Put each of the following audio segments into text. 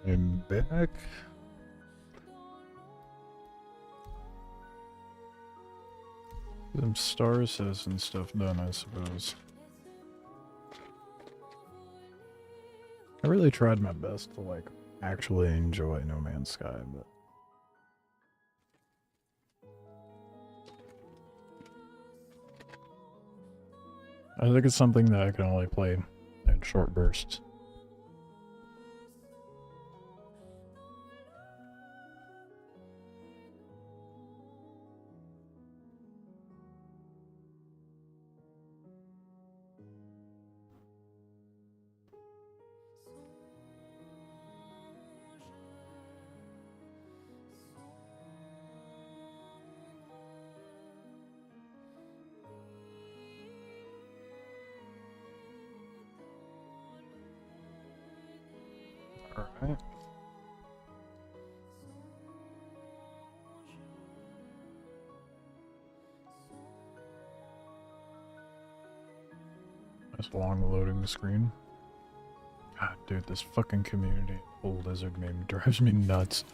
I'm back. Some Star Citizen stuff done, I suppose. I really tried my best to, like, actually enjoy No Man's Sky, but... I think it's something that I can only play in short bursts. Alright. That's long loading screen. God, dude, this fucking community old lizard meme drives me nuts.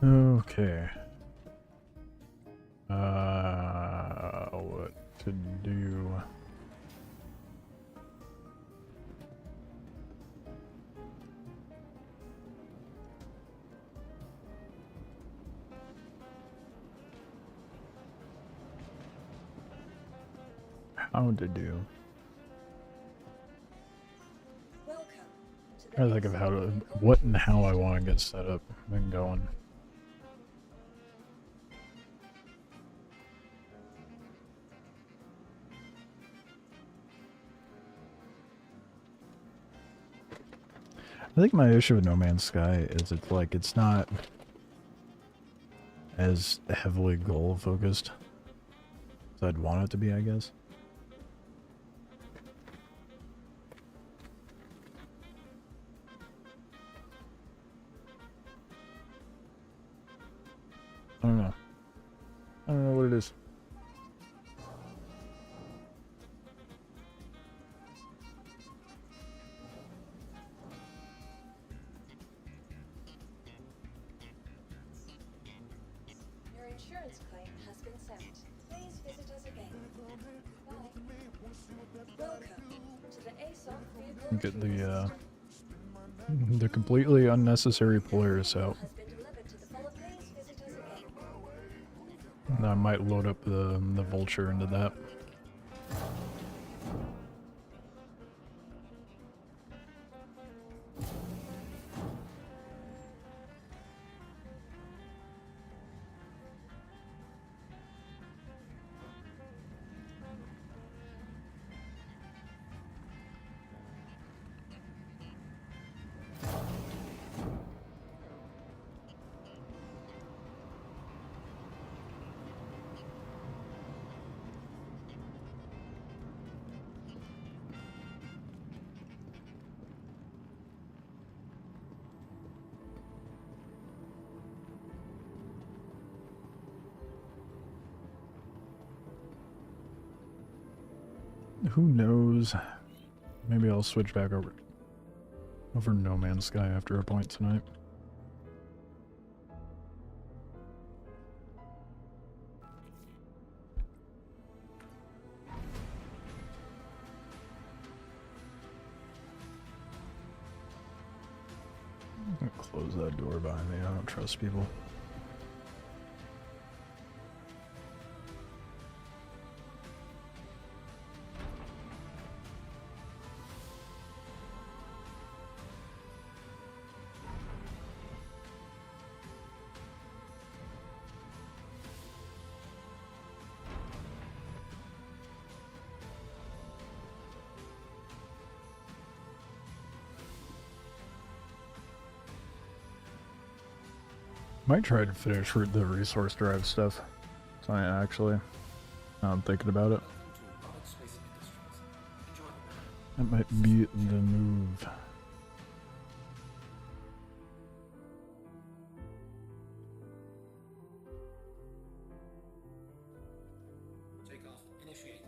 Okay. What to do? How to do? I think of how to, what and how I want to get set up and going. I think my issue with No Man's Sky is it's like, it's not as heavily goal focused as I'd want it to be, I guess. I don't know. I don't know what it is. Your insurance claim has been sent. Please visit us again. Bye. Welcome to the ASOC Get the completely unnecessary Polaris out. has been delivered to the follow. Please visit us again. And I might load up the Vulture into that. Who knows? Maybe I'll switch back over No Man's Sky after a point tonight. I'm gonna close that door behind me. I don't trust people. Might try to finish the resource drive stuff. Tonight, actually. Now I'm thinking about it. That might be the move. Takeoff initiated.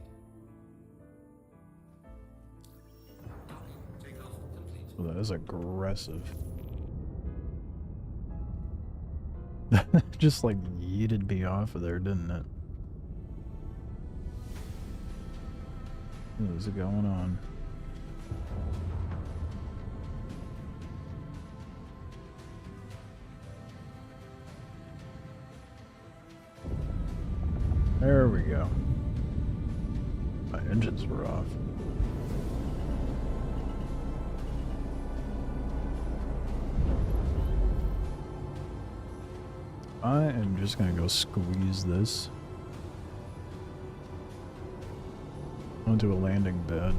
Takeoff complete. Well, that is aggressive. Just like yeeted me off of there, didn't it? What is going on? There we go. My engines were off. I am just gonna go squeeze this onto a landing bed.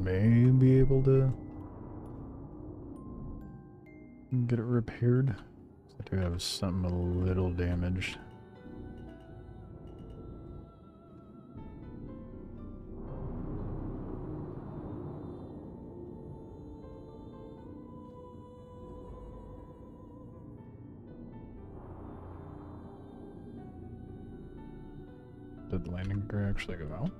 May be able to get it repaired. I do have something a little damaged. Did the landing gear actually go out?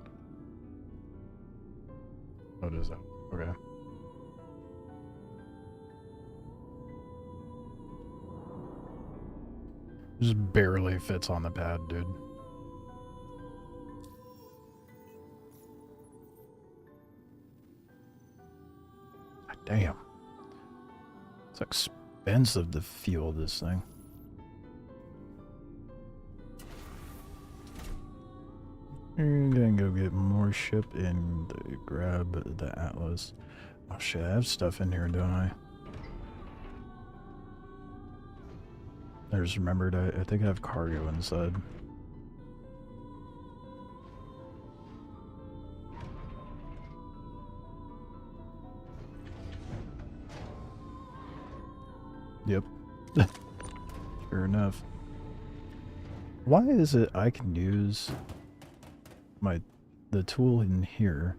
What is that? Okay. Just barely fits on the pad, dude. God damn. It's expensive to fuel this thing. I'm gonna go get more ship and grab the Atlas. Oh shit, I have stuff in here, don't I? I just remembered, I think I have cargo inside. Yep. Sure enough. Why is it I can use the tool in here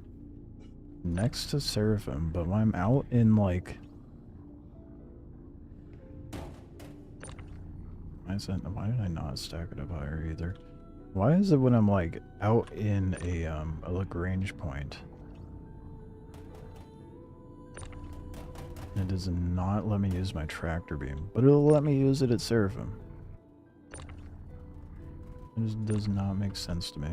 next to Seraphim, but when I'm out in like why did I not stack it up higher either? Why is it when I'm like out in a Lagrange point, it does not let me use my tractor beam, but it'll let me use it at Seraphim? It just does not make sense to me.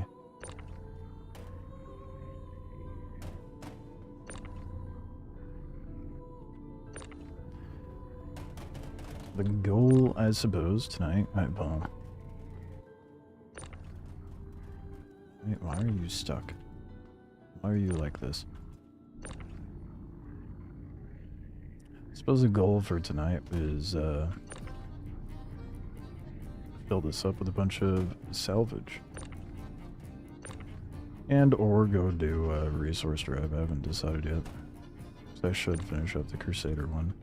The goal, I suppose, tonight. Wait, why are you stuck? Why are you like this? I suppose the goal for tonight is fill this up with a bunch of salvage. And or go do a resource drive. I haven't decided yet. So I should finish up the Crusader one.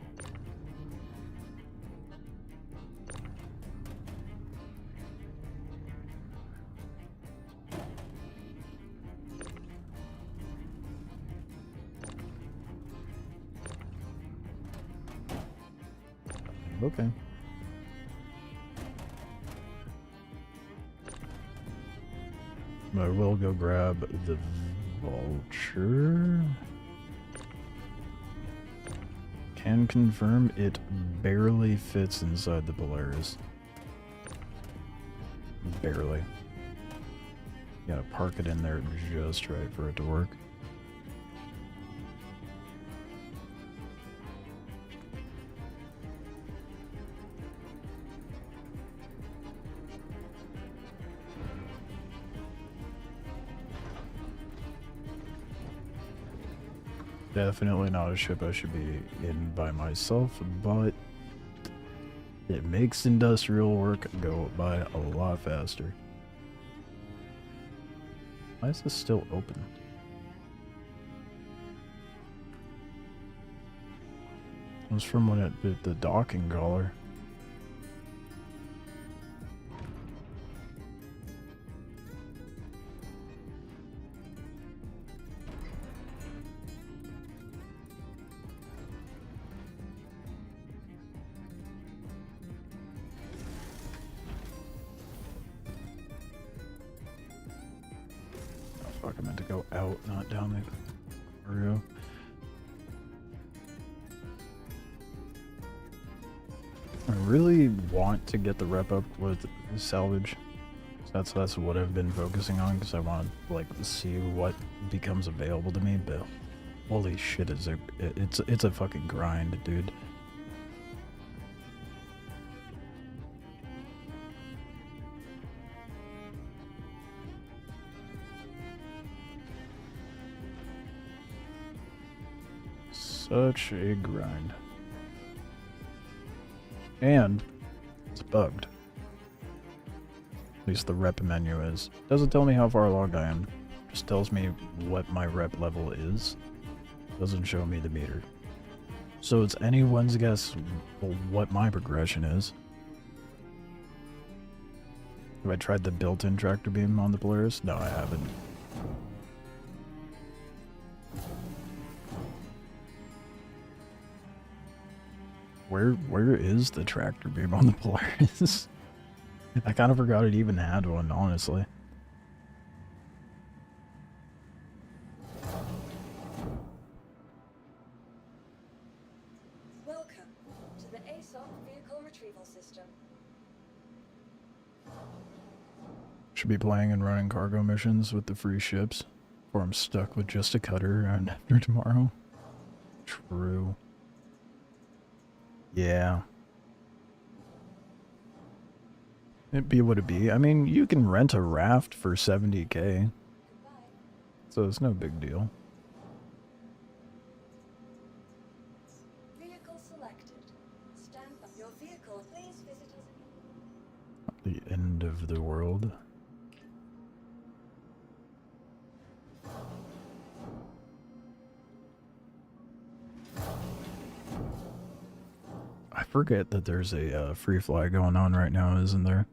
Okay. I will go grab the Vulture. Can confirm it barely fits inside the Polaris. Barely. You gotta park it in there just right for it to work. Definitely not a ship I should be in by myself, but it makes industrial work go by a lot faster. Why is this still open? It was from when it did the docking collar. Oh fuck, I meant to go out, not down the corridor. I really want to get the rep up with salvage. That's what I've been focusing on because I want to like see what becomes available to me. But holy shit, it's a fucking grind, dude. Such a grind. And it's bugged. At least the rep menu is. Doesn't tell me how far along I am. Just tells me what my rep level is. Doesn't show me the meter. So it's anyone's guess what my progression is. Have I tried the built-in tractor beam on the Polaris? No, I haven't. Where is the tractor beam on the Polaris? I kind of forgot it even had one, honestly. Welcome to the ASOC vehicle retrieval system. Should be playing and running cargo missions with the free ships, or I'm stuck with just a cutter and after tomorrow. True. Yeah. It'd be what it be. I mean, you can rent a raft for 70k, Goodbye. so it's no big deal. Vehicle selected. Stand by. Your vehicle. Please visit us. The end of the world. I forget that there's a free fly going on right now, isn't there?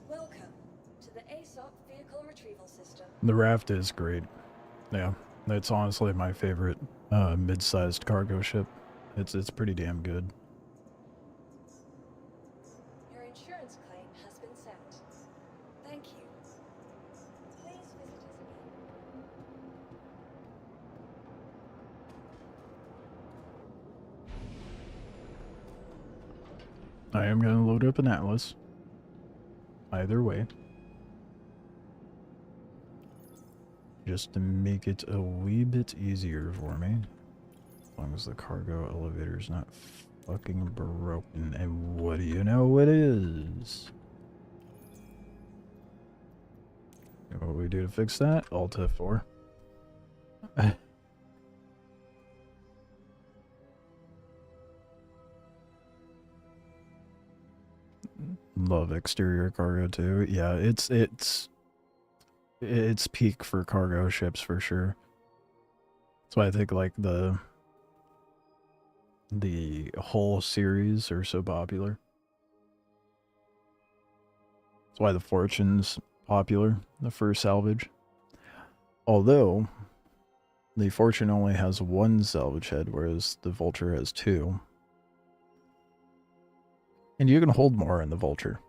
Welcome to the ASOC vehicle retrieval system. The raft is great. Yeah, it's honestly my favorite mid-sized cargo ship. It's pretty damn good. Your insurance claim has been sent. Thank you. Please visit us again. I am gonna load up an Atlas. Either way. Just to make it a wee bit easier for me. As long as the cargo elevator's not fucking broken. And what do you know it is? You know what we do to fix that? Alt F4. Love exterior cargo too. Yeah, it's peak for cargo ships for sure. That's why I think like the whole series are so popular. That's why the Fortune's popular, the first salvage. Although the Fortune only has one salvage head, whereas the Vulture has two. And you can hold more in the Vulture.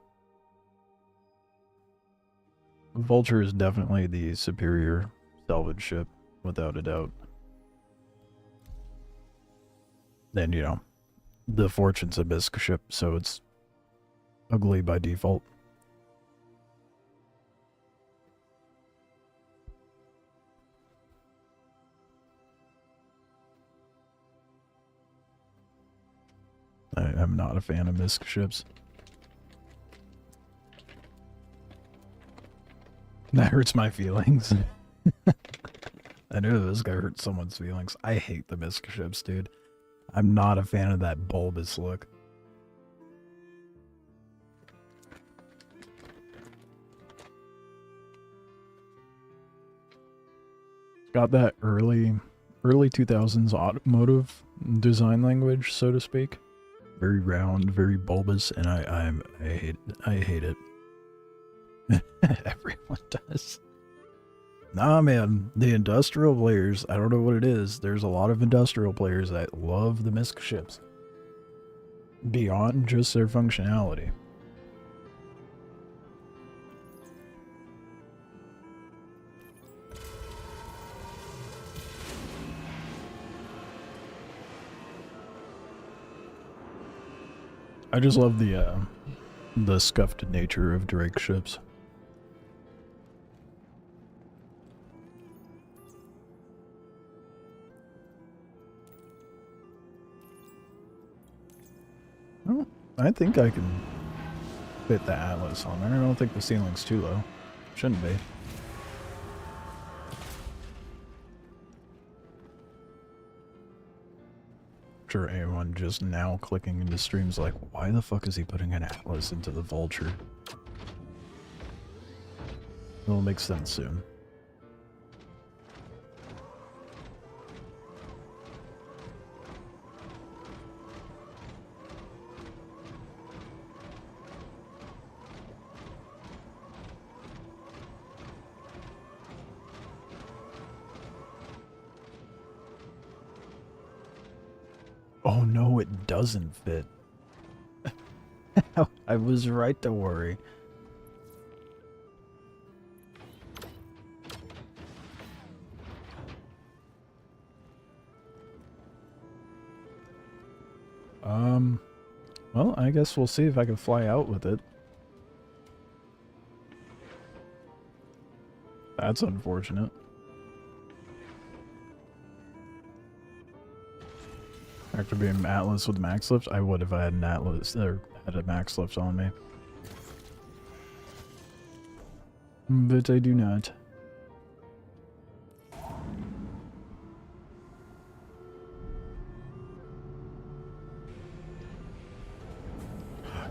The Vulture is definitely the superior salvage ship, without a doubt. Then, you know, the Fortune's a bisque ship, so it's ugly by default. I'm not a fan of misc ships. That hurts my feelings. I knew this guy hurt someone's feelings. I hate the misc ships, dude. I'm not a fan of that bulbous look. Got that early 2000s automotive design language, so to speak. Very round, very bulbous, and I hate it. Everyone does. Nah, man, the industrial players, I don't know what it is. There's a lot of industrial players that love the misc ships. Beyond just their functionality. I just love the scuffed nature of Drake ships. Well, I think I can fit the Atlas on there. I don't think the ceiling's too low. Shouldn't be. Sure, anyone just now clicking into streams like, why the fuck is he putting an Atlas into the Vulture? It'll make sense soon. Oh no, it doesn't fit. I was right to worry. Well, I guess we'll see if I can fly out with it. That's unfortunate. After being Atlas with max lift, I would if I had an Atlas or had a max lift on me. But I do not.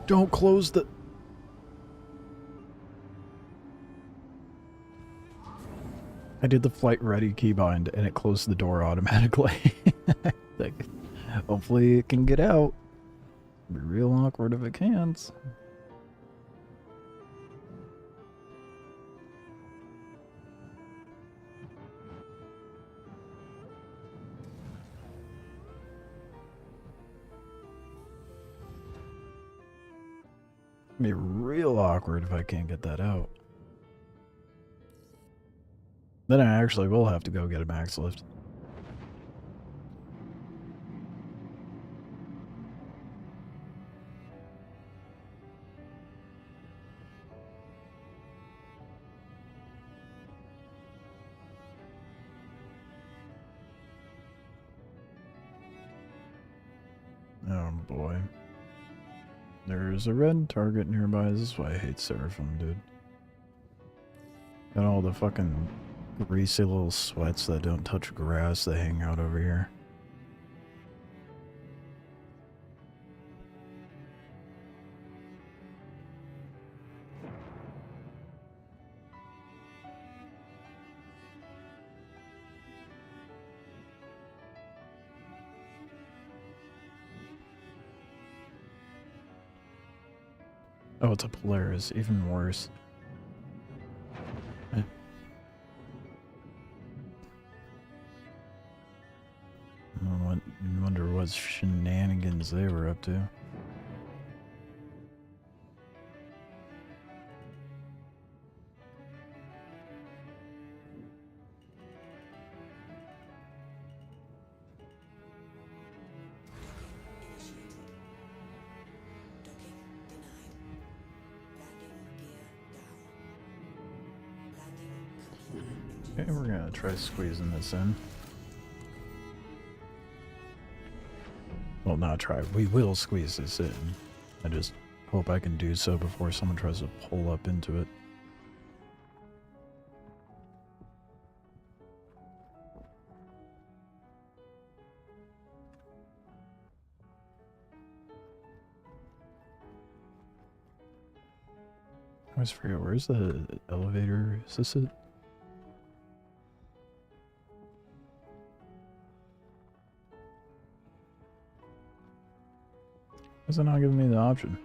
Don't close the... I did the flight ready keybind and it closed the door automatically. Like, hopefully it can get out. Be real awkward if it can't. Be real awkward if I can't get that out. Then I actually will have to go get a max lift. Oh boy. There's a red target nearby. This is why I hate Seraphim, dude. Got all the fucking greasy little sweats that don't touch grass that hang out over here. Oh, it's a Polaris. Even worse. I wonder what shenanigans they were up to. Okay, we're gonna try squeezing this in. Well, not try. We will squeeze this in. I just hope I can do so before someone tries to pull up into it. I always forget, where's the elevator? Is this it? Why is it not giving me the option?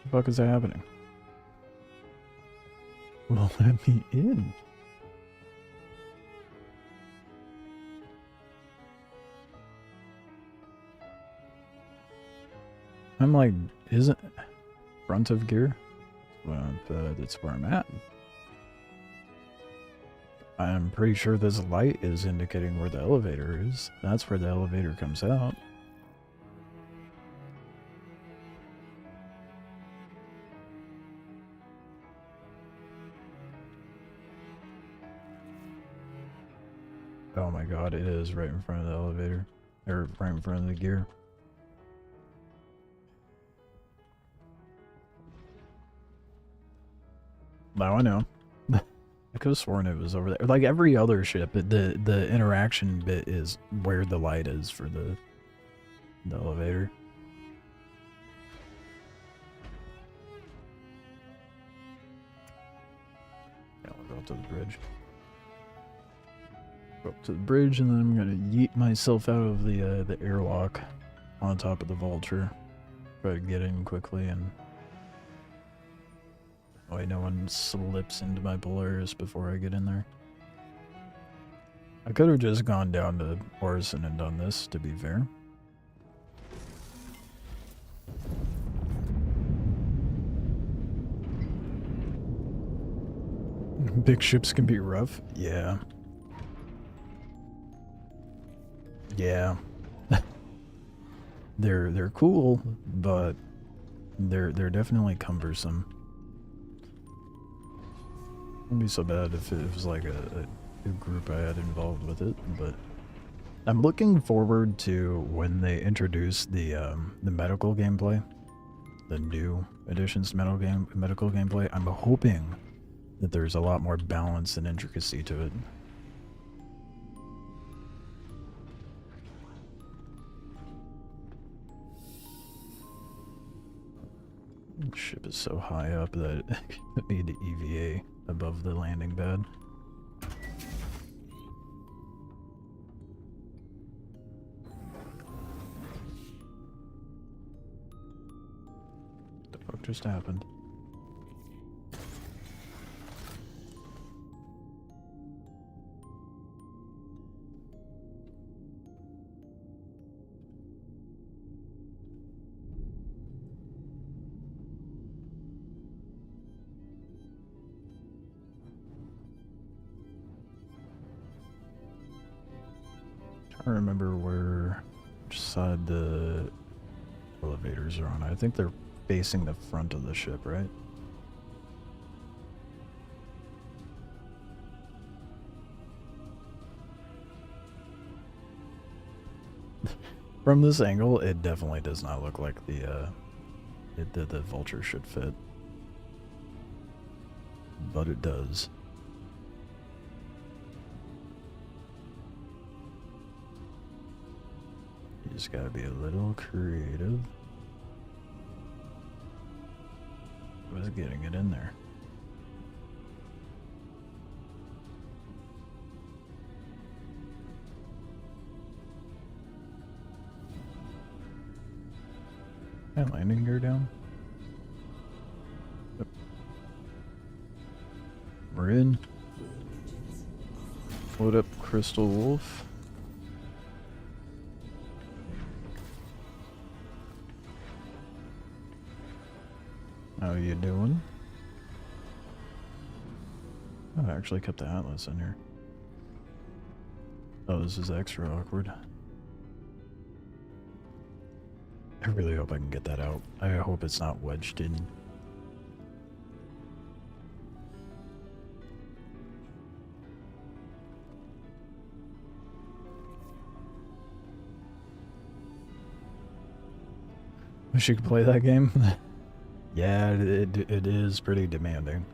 What the fuck is that happening? Well, let me in. I'm like, isn't front of gear? Well, that's where I'm at. I'm pretty sure this light is indicating where the elevator is. That's where the elevator comes out. Oh my god, it is right in front of the elevator. Or right in front of the gear. Now I know. I could have sworn it was over there. Like every other ship, the interaction bit is where the light is for the elevator. Yeah, I'll go up to the bridge. Go up to the bridge, and then I'm gonna yeet myself out of the airlock on top of the vulture. Try to get in quickly and. Oh wait, no one slips into my Polaris before I get in there. I could have just gone down to Orison and done this, to be fair. Big ships can be rough. Yeah. Yeah. They're cool, but they're definitely cumbersome. Wouldn't be so bad if it was like a group I had involved with it, but I'm looking forward to when they introduce the medical gameplay, the new additions to medical gameplay. I'm hoping that there's a lot more balance and intricacy to it. The ship is so high up that I need to EVA above the landing pad. What the fuck just happened? I remember which side the elevators are on. I think they're facing the front of the ship, right? From this angle, it definitely does not look like the vulture should fit. But it does. You just gotta be a little creative with getting it in there. And landing gear down. Yep. We're in. Load up Crystal Wolf. How you doing? Oh, I actually kept the Atlas in here. Oh, this is extra awkward. I really hope I can get that out. I hope it's not wedged in. Wish you could play that game. Yeah, it is pretty demanding.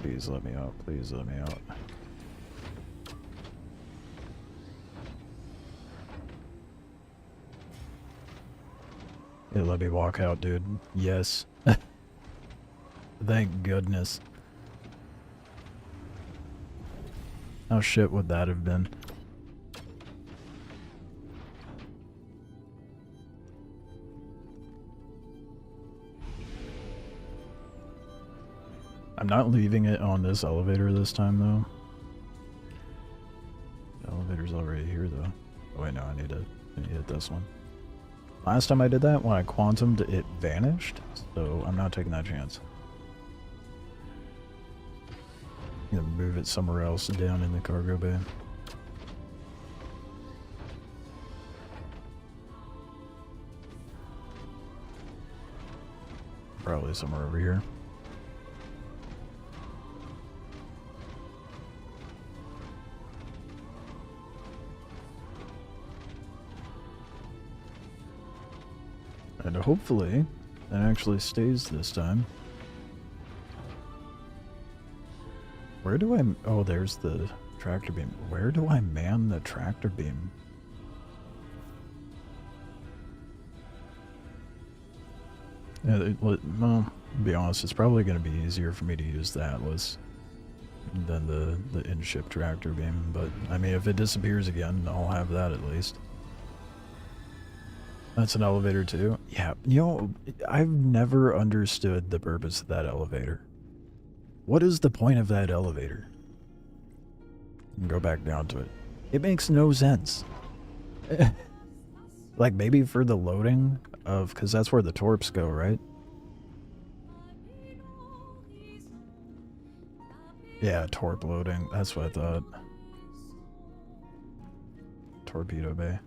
Please let me out. Please let me out. Yeah, let me walk out, dude. Yes. Thank goodness. How shit would that have been? I'm not leaving it on this elevator this time, though. The elevator's already here, though. Oh, wait, no, I need to hit this one. Last time I did that, when I quantumed, it vanished, so I'm not taking that chance. I'm gonna move it somewhere else down in the cargo bay. Probably somewhere over here. And hopefully, it actually stays this time. Where do I... Oh, there's the tractor beam. Where do I man the tractor beam? Yeah, well, to be honest, it's probably going to be easier for me to use the Atlas than the in-ship tractor beam. But, I mean, if it disappears again, I'll have that at least. That's an elevator too? Yeah, you know, I've never understood the purpose of that elevator. What is the point of that elevator? Go back down to it. It makes no sense. Like maybe for the loading of, because that's where the torps go, right? Yeah, torp loading. That's what I thought. Torpedo bay.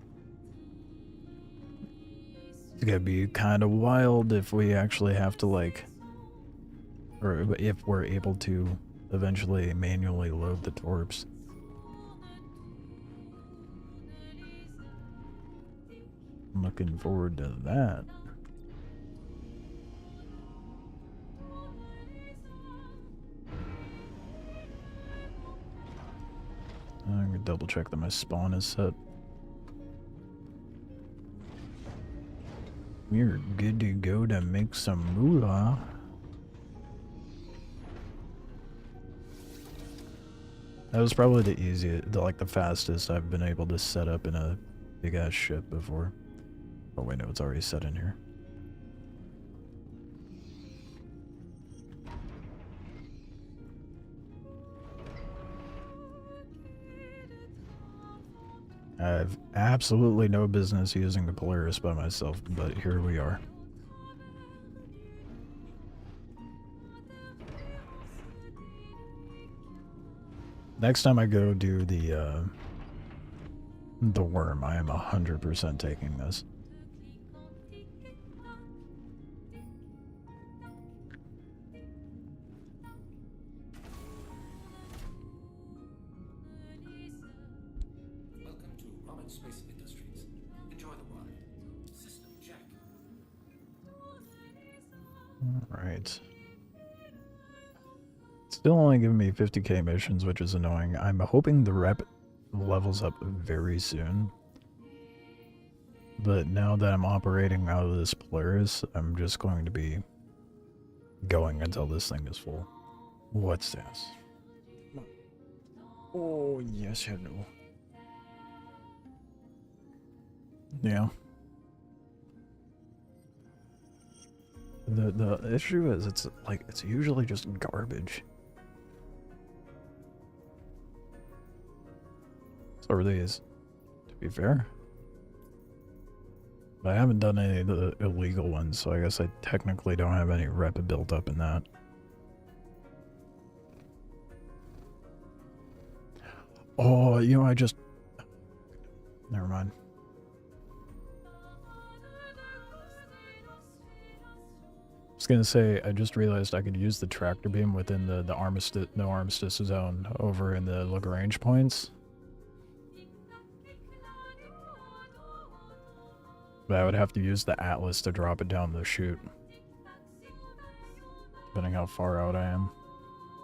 It's gonna be kind of wild if we actually have to, like, or if we're able to eventually manually load the torps. I'm looking forward to that. I'm gonna double check that my spawn is set. We're good to go to make some moolah. That was probably the easiest, the fastest I've been able to set up in a big ass ship before. Oh wait, no, it's already set in here. I have absolutely no business using the Polaris by myself, but here we are. Next time I go do the worm, I am 100% taking this. Space Industries. Enjoy the ride. System check. Alright. Still only giving me 50k missions, which is annoying. I'm hoping the rep levels up very soon. But now that I'm operating out of this Polaris, I'm just going to be going until this thing is full. What's this? Oh, yes, hello. Yeah. The issue is it's usually just garbage. So are these, to be fair. But I haven't done any of the illegal ones, so I guess I technically don't have any rep built up in that. Oh, you know, never mind. was gonna say, I just realized I could use the tractor beam within the armistice zone over in the Lagrange points. But I would have to use the Atlas to drop it down the chute. Depending how far out I am.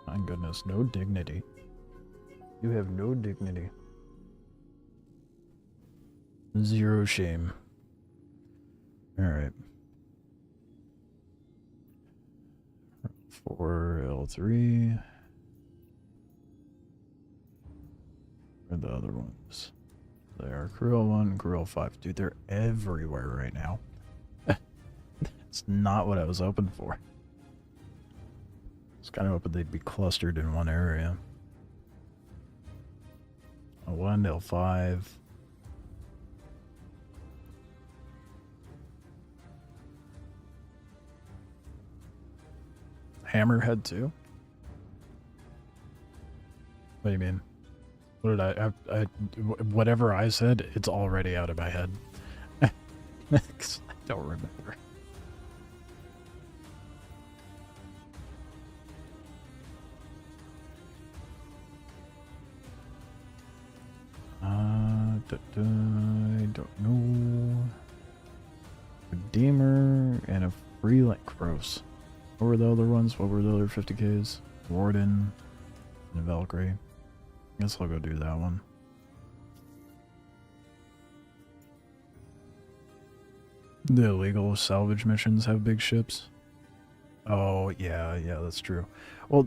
My goodness, no dignity. You have no dignity. Zero shame. Alright. 4L3. Where are the other ones? They are Crew 1 and Crew 5. Dude, they're everywhere right now. That's not what I was hoping for. I was kind of hoping they'd be clustered in one area. L1, L5. Hammerhead too? What do you mean? What did I whatever I said, it's already out of my head. 'Cause I don't remember. I don't know. Redeemer and a Freelink Gross. What were the other ones? What were the other 50Ks? Warden and Valkyrie. Guess I'll go do that one. The illegal salvage missions have big ships. Oh yeah, that's true. Well,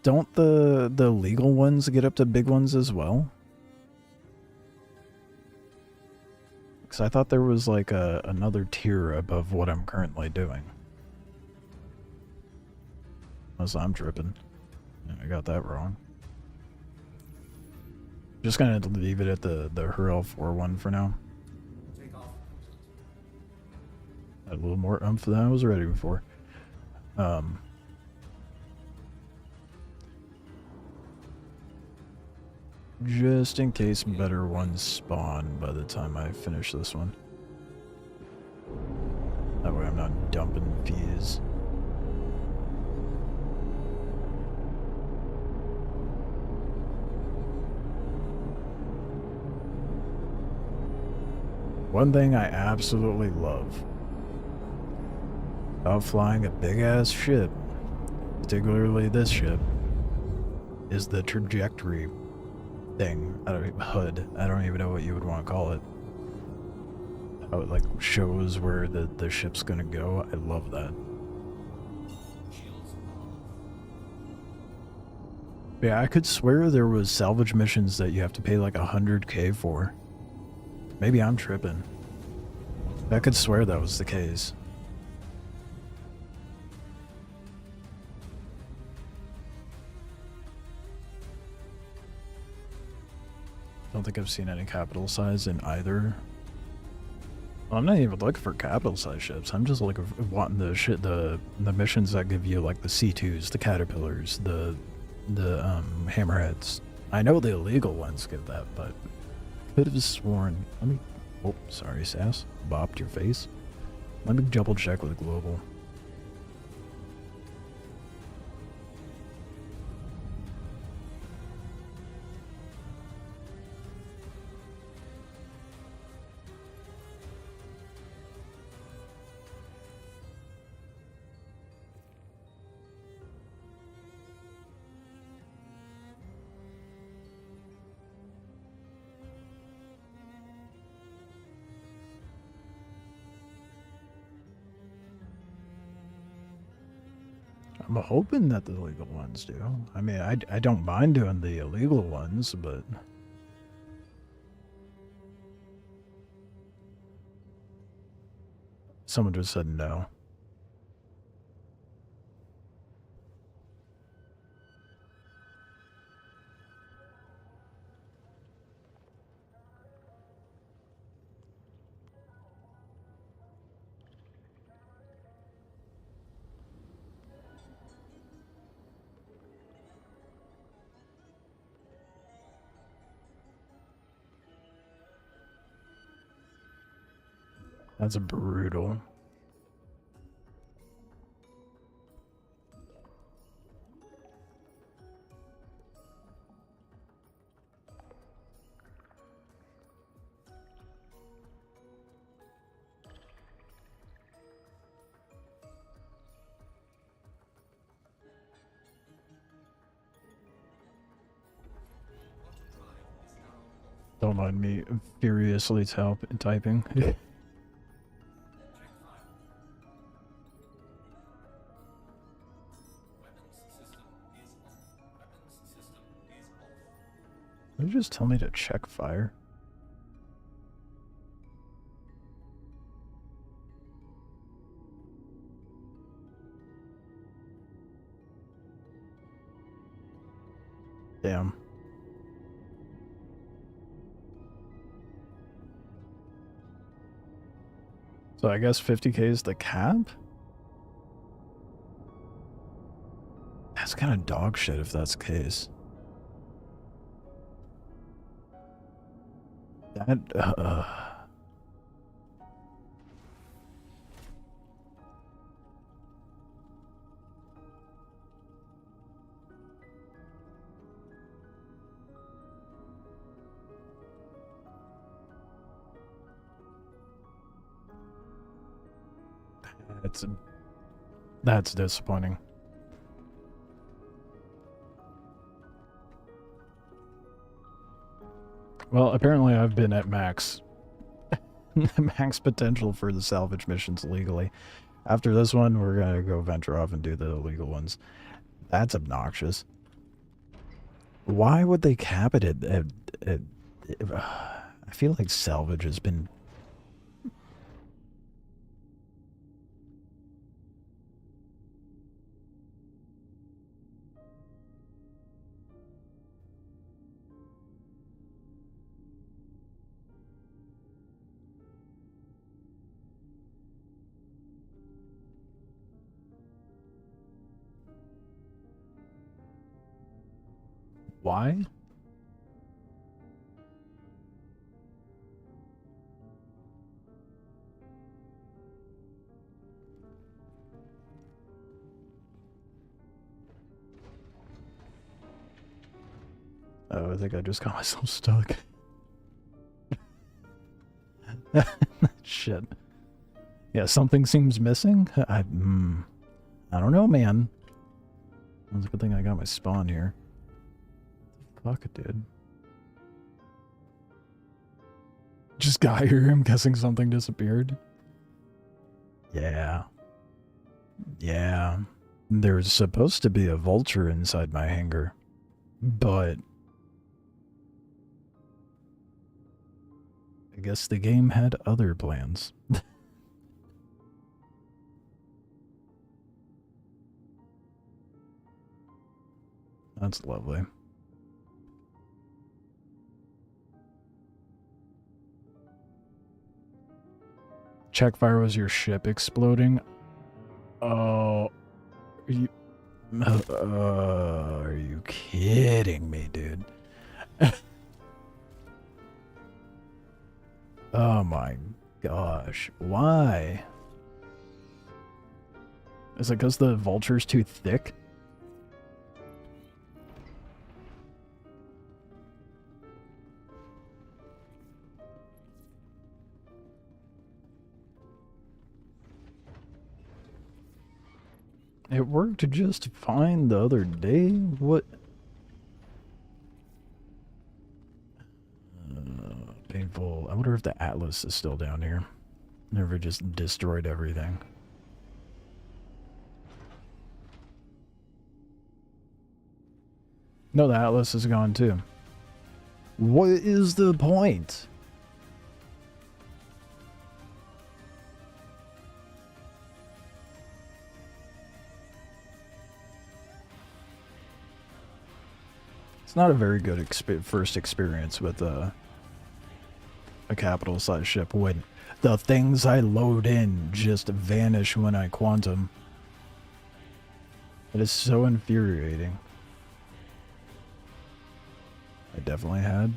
don't the legal ones get up to big ones as well? Because I thought there was like another tier above what I'm currently doing. Unless I'm tripping. I got that wrong. Just gonna leave it at the Referral 4 one for now. Take off. Had a little more oomph than I was ready for. Just in case better ones spawn by the time I finish this one. That way I'm not dumping fees. One thing I absolutely love about flying a big-ass ship, particularly this ship, is the trajectory thing. HUD. I don't even know what you would want to call it. How it like shows where the ship's gonna go. I love that. Shields off. Yeah, I could swear there was salvage missions that you have to pay like 100K for. Maybe I'm tripping. I could swear that was the case. Don't think I've seen any capital size in either. Well, I'm not even looking for capital size ships. I'm just like wanting the missions that give you like the C2s, the caterpillars, the hammerheads. I know the illegal ones give that, but could have sworn. Let me. Oh, sorry, Sass. Bopped your face. Let me double check with global. I'm hoping that the illegal ones do. I mean, I don't mind doing the illegal ones, but... Someone just said no. That's brutal. Don't mind me furiously typing. Did you just tell me to check fire? Damn. So I guess 50k is the cap? That's kind of dog shit if that's the case. That, that's disappointing. Well, apparently I've been at max. Max potential for the salvage missions legally. After this one, we're gonna go venture off and do the illegal ones. That's obnoxious. Why would they cap it at I feel like salvage has been... Why? Oh, I think I just got myself stuck. Shit. Yeah, something seems missing? I don't know, man. It's a good thing I got my spawn here. Fuck it, dude. Just got here, I'm guessing something disappeared. Yeah. Yeah. There's supposed to be a vulture inside my hangar. But... I guess the game had other plans. That's lovely. Checkfire was your ship exploding? Oh... are you kidding me, dude? Oh my gosh. Why? Is it because the vulture's too thick? It worked just fine the other day. What? Painful. I wonder if the Atlas is still down here. Never just destroyed everything. No, the Atlas is gone too. What is the point? It's not a very good first experience with a capital-sized ship when the things I load in just vanish when I quantum. It is so infuriating. I definitely had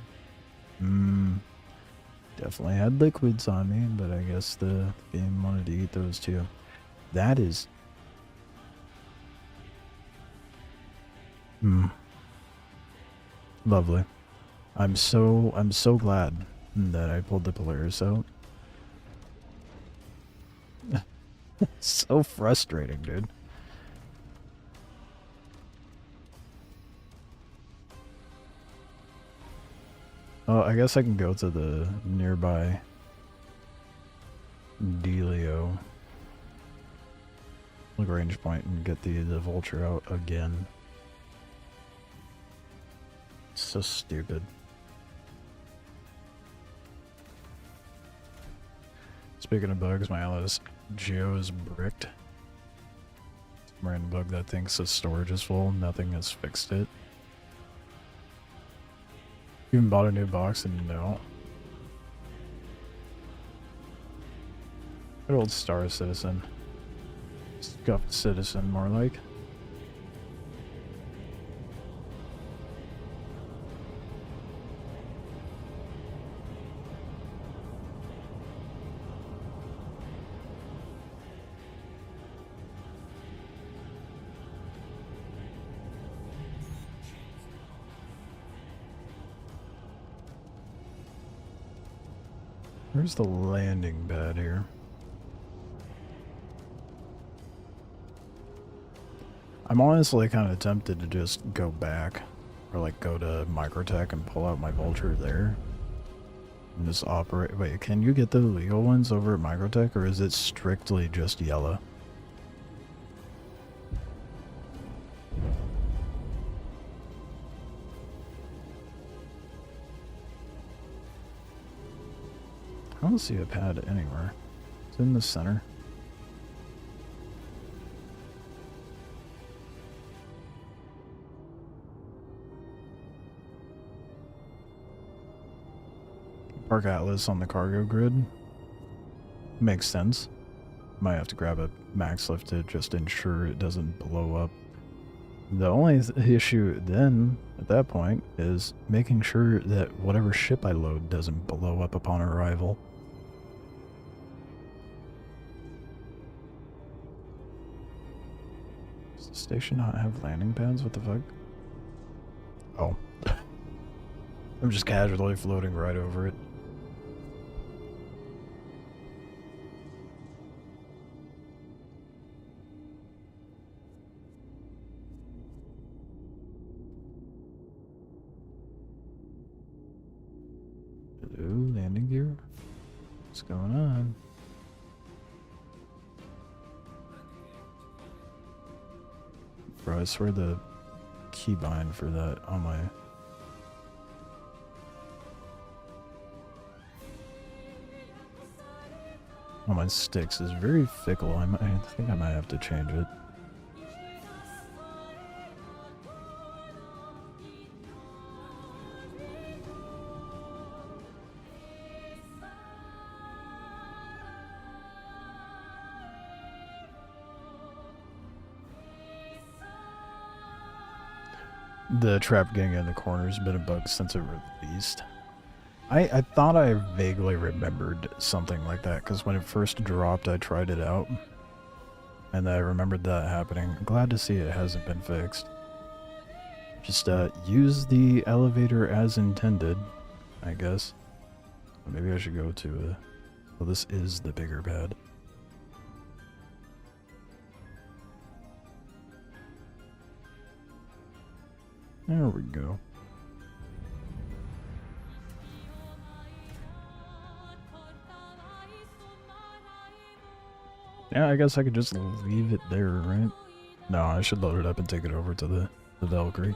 liquids on me, but I guess the game wanted to eat those too. That is lovely. I'm so glad that I pulled the Polaris out. So frustrating, dude. Oh, I guess I can go to the nearby Delio Lagrange point and get the vulture out again. It's so stupid. Speaking of bugs, my Atlas Geo is bricked. Some random bug that thinks the storage is full. Nothing has fixed it. You even bought a new box and no. Good old Star Citizen. Scuffed Citizen, more like. Where's the landing pad here? I'm honestly kind of tempted to just go back, or like go to Microtech and pull out my Vulture there. And just operate. Wait, can you get the legal ones over at Microtech, or is it strictly just yellow? I don't see a pad anywhere. It's in the center. Park Atlas on the cargo grid. Makes sense. Might have to grab a max lift to just ensure it doesn't blow up. The only issue then, at that point, is making sure that whatever ship I load doesn't blow up upon arrival. Does the station not have landing pads? What the fuck? Oh. I'm just casually floating right over it. Hello, landing gear? What's going on? Bro, I swear the keybind for that on my sticks is very fickle. I think I might have to change it. The trap getting in the corner has been a bug since it released. I thought I vaguely remembered something like that, because when it first dropped I tried it out. And I remembered that happening. I'm glad to see it hasn't been fixed. Just use the elevator as intended, I guess. Maybe I should go to well, this is the bigger pad. There we go. Yeah, I guess I could just leave it there, right? No, I should load it up and take it over to the Valkyrie.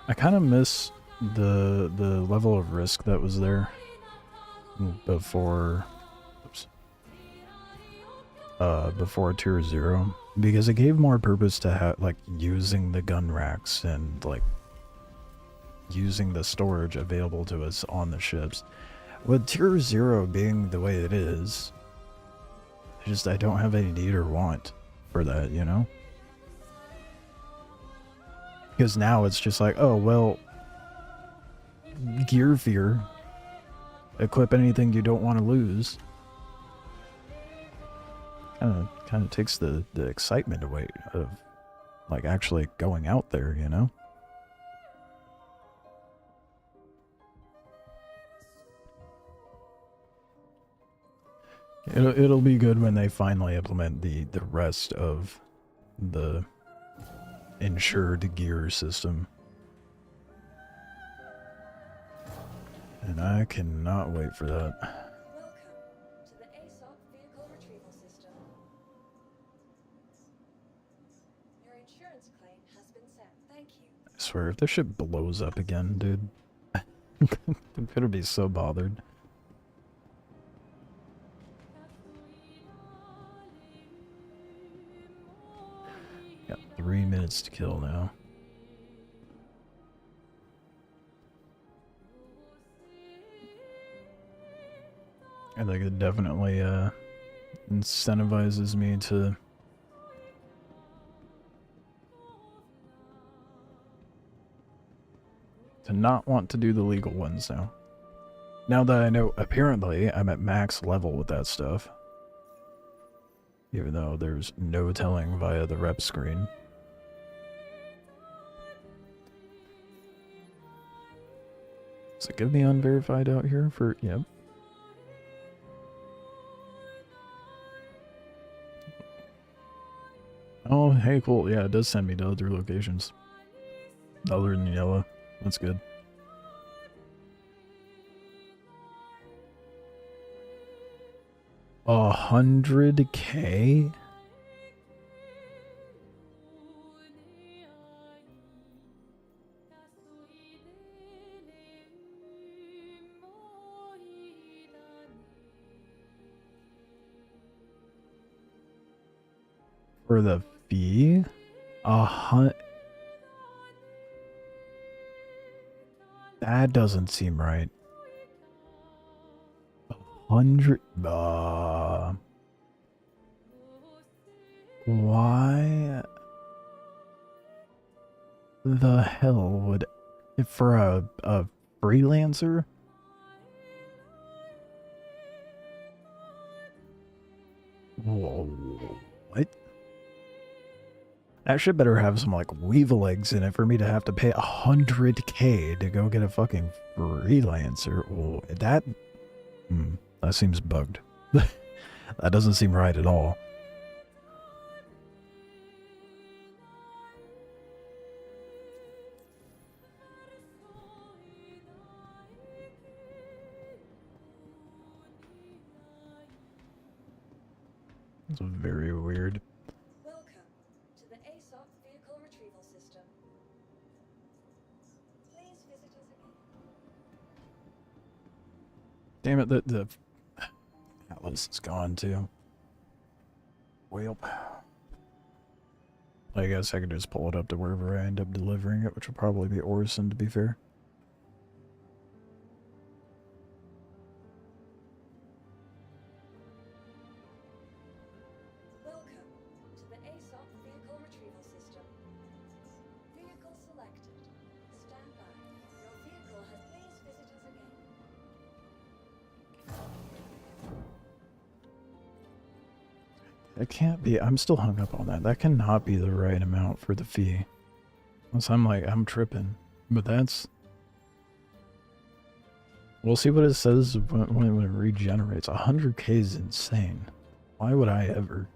I kind of miss the level of risk that was there before, oops, before Tier 0, because it gave more purpose to like using the gun racks and like using the storage available to us on the ships. With Tier 0 being the way it is, I don't have any need or want for that, you know? Because now it's just like, oh, well, gear fear. Equip anything you don't want to lose. Kind of takes the excitement away of, like, actually going out there, you know? It'll be good when they finally implement the rest of the insured gear system. And I cannot wait for that. Welcome to the ASOP vehicle retrieval system. Your insurance claim has been sent. Thank you. I swear, if this shit blows up again, dude, I'm gonna be so bothered. Got 3 minutes to kill now. I think it definitely incentivizes me to not want to do the legal ones now. Now that I know, apparently, I'm at max level with that stuff. Even though there's no telling via the rep screen. Does it give me unverified out here for, yep. Oh, hey, cool. Yeah, it does send me to other locations. Other than yellow. That's good. $100K? For the fee? That doesn't seem right. 100. Why the hell would, for a freelancer? Whoa, what? That shit better have some, like, weevil eggs in it for me to have to pay 100K to go get a fucking freelancer. Oh, that seems bugged. That doesn't seem right at all. It's very weird. Welcome to the ASOP vehicle retrieval system. Please visit us again. Damn it, the Atlas is gone too. Well, I guess I could just pull it up to wherever I end up delivering it, which will probably be Orison, to be fair. Welcome to the ASOP vehicle retrieval system. Vehicle selected. Stand by. Your vehicle has please visit us again. It can't be. I'm still hung up on that. That cannot be the right amount for the fee. Unless I'm like, I'm tripping. But that's... We'll see what it says when it regenerates. 100K is insane. Why would I ever?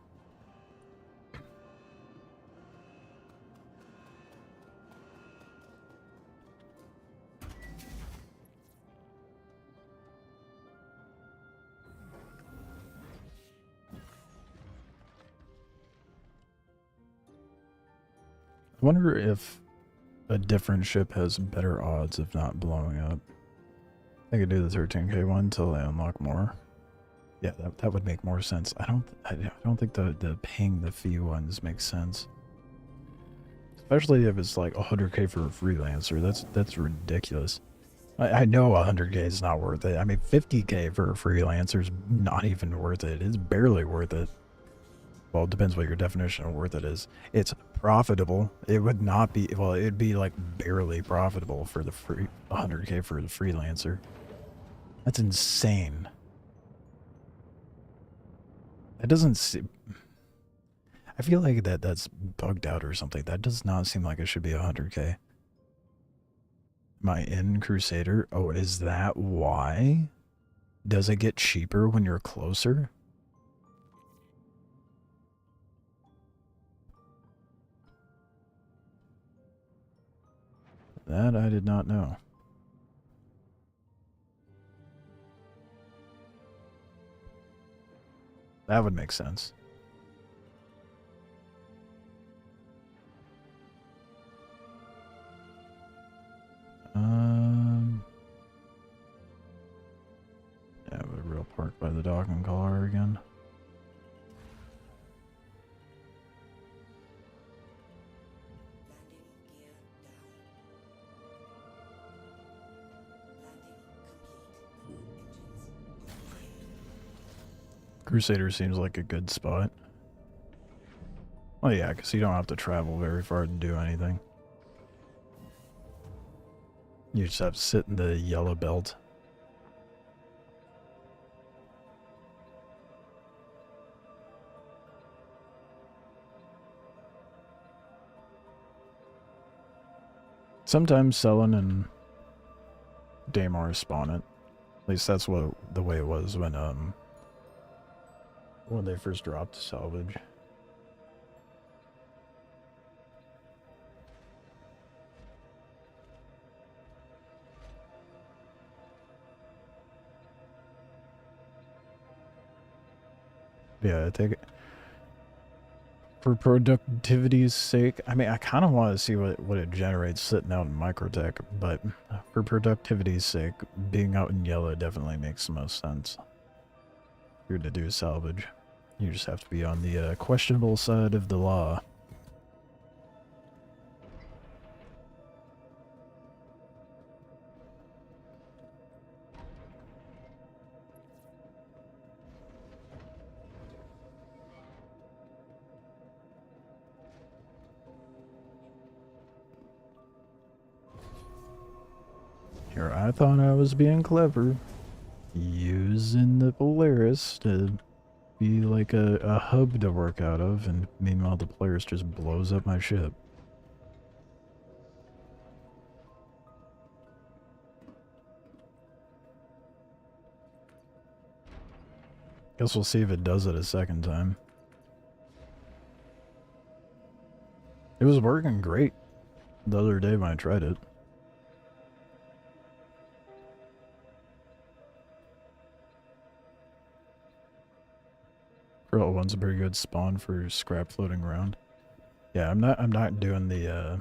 I wonder if a different ship has better odds of not blowing up. I could do the 13K one until I unlock more. Yeah, that would make more sense. I don't think the paying the fee ones make sense. Especially if it's like 100K for a freelancer. That's ridiculous. I know 100K is not worth it. I mean, 50K for a freelancer is not even worth it. It's barely worth it. Well, it depends what your definition of worth it is. It's profitable. It would not be, well, it'd be like barely profitable for the 100K for the freelancer. That's insane. That doesn't seem... I feel like that's bugged out or something. That does not seem like it should be 100K. Am I in Crusader? Oh, is that why? Does it get cheaper when you're closer? That I did not know. That would make sense. Yeah, but a real park by the dock and car again. Crusader seems like a good spot. Well, yeah, because you don't have to travel very far to do anything. You just have to sit in the yellow belt. Sometimes Selene and Daymar spawn it. At least that's what the way it was when they first dropped salvage. Yeah, I take it. For productivity's sake, I mean, I kind of want to see what it generates sitting out in Microtech, but for productivity's sake, being out in yellow definitely makes the most sense. If you're to do salvage, you just have to be on the questionable side of the law. Here, I thought I was being clever, using the Polaris to be like a hub to work out of, and meanwhile the Polaris just blows up my ship. Guess we'll see if it does it a second time. It was working great the other day when I tried it. Referral one's a pretty good spawn for scrap floating around. Yeah, I'm not doing the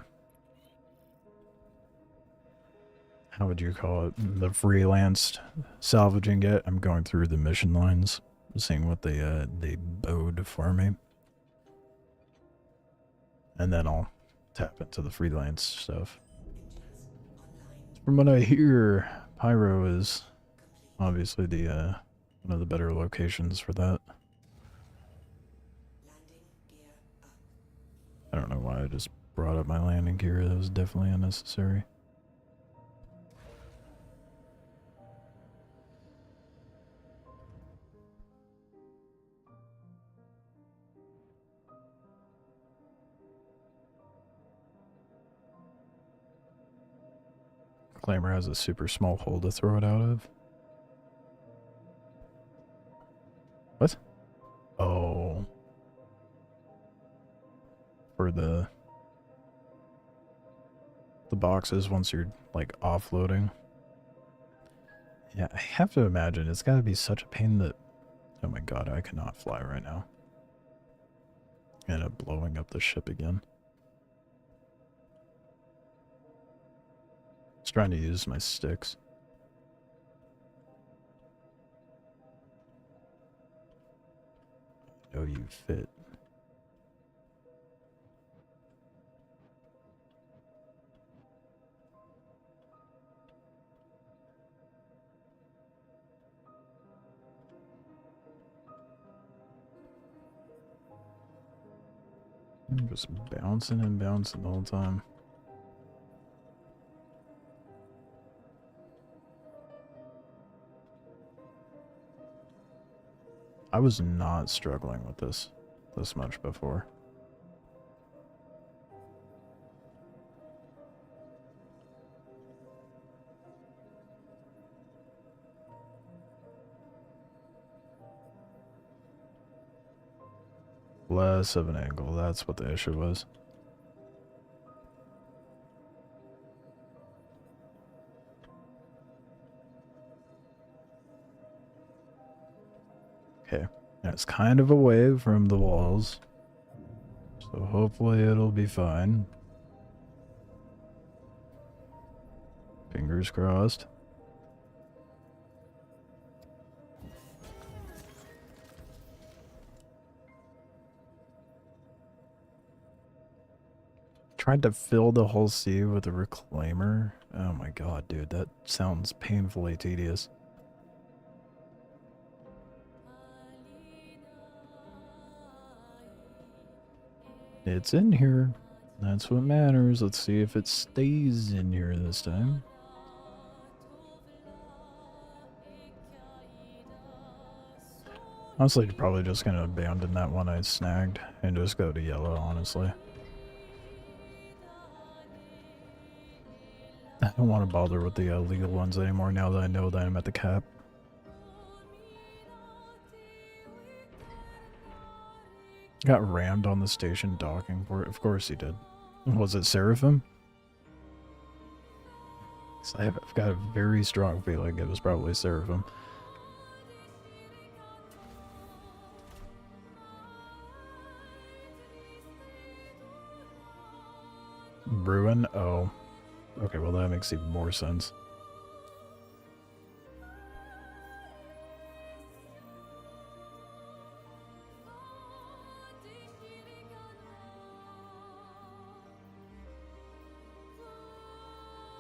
how would you call it? The freelanced salvaging yet. I'm going through the mission lines, seeing what they bowed for me. And then I'll tap into the freelance stuff. From what I hear, Pyro is obviously the one of the better locations for that. I don't know why I just brought up my landing gear. That was definitely unnecessary. Claimer has a super small hole to throw it out of. What? Oh. For the boxes once you're like offloading. Yeah, I have to imagine it's gotta be such a pain that, oh my god, I cannot fly right now. End up blowing up the ship again. Just trying to use my sticks. Oh, you fit. I'm just bouncing and bouncing the whole time. I was not struggling with this much before. Less of an angle, that's what the issue was. It's kind of away from the walls. So hopefully it'll be fine. Fingers crossed. Tried to fill the whole sea with a reclaimer. Oh my god, dude, that sounds painfully tedious. It's in here. That's what matters. Let's see if it stays in here this time. Honestly, probably just gonna abandon that one I snagged and just go to yellow, honestly. I don't want to bother with the illegal ones anymore now that I know that I'm at the cap. Got rammed on the station docking port. Of course he did. Was it Seraphim? I've got a very strong feeling it was probably Seraphim. Bruin? Oh. Okay, well that makes even more sense.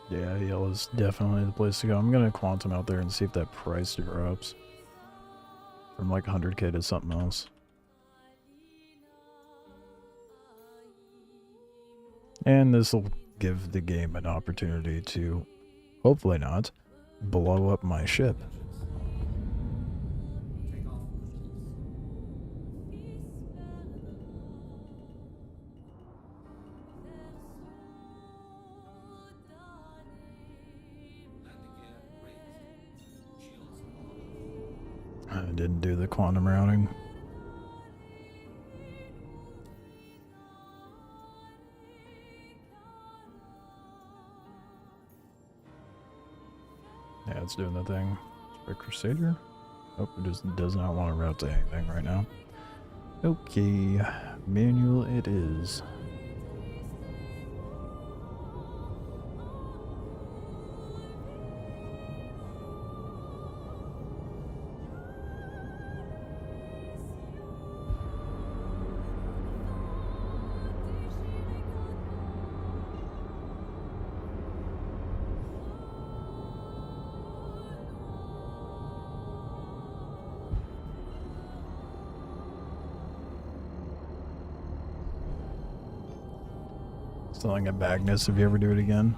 Yeah, yellow's definitely the place to go. I'm gonna quantum out there and see if that price drops. From like 100k to something else. And this will give the game an opportunity to, hopefully not, blow up my ship. Take off. Landing gear raised. Shields on. I didn't do the quantum routing. Yeah, it's doing the thing. Strike Crusader? Nope, it just does not want to route to anything right now. Okay, manual it is. Selling at Magnus if you ever do it again.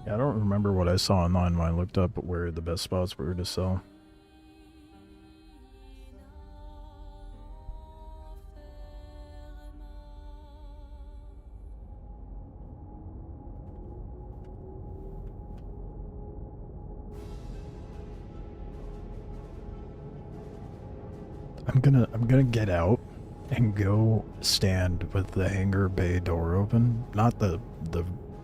Yeah, I don't remember what I saw online when I looked up where the best spots were to sell. I'm gonna get out and go stand with the hangar bay door open, not the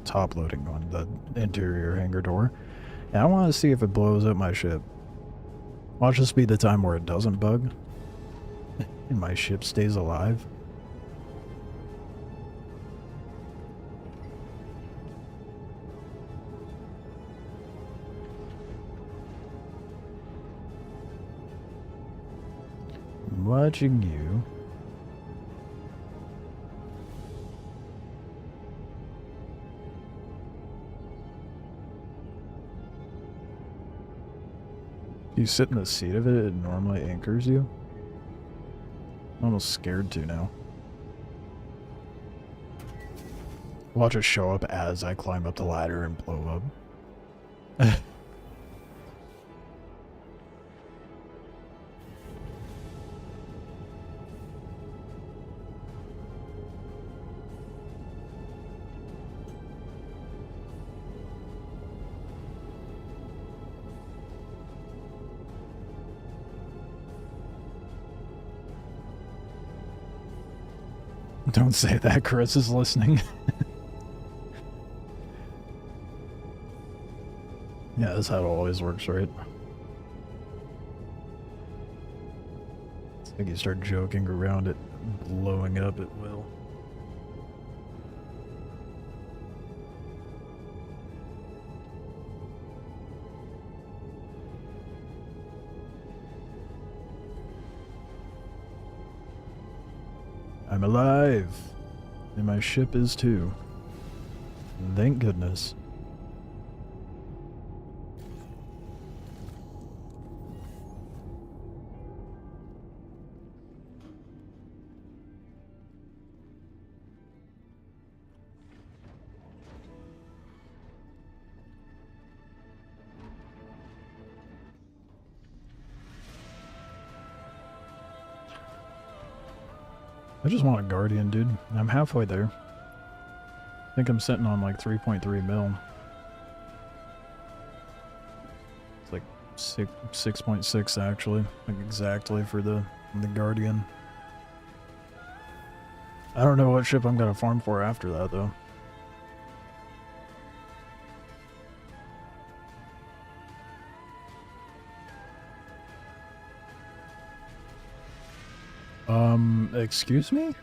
top loading one, the interior hangar door. And I want to see if it blows up my ship. Watch this be the time where it doesn't bug and my ship stays alive. I'm watching you. You sit in the seat of it, it normally anchors you. I'm almost scared to now. Watch it show up as I climb up the ladder and blow up. Don't say that, Chris is listening. Yeah, that's how it always works, right? think you start joking around it, blowing up at will. I'm alive! And my ship is too. Thank goodness. I just want a Guardian, dude. I'm halfway there. I think I'm sitting on like 3.3 mil. It's like 6.6 actually, like exactly for the Guardian. I don't know what ship I'm gonna farm for after that though. Excuse me?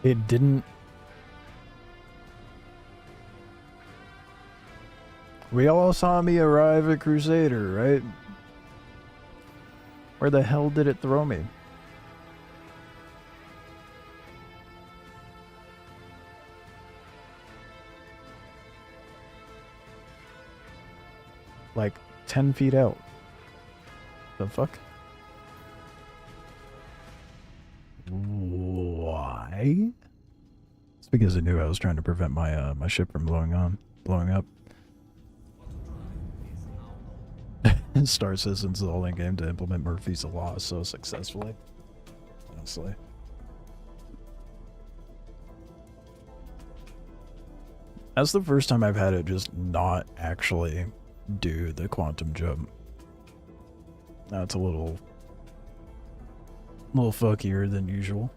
It didn't... We all saw me arrive at Crusader, right? Where the hell did it throw me? Like 10 feet out. The fuck? Why? It's because I knew I was trying to prevent my my ship from blowing up. Star Citizen's the only game to implement Murphy's Law so successfully. Honestly. That's the first time I've had it just not actually do the quantum jump. That's a little fuckier than usual.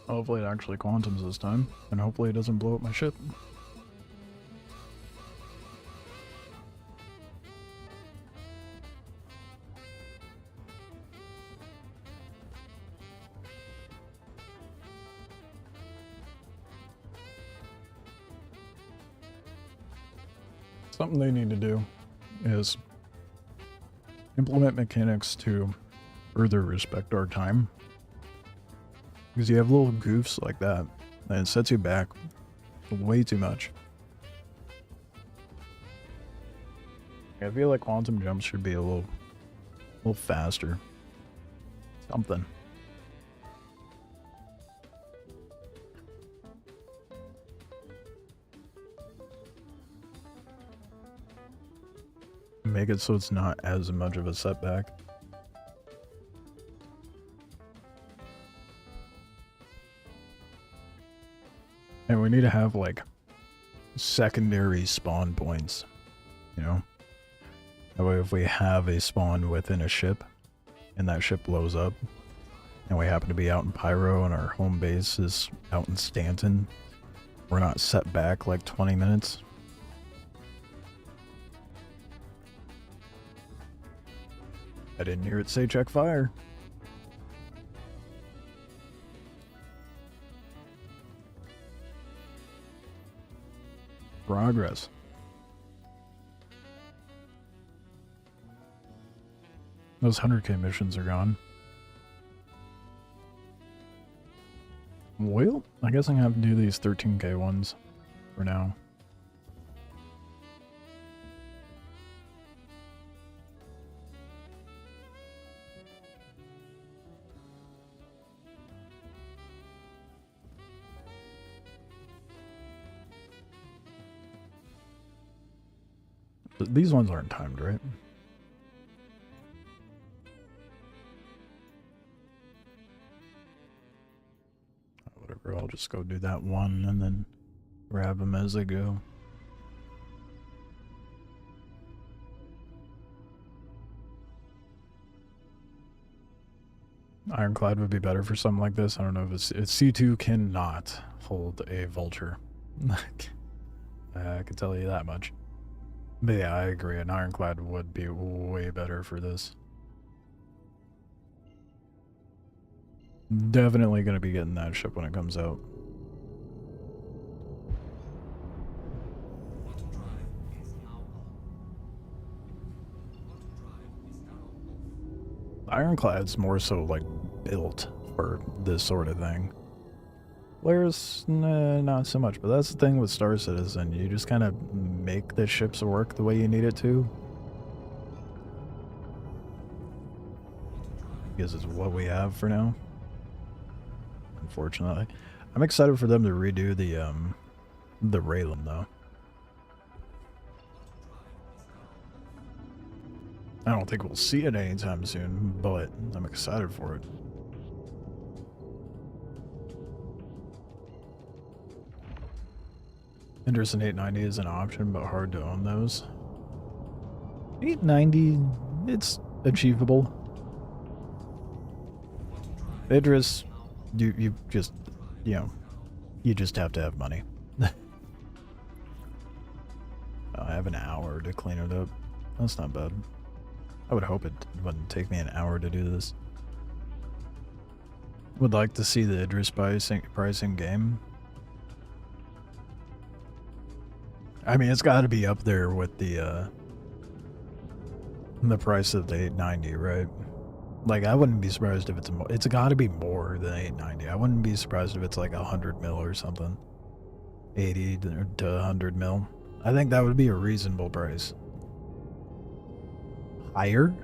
Hopefully it actually quantums this time, and hopefully it doesn't blow up my ship. Something they need to do is implement mechanics to further respect our time. Because you have little goofs like that, and it sets you back way too much. I feel like quantum jumps should be a little faster. Something. Make it so it's not as much of a setback. And we need to have, like, secondary spawn points, you know? That way if we have a spawn within a ship, and that ship blows up, and we happen to be out in Pyro and our home base is out in Stanton, we're not set back like 20 minutes. I didn't hear it say check fire. Progress. Those 100k missions are gone. Well, I guess I'm gonna have to do these 13k ones for now. But these ones aren't timed, right? Whatever, I'll just go do that one and then grab them as I go. Ironclad would be better for something like this. I don't know if it's C2 cannot hold a vulture. I can tell you that much. But yeah, I agree. An Ironclad would be way better for this. Definitely going to be getting that ship when it comes out. Auto drive is now on. Auto drive is now off. Ironclad's more so like built for this sort of thing. Polaris, nah, not so much, but that's the thing with Star Citizen. You just kind of make the ships work the way you need it to. Because it's what we have for now. Unfortunately. I'm excited for them to redo the Raylan though. I don't think we'll see it anytime soon, but I'm excited for it. Idris and 890 is an option, but hard to own those. 890, it's achievable. Idris, you just, you know, you just have to have money. I have an hour to clean it up. That's not bad. I would hope it wouldn't take me an hour to do this. Would like to see the Idris pricing game. I mean, it's got to be up there with the price of the 890, right? Like, I wouldn't be surprised if it's got to be more than 890. I wouldn't be surprised if it's like 100 mil or something. 80 to 100 mil. I think that would be a reasonable price. Higher?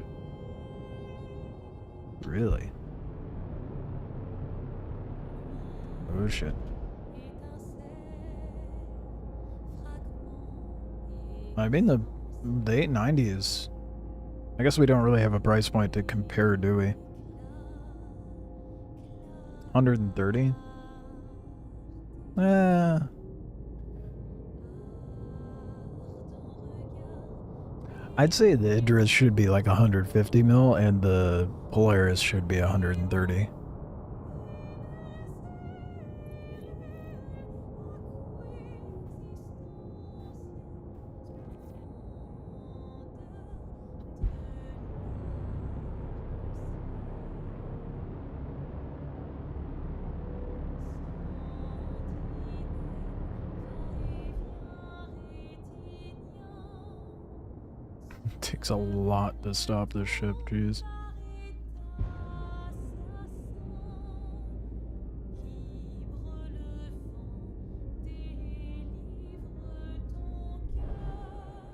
Really? Oh shit. I mean, the 890 is... I guess we don't really have a price point to compare, do we? 130? I'd say the Idris should be like 150 mil and the Polaris should be 130. Takes a lot to stop this ship, jeez.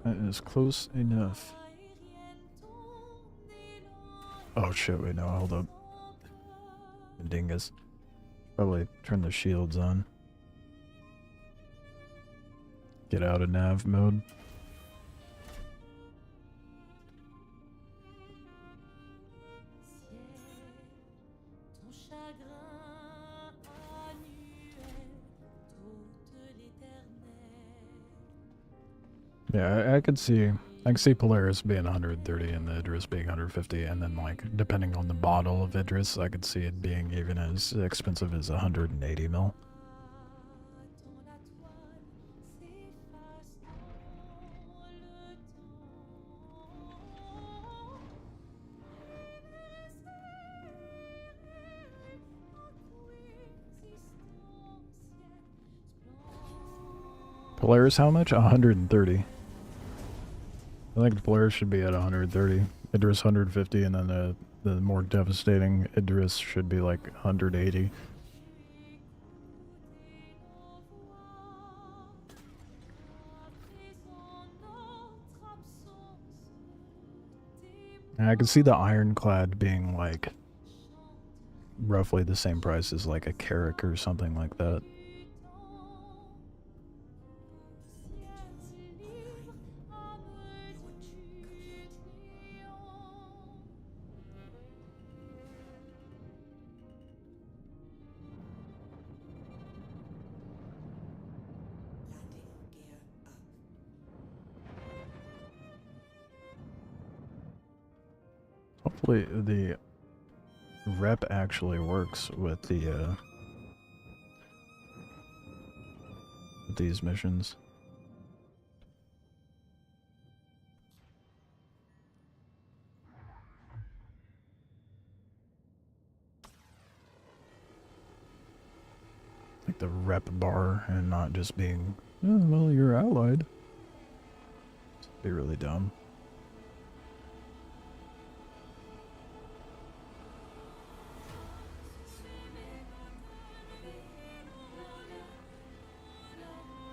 That is close enough. Oh shit, wait, no, hold up. Dingus. Probably turn the shields on. Get out of nav mode. Yeah, I can see Polaris being 130 and the Idris being 150, and then like depending on the model of Idris, I could see it being even as expensive as 180 mil. Polaris how much? 130. I think the Polaris should be at 130. Idris 150, and then the more devastating Idris should be like 180. And I can see the Ironclad being like roughly the same price as like a Carrack or something like that. Hopefully the rep actually works with the with these missions. Like the rep bar and not just being, oh, well, you're allied. It'd be really dumb.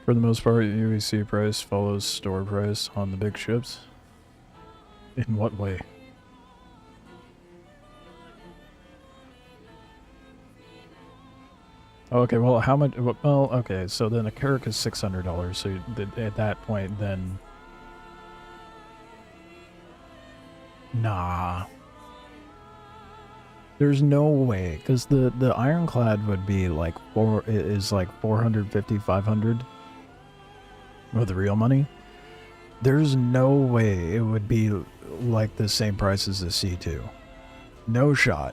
For the most part, UEC price follows store price on the big ships. In what way? Okay, well, how much? Well, okay, so then a Carrack is $600. So at that point, then, nah, there's no way, because the Ironclad would be like is like 450, 500 with the real money. There's no way it would be like the same price as the C2. No shot.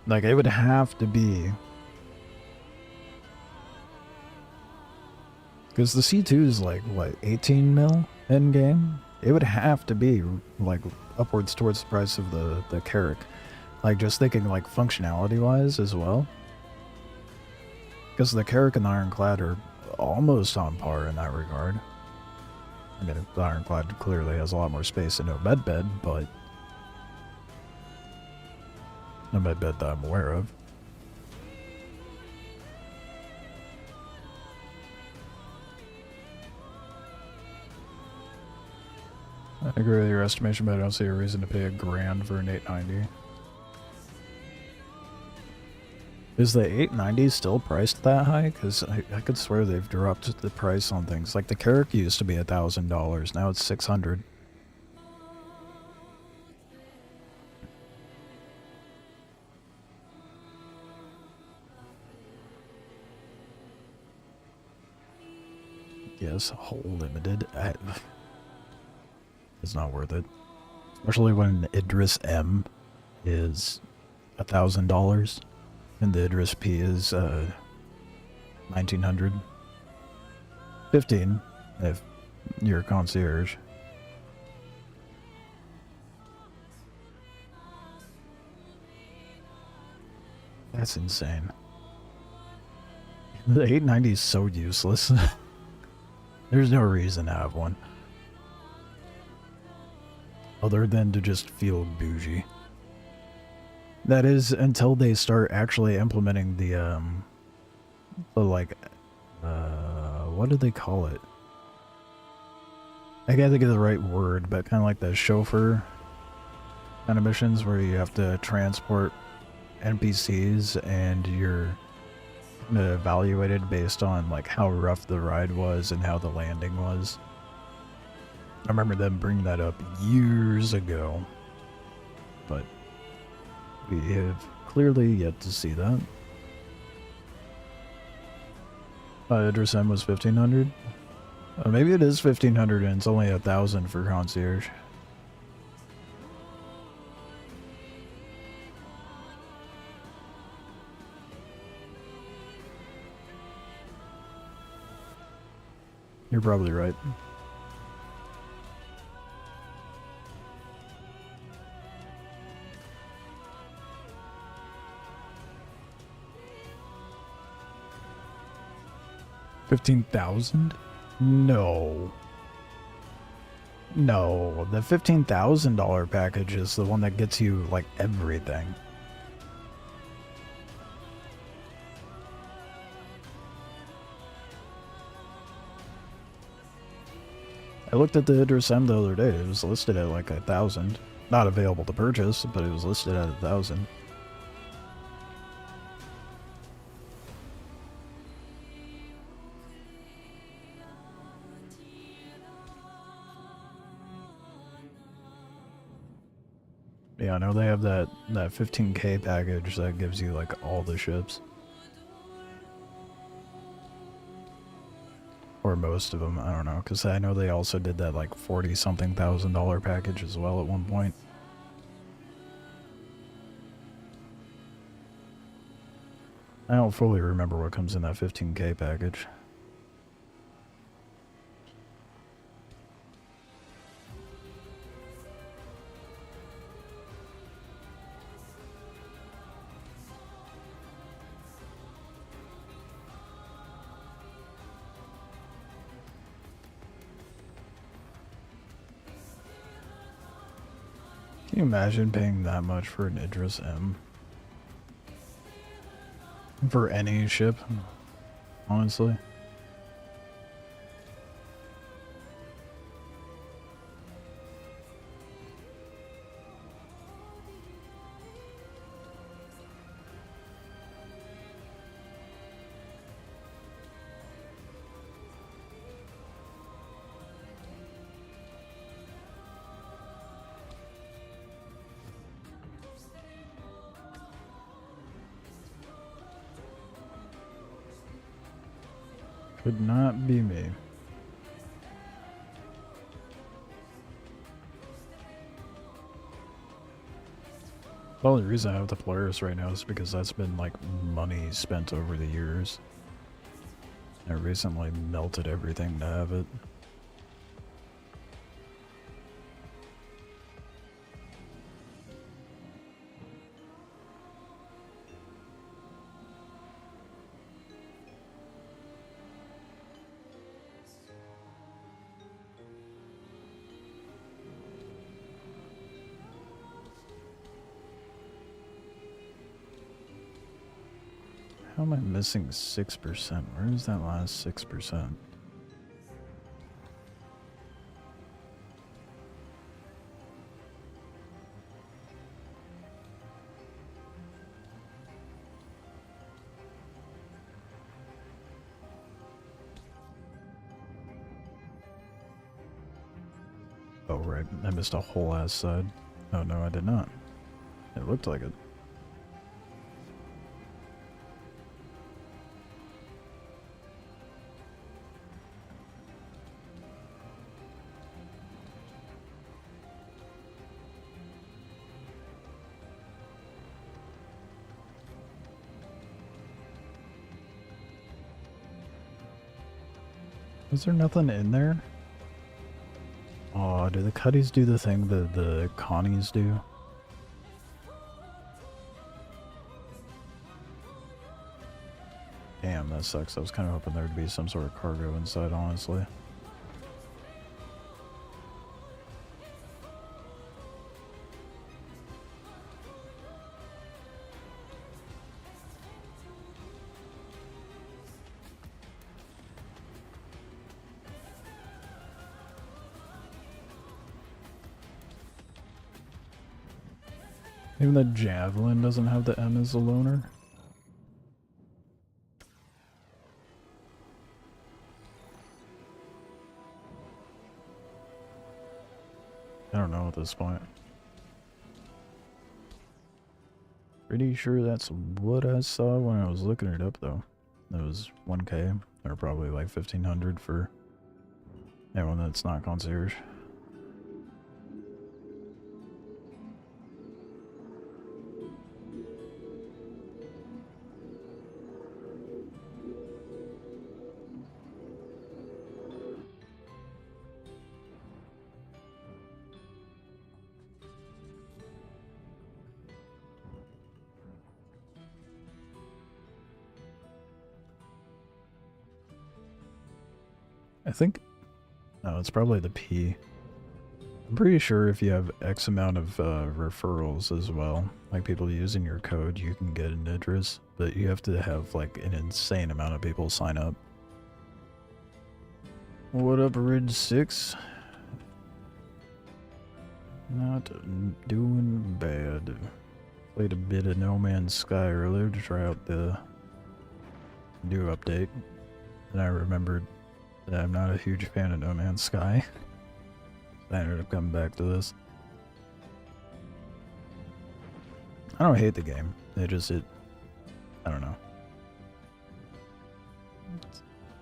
Like, it would have to be, because the C2 is like, what, 18 mil in game? It would have to be like upwards towards the price of the Carrack. Like, just thinking like functionality wise as well, because the Carrack and the Ironclad are almost on par in that regard. I mean, the Ironclad clearly has a lot more space and no med bed, but no med bed that I'm aware of. I agree with your estimation, but I don't see a reason to pay $1,000 for an 890. Is the 890 still priced that high? Because I could swear they've dropped the price on things. Like the Carrack used to be $1,000, now it's $600. Yes, whole limited. It's not worth it. Especially when Idris M is $1,000 and the Idris P is 1,900. 15 if you're a concierge. That's insane. The 890 is so useless. There's no reason to have one. Other than to just feel bougie. That is, until they start actually implementing the like, what do they call it? I gotta think of the right word, but kind of like the chauffeur kind of missions where you have to transport NPCs and you're evaluated based on like how rough the ride was and how the landing was. I remember them bringing that up years ago, but we have clearly yet to see that. Idris M was 1,500. Maybe it is 1,500 and it's only 1,000 for concierge. You're probably right. $15,000? No. No, the $15,000 package is the one that gets you like everything. I looked at the Idris M the other day. It was listed at like 1,000. Not available to purchase, but it was listed at 1,000. Yeah, I know they have that 15K package that gives you like all the ships. Or most of them, I don't know, because I know they also did that like 40-something thousand dollar package as well at one point. I don't fully remember what comes in that 15K package. Can you imagine paying that much for an Idris M? For any ship, honestly. Could not be me. The only reason I have the Polaris right now is because that's been like money spent over the years. I recently melted everything to have it. How am I missing 6%? Where is that last 6%? Oh, right. I missed a whole ass side. Oh, no, I did not. It looked like it. Is there nothing in there? Oh, do the Cuddies do the thing that the Connies do? Damn, that sucks. I was kind of hoping there would be some sort of cargo inside, honestly. Even the Javelin doesn't have the M as a loner. I don't know at this point. Pretty sure that's what I saw when I was looking it up though. It was 1K, or probably like 1500 for anyone that's not concierge. I think, no, it's probably the P. I'm pretty sure if you have X amount of referrals as well, like people using your code, you can get an Idris, but you have to have like an insane amount of people sign up. What up, Ridge 6? Not doing bad. Played a bit of No Man's Sky earlier to try out the new update, and I remembered that I'm not a huge fan of No Man's Sky. I ended up coming back to this. I don't hate the game. I don't know.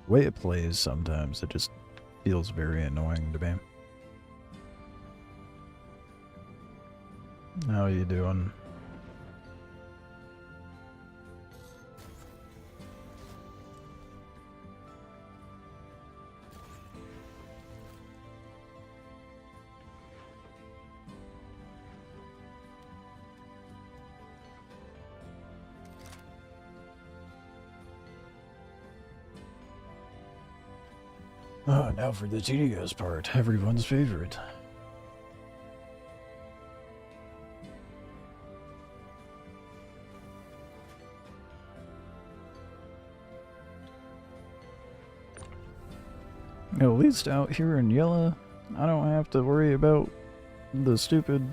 The way it plays sometimes, it just feels very annoying to me. How are you doing? Oh, now for the tedious part, everyone's favorite. At least out here in Yella, I don't have to worry about the stupid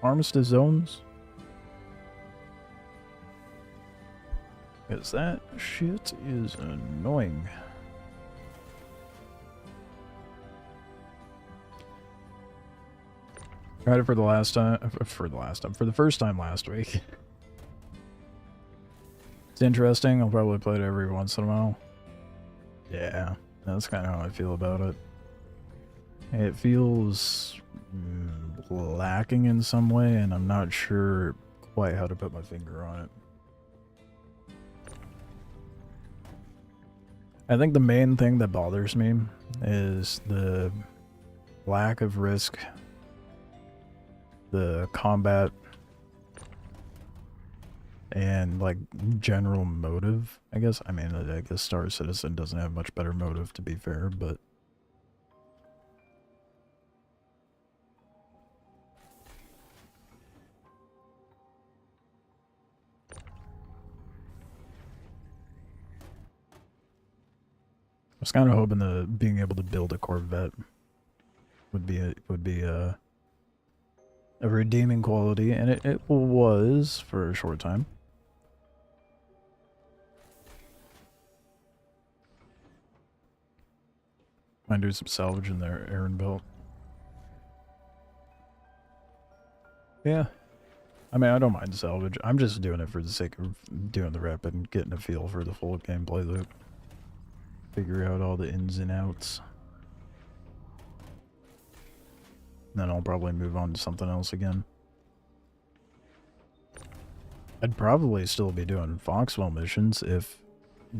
armistice zones. Because that shit is annoying. Tried it for the first time last week. It's interesting, I'll probably play it every once in a while. Yeah, that's kind of how I feel about it. It feels lacking in some way, and I'm not sure quite how to put my finger on it. I think the main thing that bothers me is the lack of risk, the combat, and like general motive, I guess. I mean, I guess Star Citizen doesn't have much better motive, to be fair, but I was kind of hoping that being able to build a Corvette would be a redeeming quality, and it was for a short time. Might do some salvage in their Aaron belt. Yeah. I mean, I don't mind salvage. I'm just doing it for the sake of doing the rep and getting a feel for the full gameplay loop. Figure out all the ins and outs. Then I'll probably move on to something else again. I'd probably still be doing Foxwell missions if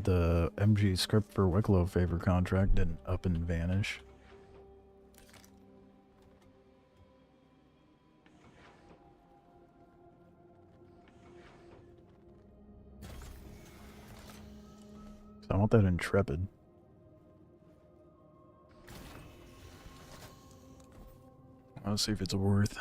the MG script for Wicklow favor contract didn't up and vanish. So I want that Intrepid. I'll see if it's worth.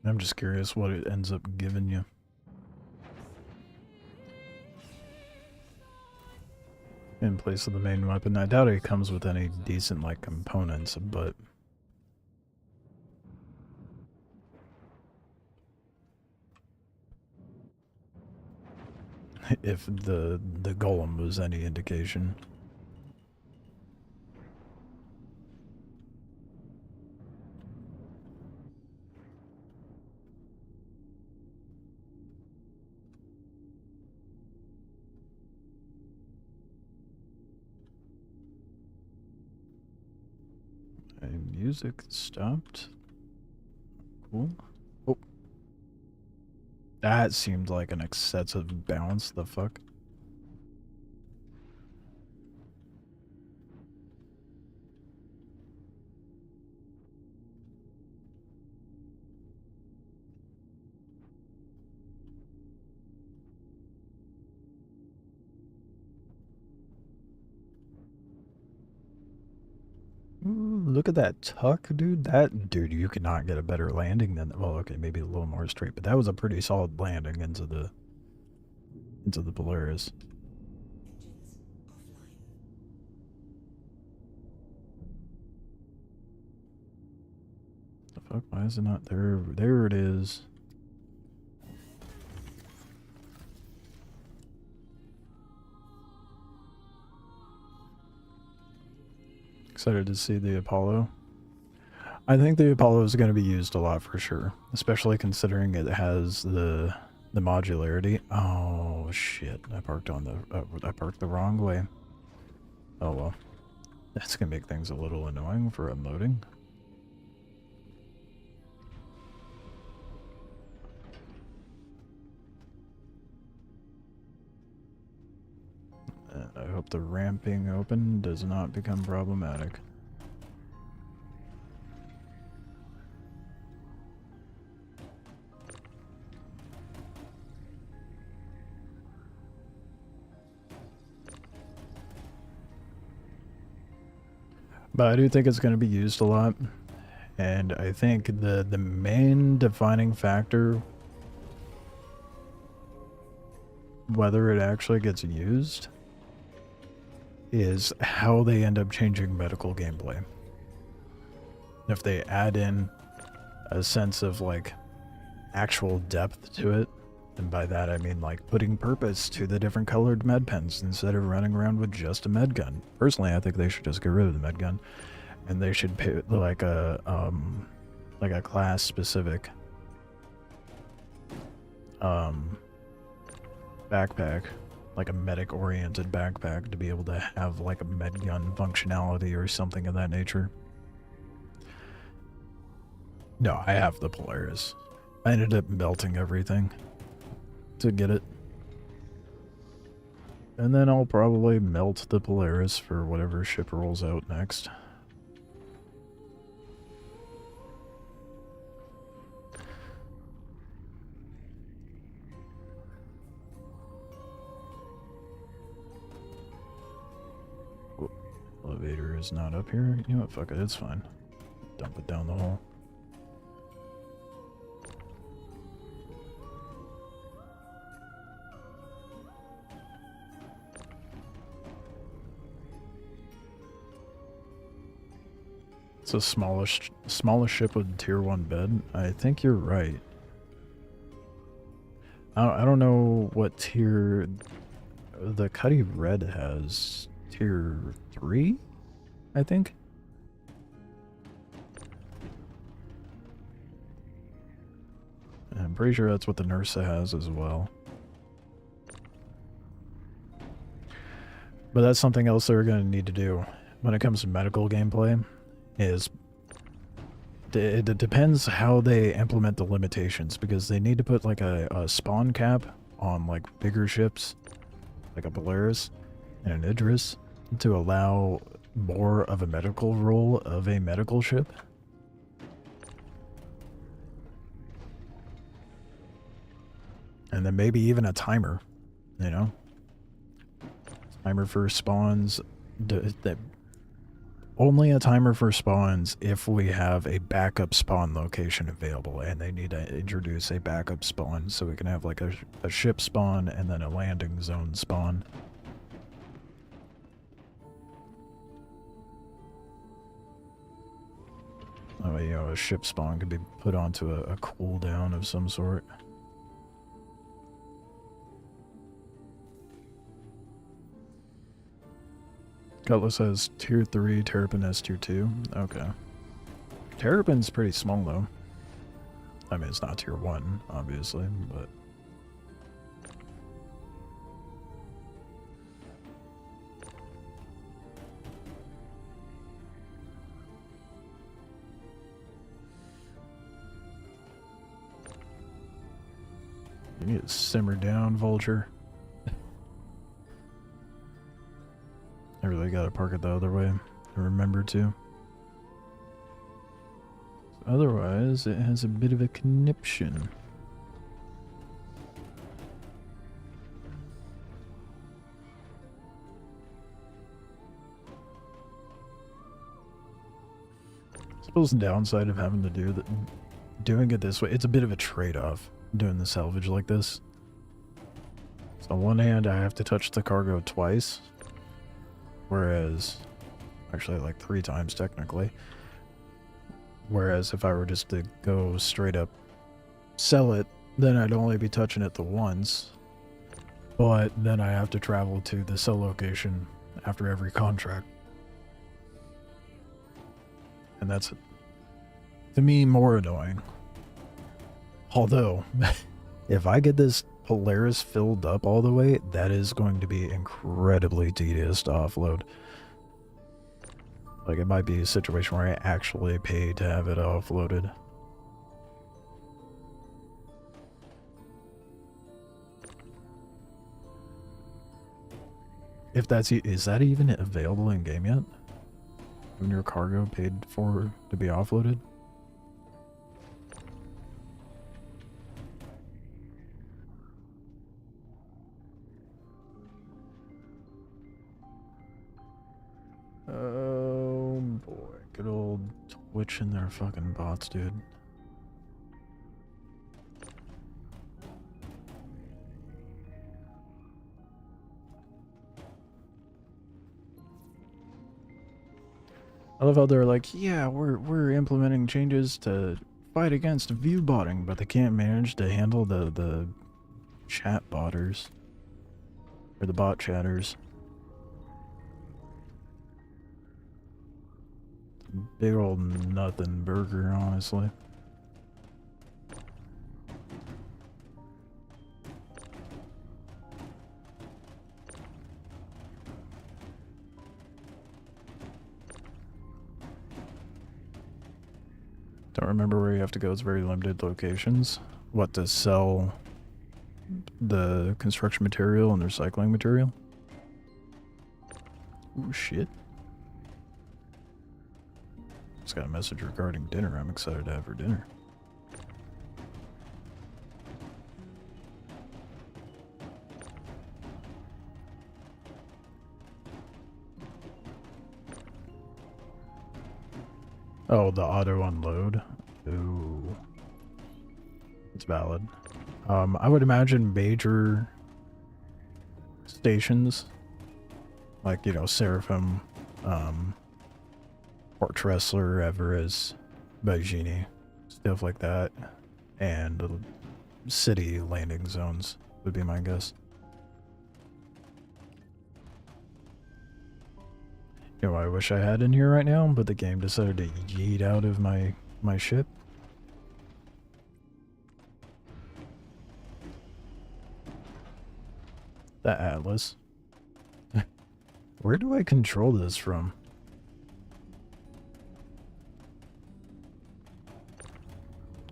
I'm just curious what it ends up giving you. In place of the main weapon. I doubt it comes with any decent, like, components, but if the golem was any indication. Music stopped. Cool. Oh. That seemed like an excessive bounce. The fuck? Ooh, look at that tuck, dude. Dude, you could not get a better landing than, well, okay, maybe a little more straight, but that was a pretty solid landing into the Polaris. Engines offline. The fuck? Why is it not there? There it is. Excited to see the Apollo. I think the Apollo is going to be used a lot for sure, especially considering it has the modularity. Oh shit! I parked on the I parked the wrong way. Oh well, that's gonna make things a little annoying for unloading. And I hope the ramping open does not become problematic. But I do think it's going to be used a lot, and I think the main defining factor, whether it actually gets used, is how they end up changing medical gameplay. If they add in a sense of like actual depth to it, and by that I mean like putting purpose to the different colored med pens instead of running around with just a med gun. Personally, I think they should just get rid of the med gun, and they should pay like a class specific backpack, like a medic oriented backpack, to be able to have like a med gun functionality or something of that nature. No, I have the Polaris. I ended up melting everything to get it. And then I'll probably melt the Polaris for whatever ship rolls out next. Oh, elevator is not up here. You know what? Fuck it, it's fine. Dump it down the hole. It's a smallest ship with tier 1 bed. I think you're right. I don't know what tier the Cuddy Red has. Tier 3, I think. I'm pretty sure that's what the Nursa has as well. But that's something else they're going to need to do when it comes to medical gameplay. It depends how they implement the limitations, because they need to put like a spawn cap on like bigger ships, like a Polaris and an Idris, to allow more of a medical role of a medical ship. And then maybe even a timer, you know? Timer for spawns. Only a timer for spawns if we have a backup spawn location available, and they need to introduce a backup spawn so we can have like a ship spawn and then a landing zone spawn. Oh, you know, a ship spawn could be put onto a cooldown of some sort. Cutlass has tier 3, Terrapin has tier 2. Okay. Terrapin's pretty small though. I mean, it's not tier 1, obviously, but... You need to simmer down, Vulture. I really gotta park it the other way. Remember to. Otherwise, it has a bit of a conniption. I suppose the downside of having to doing it this way, it's a bit of a trade-off doing the salvage like this. So on one hand, I have to touch the cargo twice. Whereas, actually like 3 times technically. Whereas if I were just to go straight up sell it, then I'd only be touching it the once. But then I have to travel to the sell location after every contract. And that's, to me, more annoying. Although, if I get this Polaris filled up all the way, that is going to be incredibly tedious to offload. Like, it might be a situation where I actually pay to have it offloaded. If that's, is that even available in game yet? When your cargo paid for to be offloaded? Oh boy, good old Twitch and their fucking bots, dude. I love how they're like, yeah, we're implementing changes to fight against view botting, but they can't manage to handle the chat botters or the bot chatters. Big old nothing burger, honestly. Don't remember where you have to go. It's very limited locations. What, to sell the construction material and the recycling material? Ooh, shit. Just got a message regarding dinner. I'm excited to have for dinner. Oh, the auto unload. Ooh. It's valid. I would imagine major stations, like, you know, Seraphim, Port Tressler, Everest, Baijini, stuff like that, and the city landing zones would be my guess. You know, I wish I had in here right now, but the game decided to yeet out of my ship. That Atlas. Where do I control this from?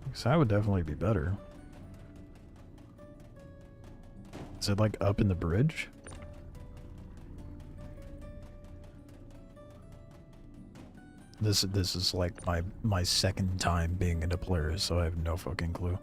Because that would definitely be better. Is it like up in the bridge? This is like my second time being into Polaris, so I have no fucking clue.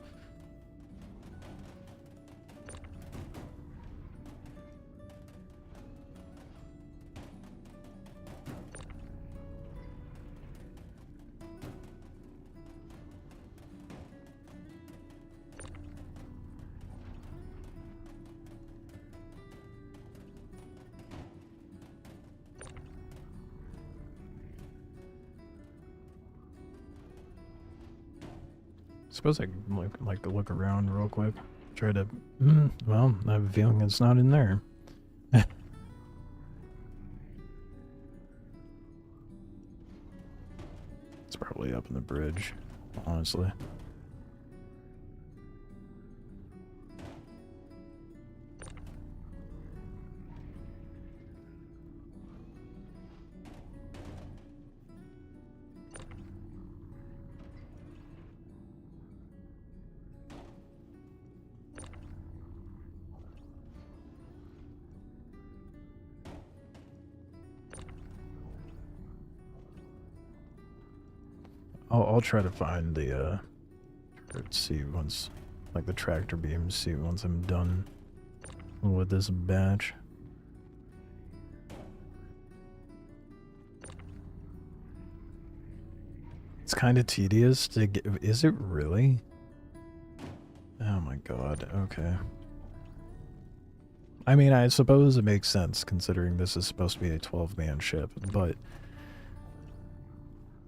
Suppose I can like to look around real quick. Try to. Well, I have a feeling it's not in there. It's probably up in the bridge, honestly. I'll try to find the see once, like the tractor beams, see once I'm done with this batch. It's kind of tedious to get. Is it really? Oh my god. Okay. I mean, I suppose it makes sense considering this is supposed to be a 12-man ship, but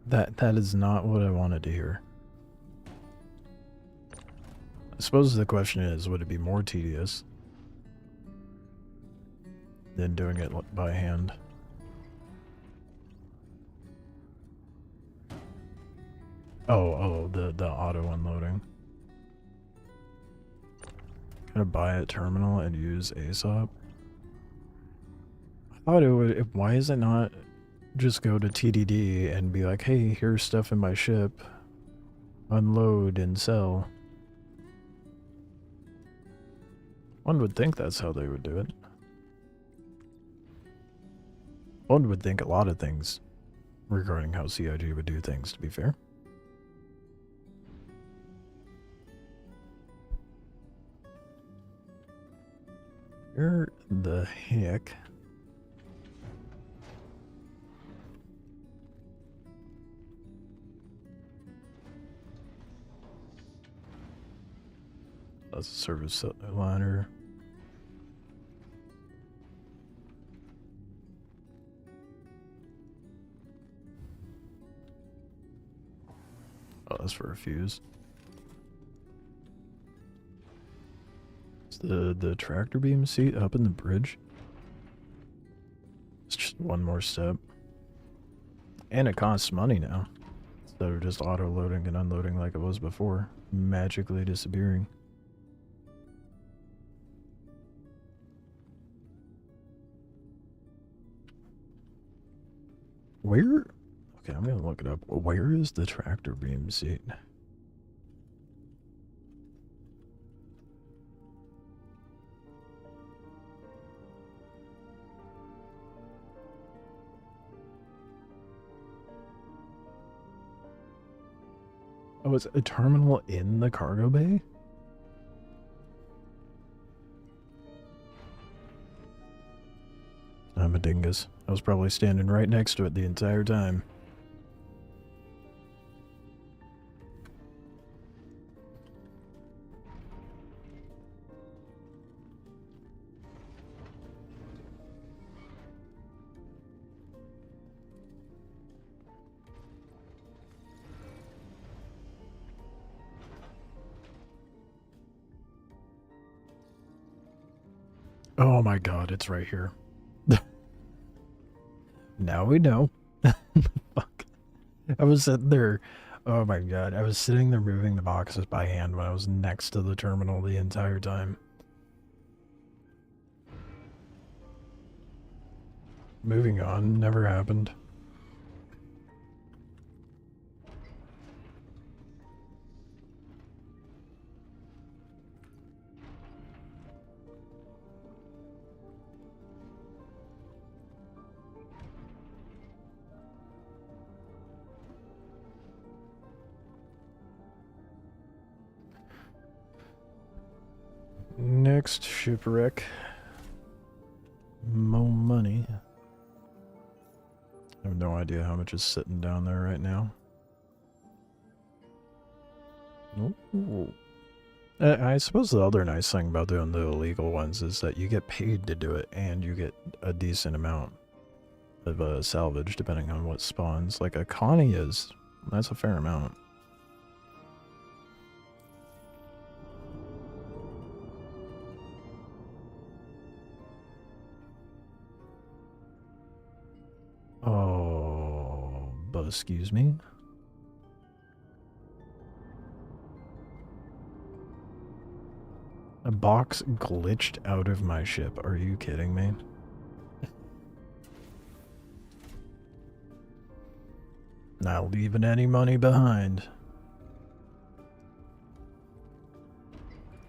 that is not what I wanted to hear. I suppose the question is, would it be more tedious than doing it by hand? Oh, the auto unloading. Gonna buy a terminal and use ASOP. I thought it would. Why is it not just go to TDD and be like, hey, here's stuff in my ship. Unload and sell. One would think that's how they would do it. One would think a lot of things regarding how CIG would do things, to be fair. Where the heck? That's a service liner. Oh, that's for a fuse. Is the tractor beam seat up in the bridge? It's just one more step. And it costs money now. Instead of just auto-loading and unloading like it was before. Magically disappearing. Where? Okay, I'm gonna look it up. Where is the tractor beam seat? Oh, it's a terminal in the cargo bay? I'm a dingus. I was probably standing right next to it the entire time. Oh my god, it's right here. Now we know. Fuck. I was sitting there. Oh my god, I was sitting there moving the boxes by hand when I was next to the terminal the entire time. Moving on, never happened. Next shipwreck. More money. I have no idea how much is sitting down there right now. Ooh. I suppose the other nice thing about doing the illegal ones is that you get paid to do it and you get a decent amount of salvage depending on what spawns. Like a Connie is, that's a fair amount. Oh, but excuse me? A box glitched out of my ship. Are you kidding me? Not leaving any money behind.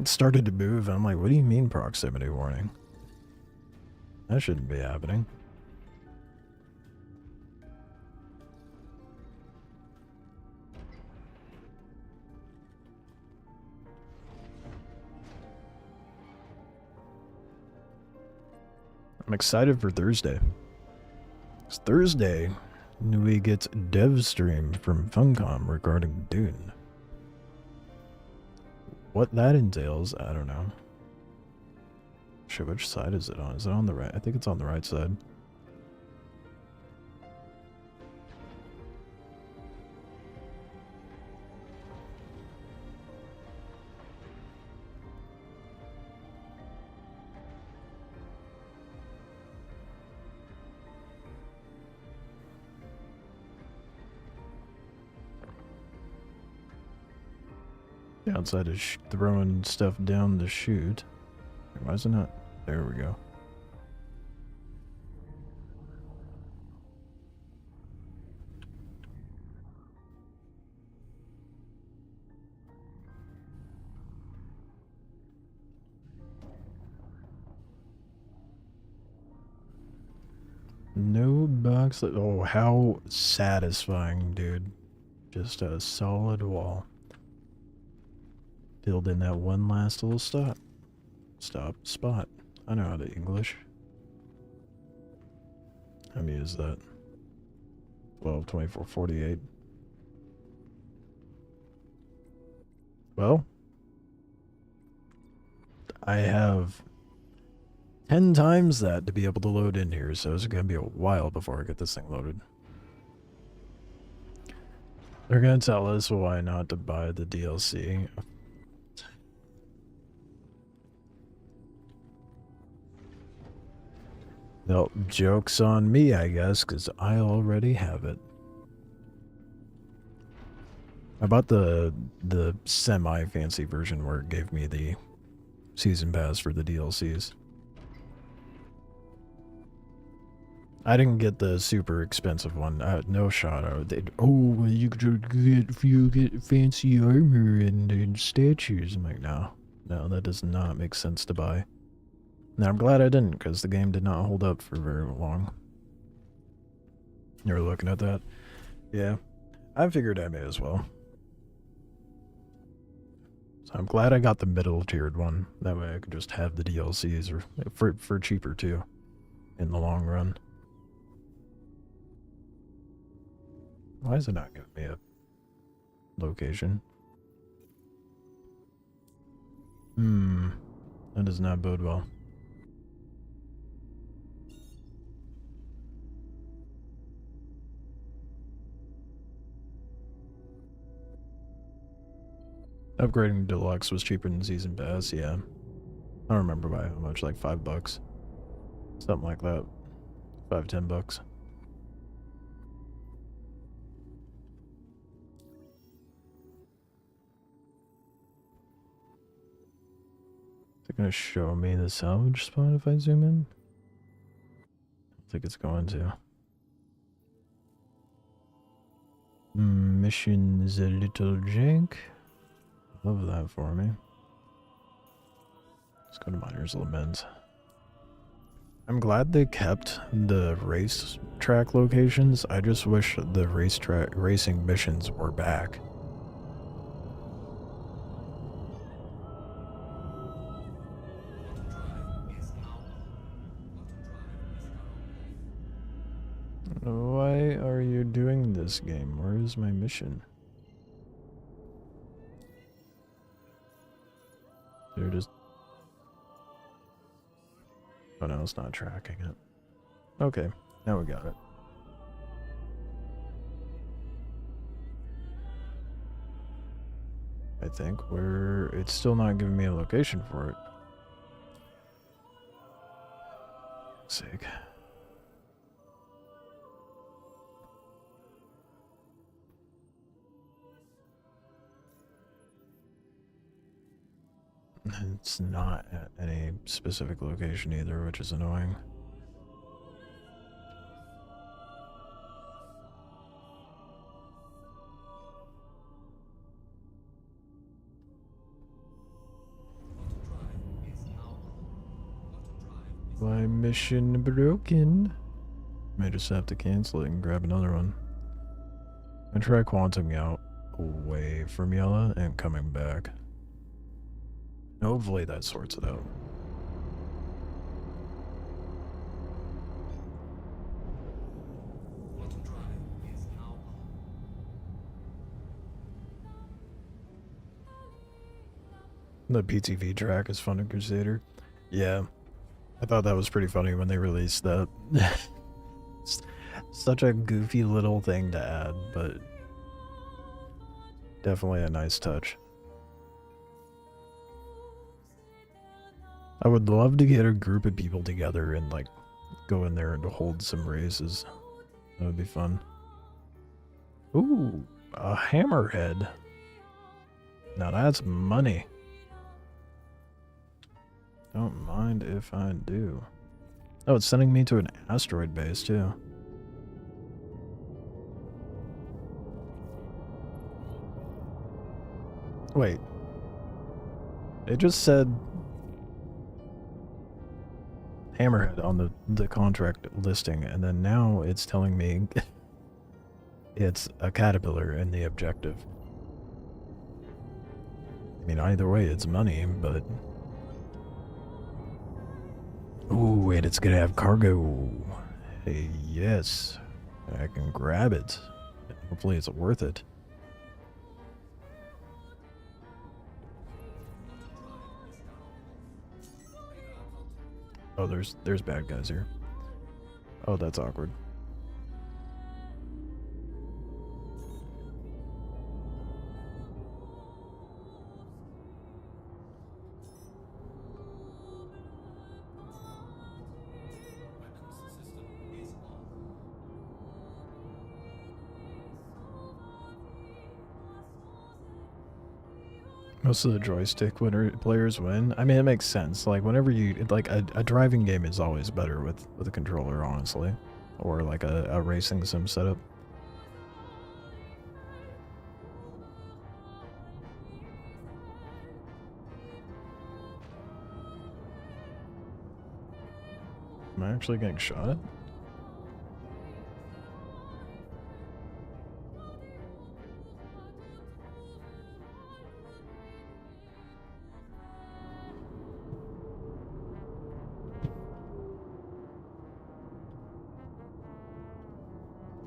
It started to move, and I'm like, what do you mean proximity warning? That shouldn't be happening. I'm excited for Thursday. It's Thursday. We get dev stream from Funcom regarding Dune. What that entails, I don't know. Shit, which side is it on? Is it on the right? I think it's on the right side. Outside of throwing stuff down the chute. Why is it not? There we go. No box. Oh, how satisfying, dude. Just a solid wall. Filled in that one last little spot. I know how to English. How many is that? 12, 24, 48. Well, I have 10 times that to be able to load in here, so it's gonna be a while before I get this thing loaded. They're gonna tell us why not to buy the DLC. No, joke's on me, I guess, because I already have it. I bought the semi-fancy version where it gave me the season pass for the DLCs. I didn't get the super expensive one. No shot. Oh, you get fancy armor and statues. I'm like, no, that does not make sense to buy. Now I'm glad I didn't, because the game did not hold up for very long. You were looking at that? Yeah, I figured I may as well. So I'm glad I got the middle-tiered one. That way I could just have the DLCs for cheaper too, in the long run. Why is it not giving me a location? That does not bode well. Upgrading Deluxe was cheaper than Season Pass, yeah. I don't remember by how much, like $5. Something like that. $5-10. Is it gonna show me the salvage spot if I zoom in? I think it's going to. Mission's a little jank. Love that for me. Let's go to Miner's Lament. I'm glad they kept the race track locations. I just wish the racing missions were back. Why are you doing this game? Where is my mission? There it is. Oh no, it's not tracking it. Okay, now we got it. I think it's still not giving me a location for it. For God's sake. It's not at any specific location either, which is annoying. My mission broken. May just have to cancel it and grab another one. I try quantuming out away from Yella and coming back. Hopefully that sorts it out. The PTV track is fun in Crusader. Yeah. I thought that was pretty funny when they released that. Such a goofy little thing to add, but definitely a nice touch. I would love to get a group of people together and like go in there and hold some races. That would be fun. Ooh, a hammerhead. Now that's money. Don't mind if I do. Oh, it's sending me to an asteroid base, too. Wait. It just said Hammerhead on the contract listing, and then now it's telling me it's a caterpillar in the objective. I mean, either way, it's money, but... Ooh, wait, it's gonna have cargo. Hey, yes. I can grab it. Hopefully it's worth it. Oh, there's bad guys here. Oh, that's awkward. Most of the joystick players win. I mean, it makes sense. Like, whenever you... Like, a driving game is always better with a controller, honestly. Or, like, a racing sim setup. Am I actually getting shot?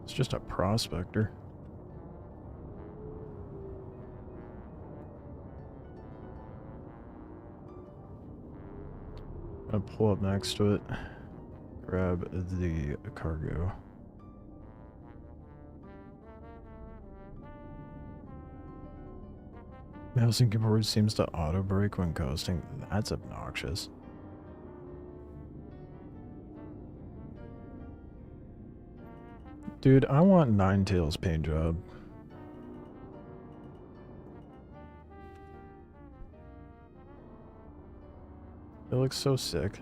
It's just a prospector. I'll pull up next to it. Grab the cargo. Mouse and keyboard seems to auto brake when coasting. That's obnoxious. Dude, I want Ninetales paint job. It looks so sick.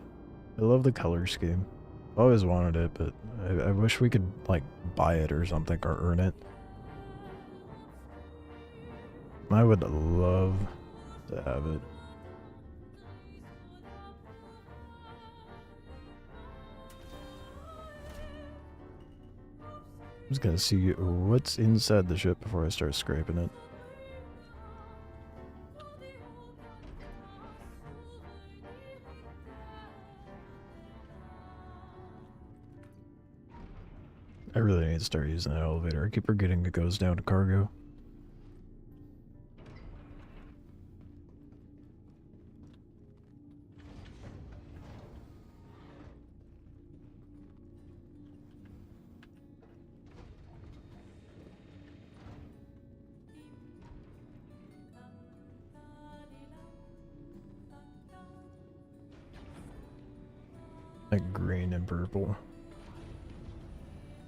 I love the color scheme. I always wanted it, but I wish we could, like, buy it or something, or earn it. I would love to have it. I'm just gonna see what's inside the ship before I start scraping it. I really need to start using that elevator. I keep forgetting it goes down to cargo. Like green and purple.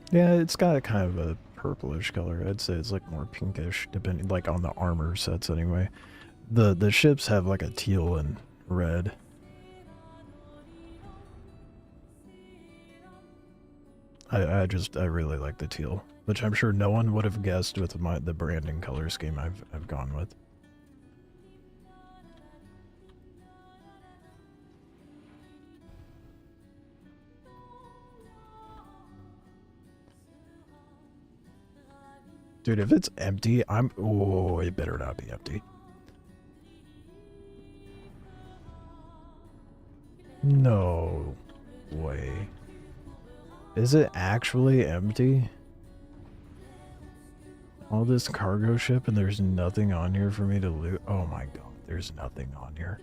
Yeah, it's got a kind of a purplish color. I'd say it's like more pinkish, depending, like, on the armor sets anyway. The ships have like a teal and red. I really like the teal, which I'm sure no one would have guessed with the branding color scheme I've gone with. Dude, if it's empty, oh, it better not be empty. No way. Is it actually empty? All this cargo ship and there's nothing on here for me to loot? Oh my god, there's nothing on here.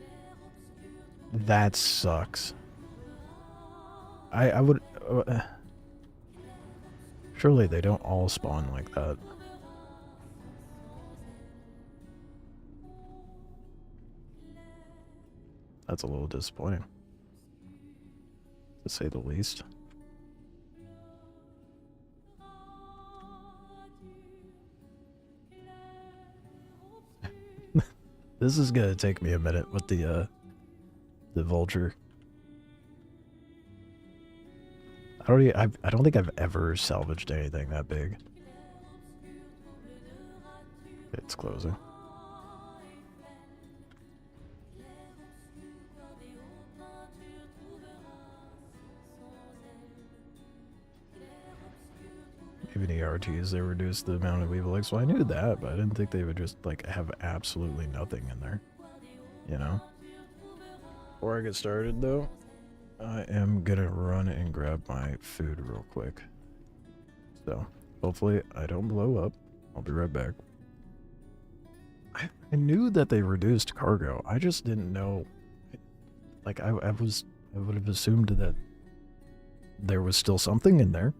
That sucks. I would... surely they don't all spawn like that. That's a little disappointing, to say the least. This is gonna take me a minute with the vulture. I don't think I've ever salvaged anything that big. It's closing. Even ERTs, they reduced the amount of evil eggs. So I knew that, but I didn't think they would just like have absolutely nothing in there. You know? Before I get started though, I am gonna run and grab my food real quick. So hopefully I don't blow up. I'll be right back. I knew that they reduced cargo. I just didn't know. Like I would have assumed that there was still something in there.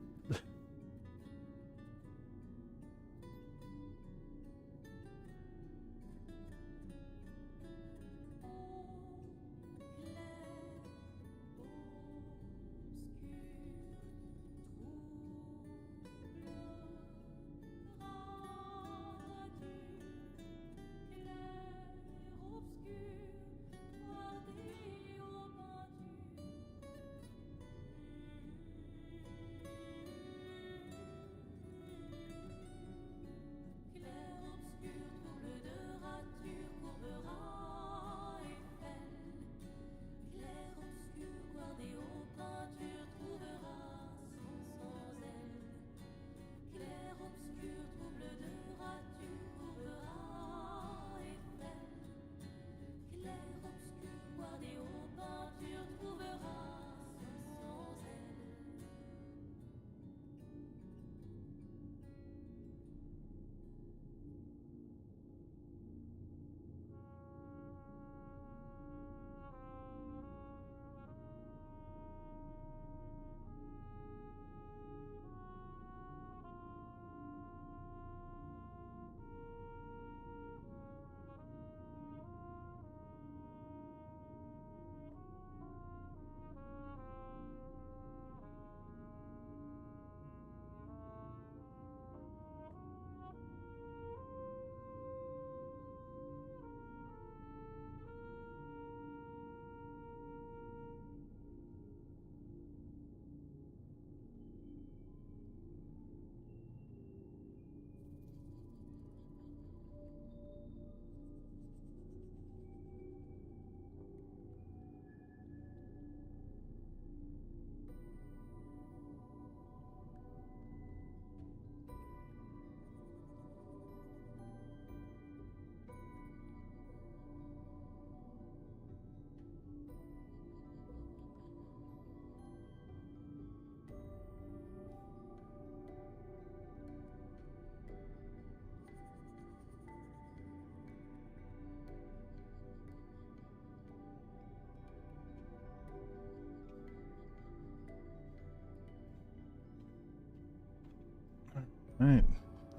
Alright,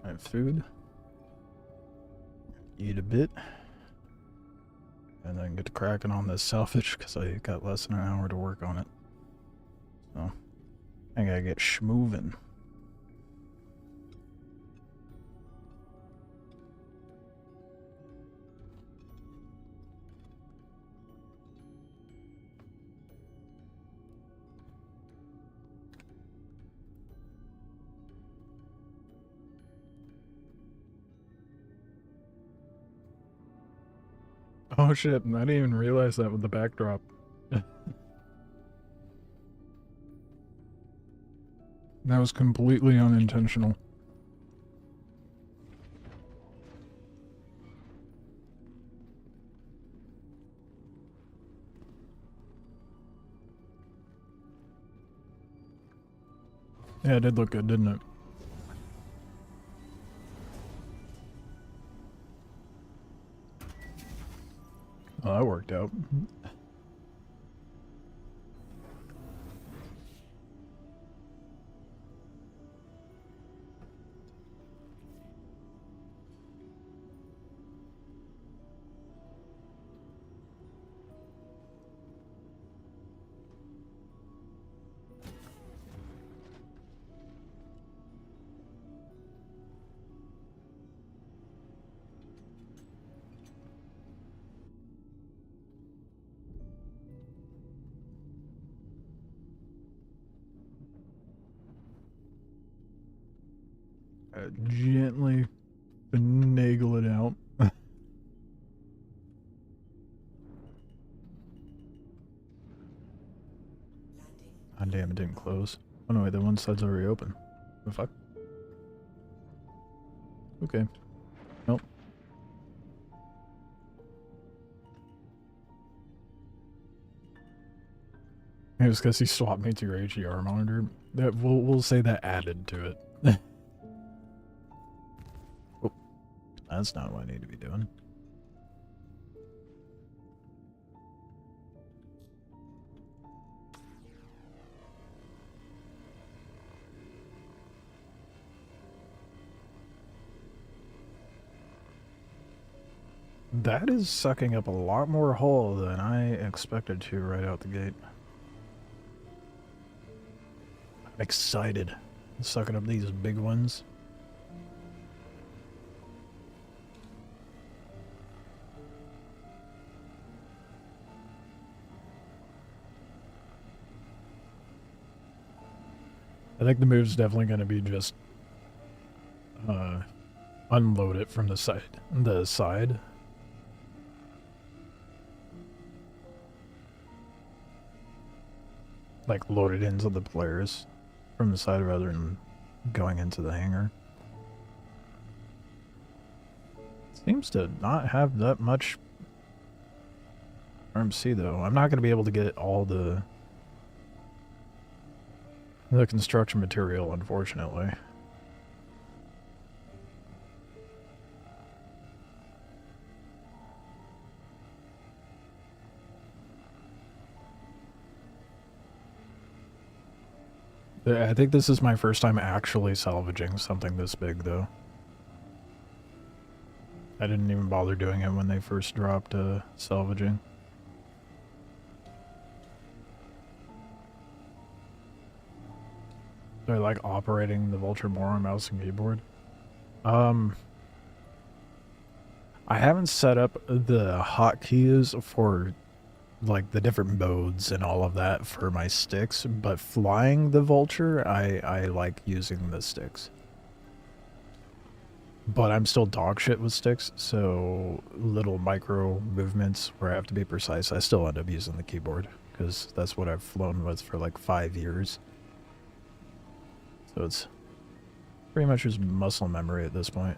I have food. Eat a bit. And then get to cracking on this salvage because I got less than an hour to work on it. So, I gotta get schmovin'. Oh shit, I didn't even realize that with the backdrop. That was completely unintentional. Yeah, it did look good, didn't it? Oh, that worked out. Gently finagle it out. Ah, damn, it didn't close. Oh no, wait, the one side's already open. The fuck? Okay. Nope. It was because he swapped me to your HDR monitor. That we'll say that added to it. Oh, that's not what I need to be doing. That is sucking up a lot more hull than I expected to right out the gate. I'm excited. Sucking up these big ones. I think the move's definitely going to be just unload it from the side. Like load it into the players from the side rather than going into the hangar. Seems to not have that much RMC though. I'm not going to be able to get all the construction material, unfortunately. I think this is my first time actually salvaging something this big, though. I didn't even bother doing it when they first dropped salvaging. So I like operating the Vulture more on mouse and keyboard. I haven't set up the hotkeys for like the different modes and all of that for my sticks, but flying the Vulture, I like using the sticks. But I'm still dog shit with sticks, so little micro movements where I have to be precise, I still end up using the keyboard, because that's what I've flown with for like 5 years. So it's pretty much just muscle memory at this point.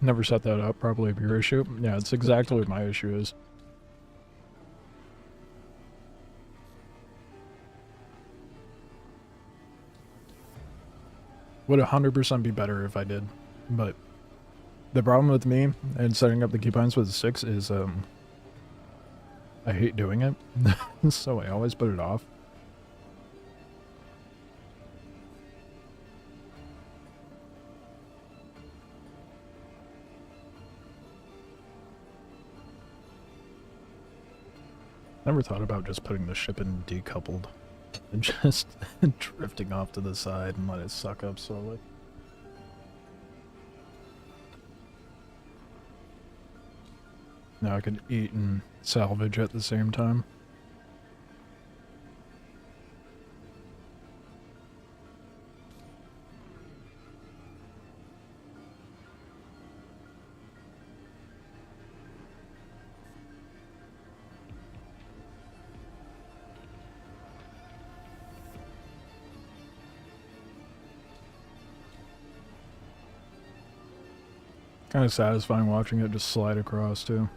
Never set that up, probably your issue. Yeah, it's exactly what my issue is. Would 100% be better if I did, but the problem with me and setting up the keybinds with the sticks is I hate doing it, so I always put it off. Never thought about just putting the ship in decoupled and just drifting off to the side and let it suck up slowly. Now I could eat and salvage at the same time. Kind of satisfying watching it just slide across too.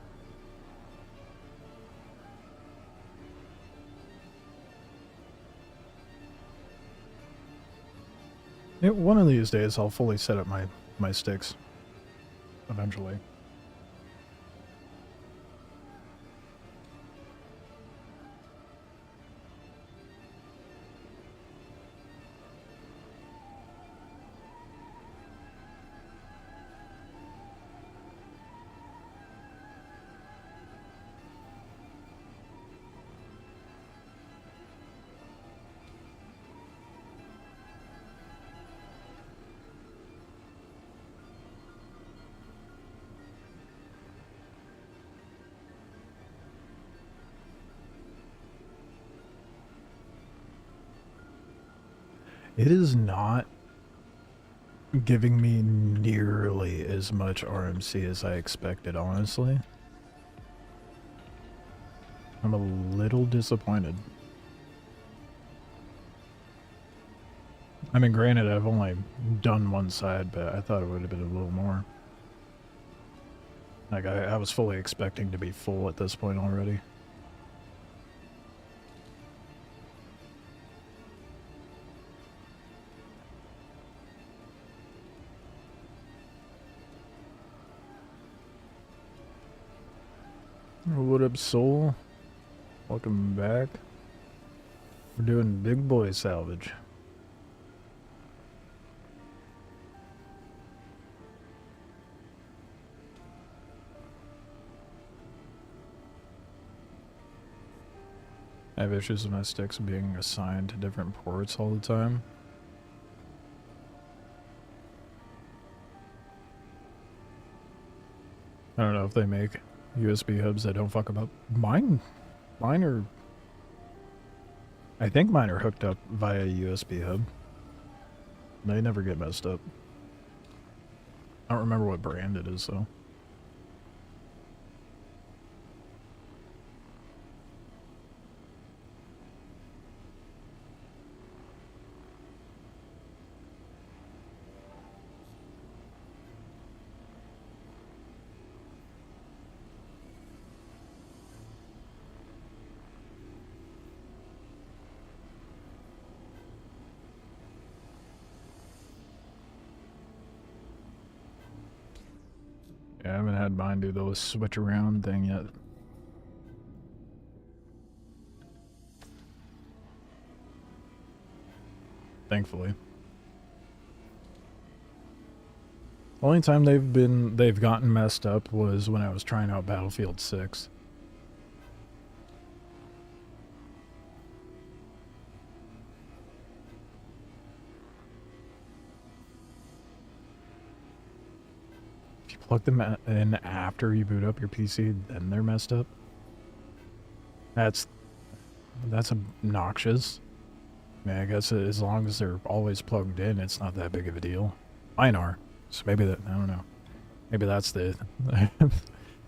Yeah, one of these days I'll fully set up my sticks. Eventually. It is not giving me nearly as much RMC as I expected, honestly. I'm a little disappointed. I mean, granted, I've only done one side, but I thought it would have been a little more. Like, I was fully expecting to be full at this point already. What up, Soul? Welcome back. We're doing big boy salvage. I have issues with my sticks being assigned to different ports all the time. I don't know if they make USB hubs that don't fuck 'em up. Mine are... I think mine are hooked up via USB hub. They never get messed up. I don't remember what brand it is, though. Yeah, I haven't had mine do the switch around thing yet. Thankfully. Only time they've gotten messed up was when I was trying out Battlefield 6. If you plug them in after you boot up your PC, then they're messed up. That's obnoxious. I mean, I guess as long as they're always plugged in, it's not that big of a deal. Mine are. So maybe that, I don't know. Maybe that's the...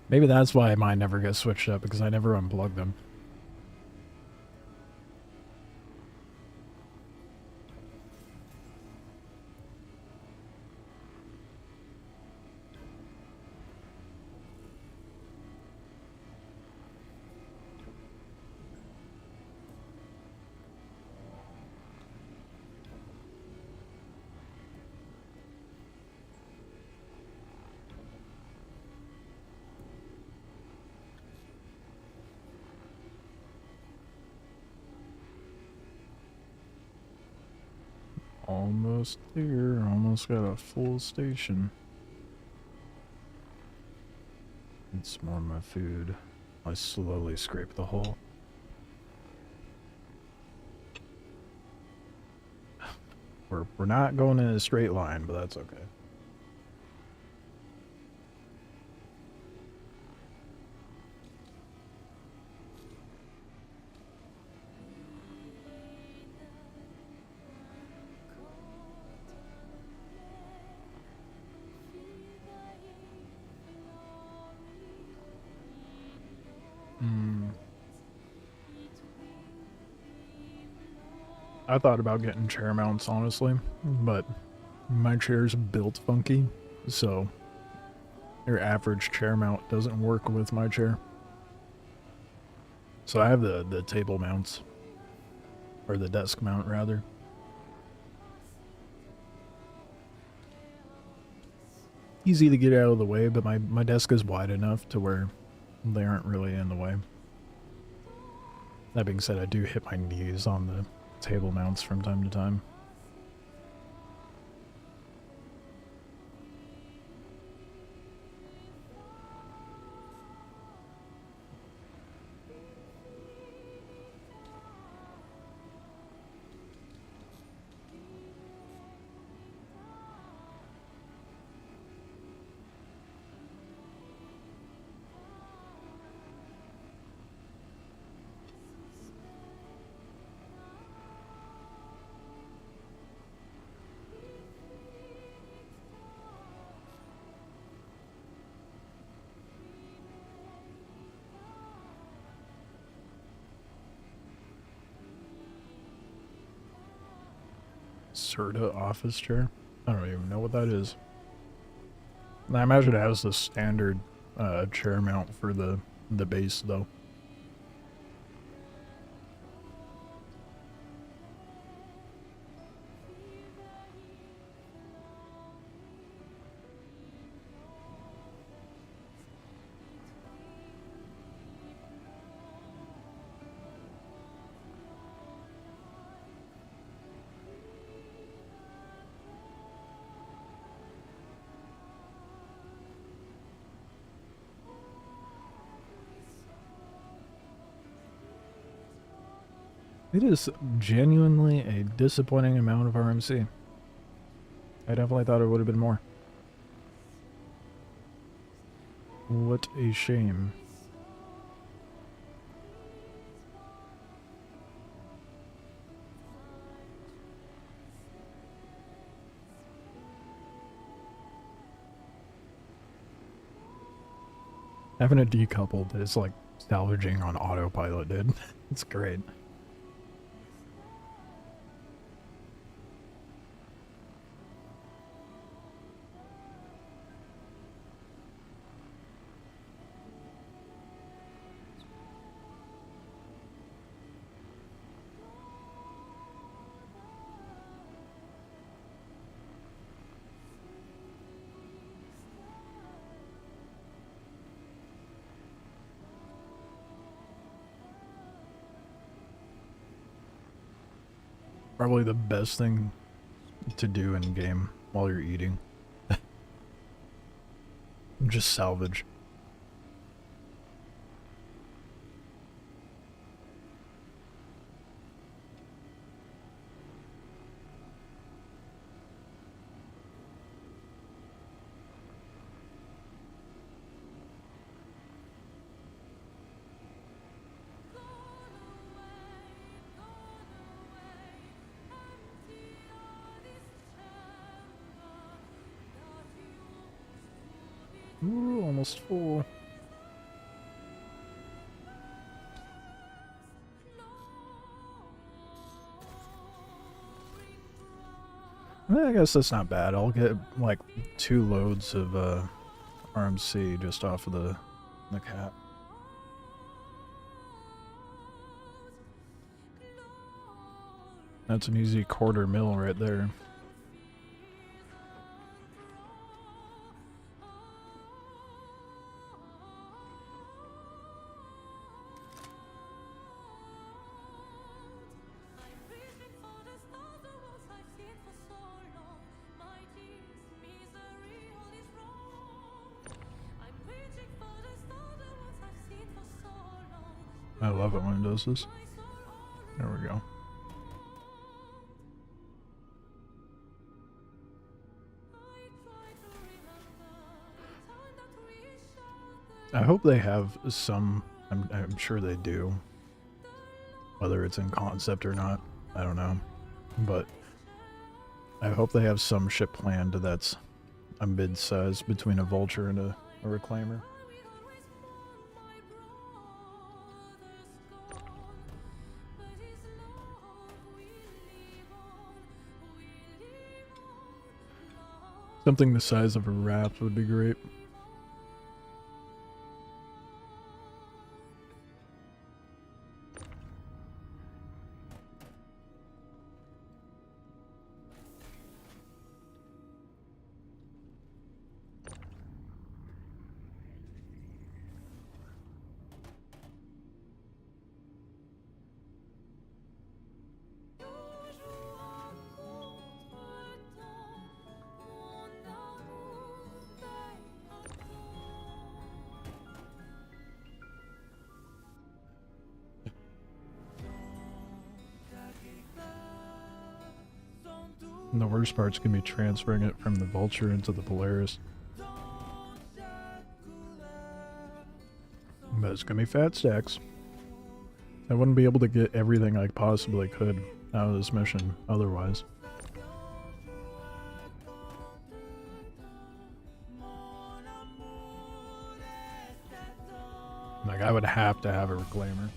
maybe that's why mine never gets switched up, because I never unplug them. Almost there. Almost got a full station. Need some more of my food. I slowly scrape the hole. We're not going in a straight line, but that's okay. I thought about getting chair mounts, honestly, but my chair's built funky, so your average chair mount doesn't work with my chair. So I have the table mounts, or the desk mount, rather. Easy to get out of the way, but my desk is wide enough to where they aren't really in the way. That being said, I do hit my knees on the table mounts from time to time. Serta office chair? I don't even know what that is. I imagine it has the standard chair mount for the base though. It is genuinely a disappointing amount of RMC. I definitely thought it would have been more. What a shame. Having it decoupled is like salvaging on autopilot, dude. It's great. Probably the best thing to do in game while you're eating. Just salvage. Ooh, almost full. I guess that's not bad. I'll get like 2 loads of RMC just off of the cat. That's an easy $250,000 right there. I love it when it does this. There we go. I hope they have some, I'm sure they do. Whether it's in concept or not, I don't know. But I hope they have some ship planned that's a mid-size between a vulture and a reclaimer. Something the size of a raft would be great. And the worst part's gonna be transferring it from the Vulture into the Polaris. But it's gonna be fat stacks. I wouldn't be able to get everything I possibly could out of this mission otherwise. Like, I would have to have a reclaimer.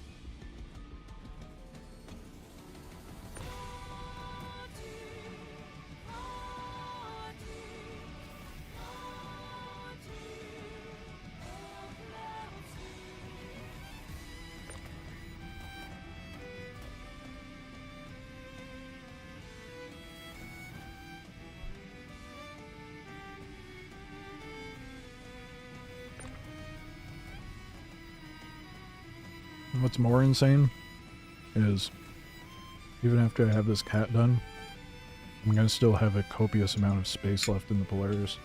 What's more insane is even after I have this cat done, I'm gonna still have a copious amount of space left in the Polaris.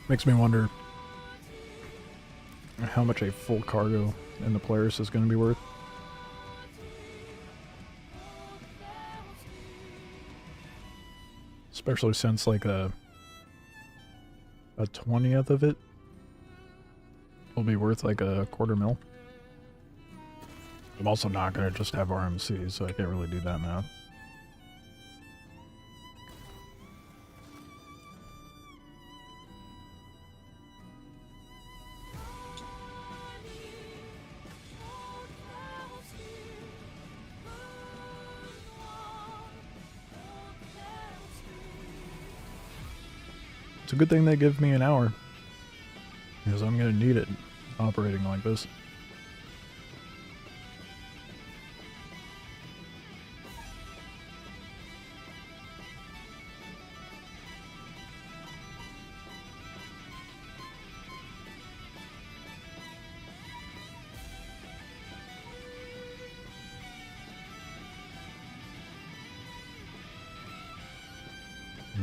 Makes me wonder how much a full cargo in the Polaris is gonna be worth. Especially since like a 20th of it will be worth like a $250,000. I'm also not going to just have RMC, so I can't really do that math. It's a good thing they give me an hour, because I'm going to need it operating like this.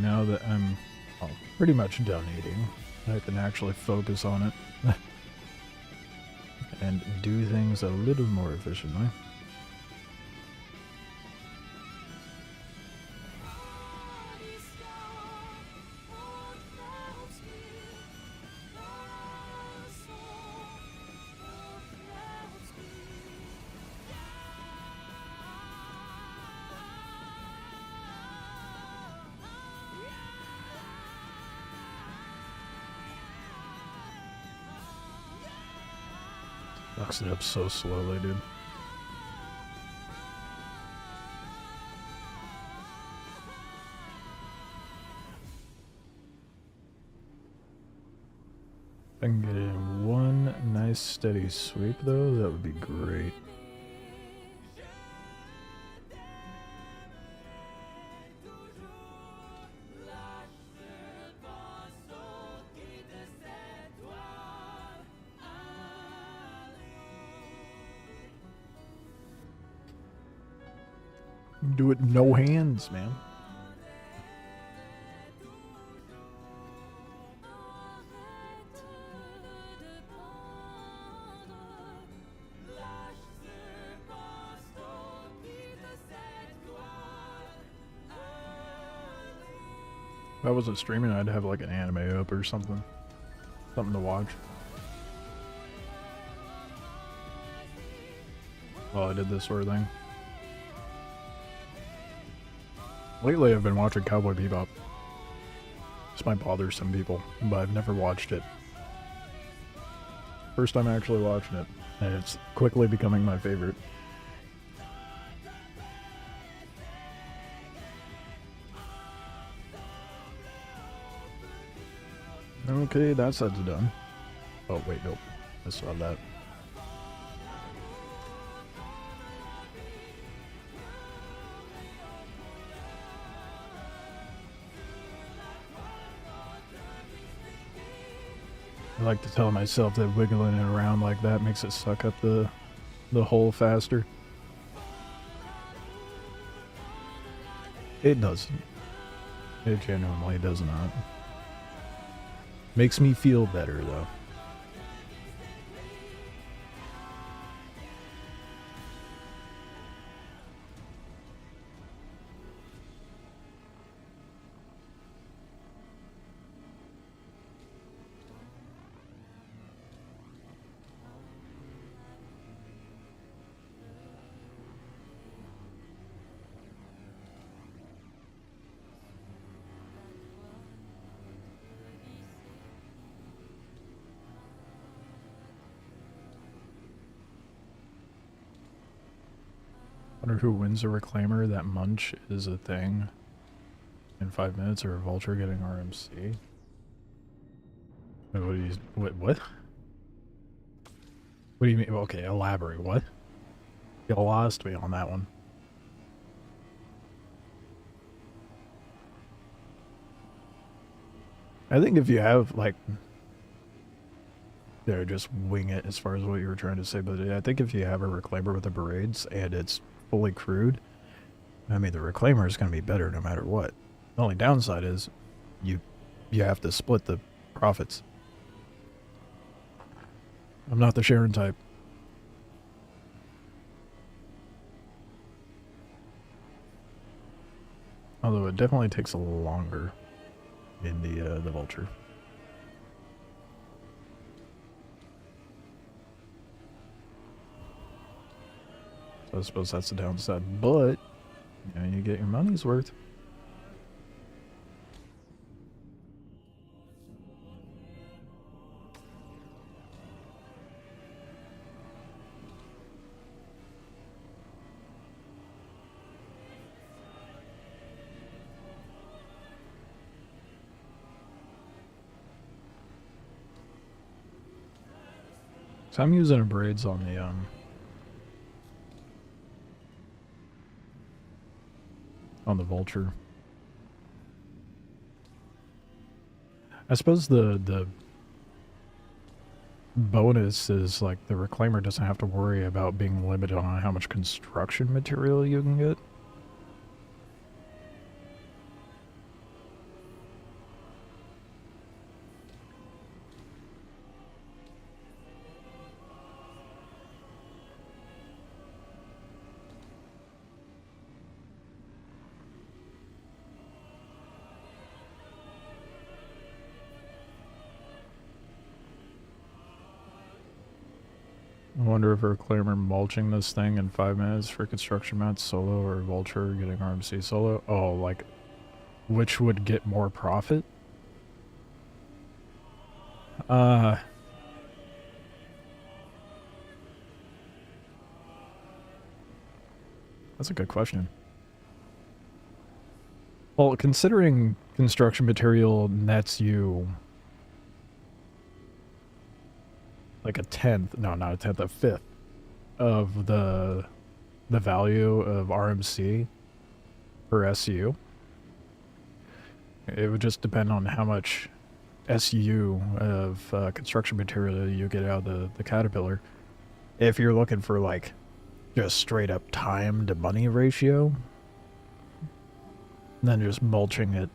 Now that I'm pretty much done eating, I can actually focus on it and do things a little more efficiently. Sucks it up so slowly, dude. If I can get in one nice steady sweep though, that would be great. Do it no hands, man. If I wasn't streaming, I'd have like an anime up or something. Something to watch. While I did this sort of thing. Lately, I've been watching Cowboy Bebop. This might bother some people, but I've never watched it. First time actually watching it, and it's quickly becoming my favorite. Okay, that side's done. Oh, wait, nope. I saw that. I like to tell myself that wiggling it around like that makes it suck up the hole faster. It doesn't. It genuinely does not. Makes me feel better though. Wonder who wins a reclaimer. That munch is a thing in 5 minutes, or a vulture getting RMC. What do you, what? What do you mean? Okay, elaborate. What? You lost me on that one. I think if you have, like... There, just wing it as far as what you were trying to say, but I think if you have a reclaimer with the parades and it's fully crewed, I mean, the reclaimer is going to be better no matter what. The only downside is you have to split the profits. I'm not the Sharon type. Although it definitely takes a little longer in the Vulture. So I suppose that's the downside, but you know, you get your money's worth. So I'm using braids on the Vulture. I suppose the bonus is like the reclaimer doesn't have to worry about being limited on how much construction material you can get. I wonder if a reclaimer mulching this thing in 5 minutes for construction mats solo or Vulture getting RMC solo. Oh, like, which would get more profit? That's a good question. Well, considering construction material nets you like a tenth, no, not a tenth, a fifth of the value of RMC per SU. It would just depend on how much SU of construction material you get out of the Caterpillar. If you're looking for like just straight up time to money ratio, then just mulching it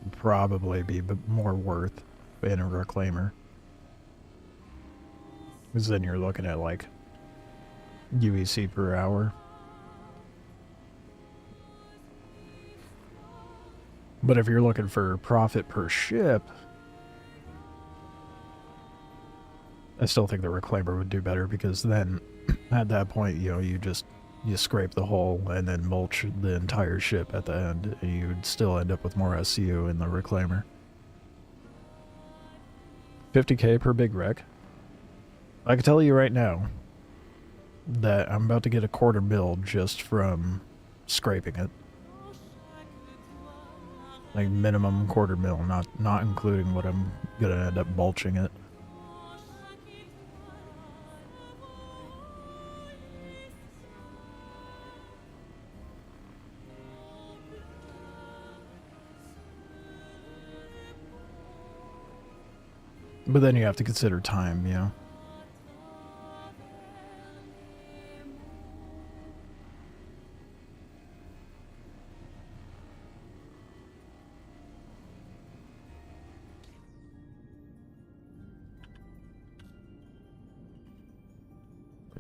would probably be more worth in a reclaimer. Because then you're looking at like UEC per hour. But if you're looking for profit per ship, I still think the reclaimer would do better, because then at that point, you know, you scrape the hull and then mulch the entire ship at the end, and you'd still end up with more SCU in the reclaimer. 50k per big wreck. I can tell you right now that I'm about to get a $250,000 just from scraping it. Like minimum $250,000, not including what I'm gonna end up mulching it. But then you have to consider time, you know.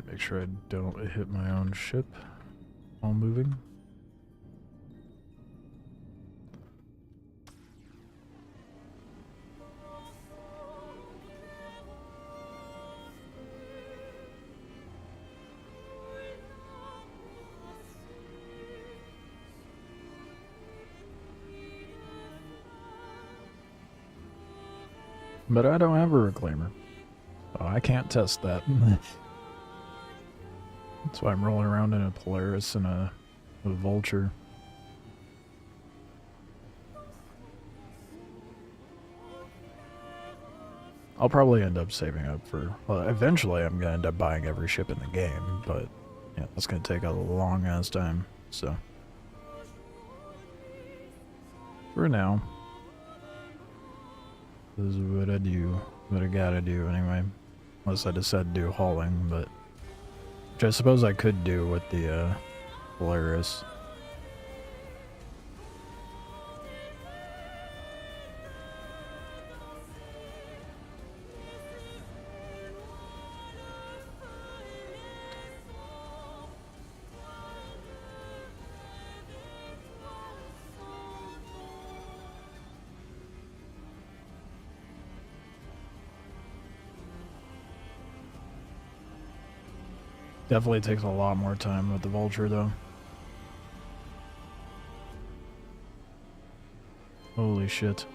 Make sure I don't hit my own ship while moving. But I don't have a reclaimer. Oh, I can't test that. That's why I'm rolling around in a Polaris and a Vulture. I'll probably end up saving up for... Well, eventually I'm gonna end up buying every ship in the game, but yeah, that's gonna take a long ass time, so... For now... This is what I do. What I gotta do anyway. Unless I decide to do hauling, but... Which I suppose I could do with the, Polaris. Definitely takes a lot more time with the Vulture, though. Holy shit.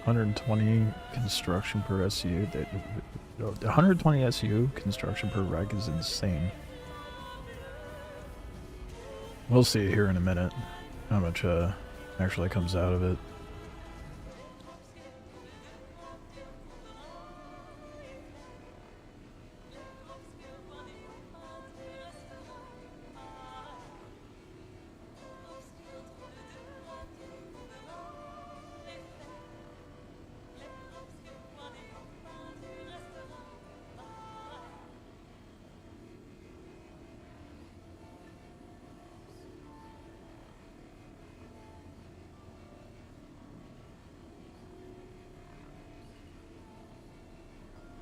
$120 construction per SU. 120 SU construction per rec is insane. We'll see here in a minute how much actually comes out of it.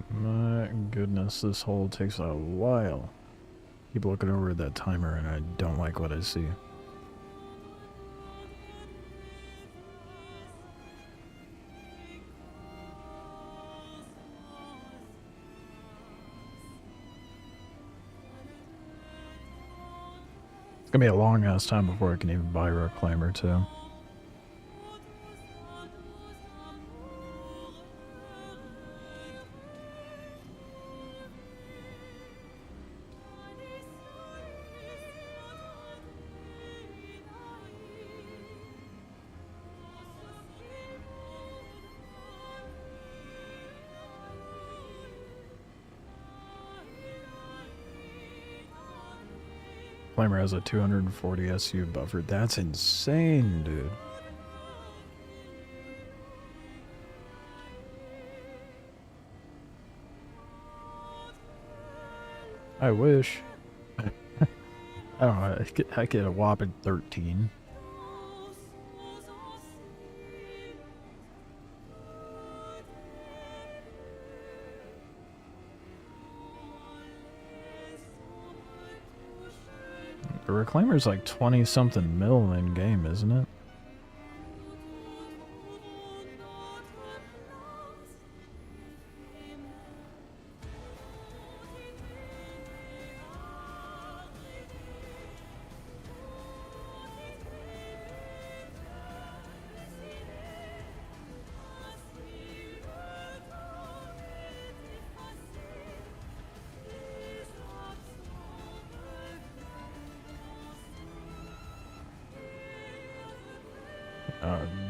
My goodness, this hole takes a while. Keep looking over at that timer and I don't like what I see. It's gonna be a long ass time before I can even buy a reclaimer too. Reclaimer has a 240 SU buffer. That's insane, dude. I wish. I don't know, I get a whopping 13. The Reclaimer's like 20-something mil in game, isn't it?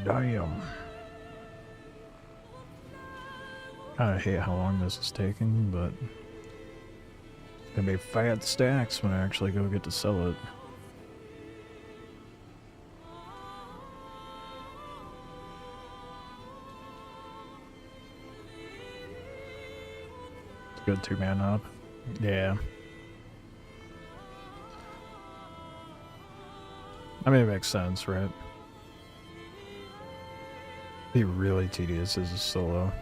Damn. I hate how long this is taking, but it's gonna be fat stacks when I actually go get to sell it. It's a good 2-man up. Yeah. I mean, it makes sense, right? Be really tedious as a solo.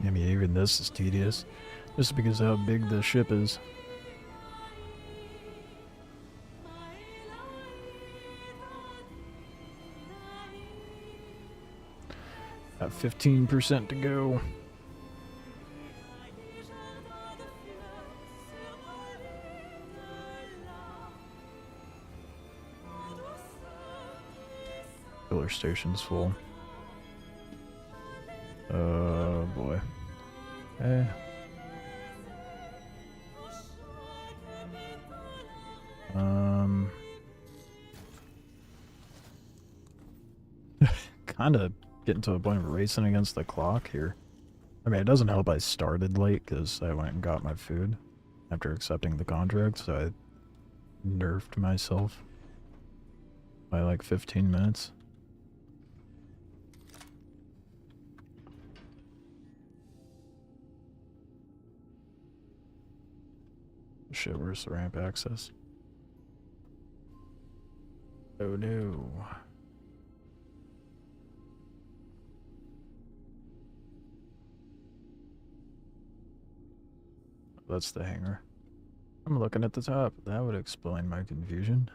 I mean, even this is tedious, just because of how big the ship is. Got 15% to go. Filler station's full. Oh boy. kind of getting to a point of racing against the clock here. I mean, it doesn't help I started late because I went and got my food after accepting the contract, so I nerfed myself by like 15 minutes. Shit, where's the ramp access? Oh no. That's the hangar. I'm looking at the top. That would explain my confusion.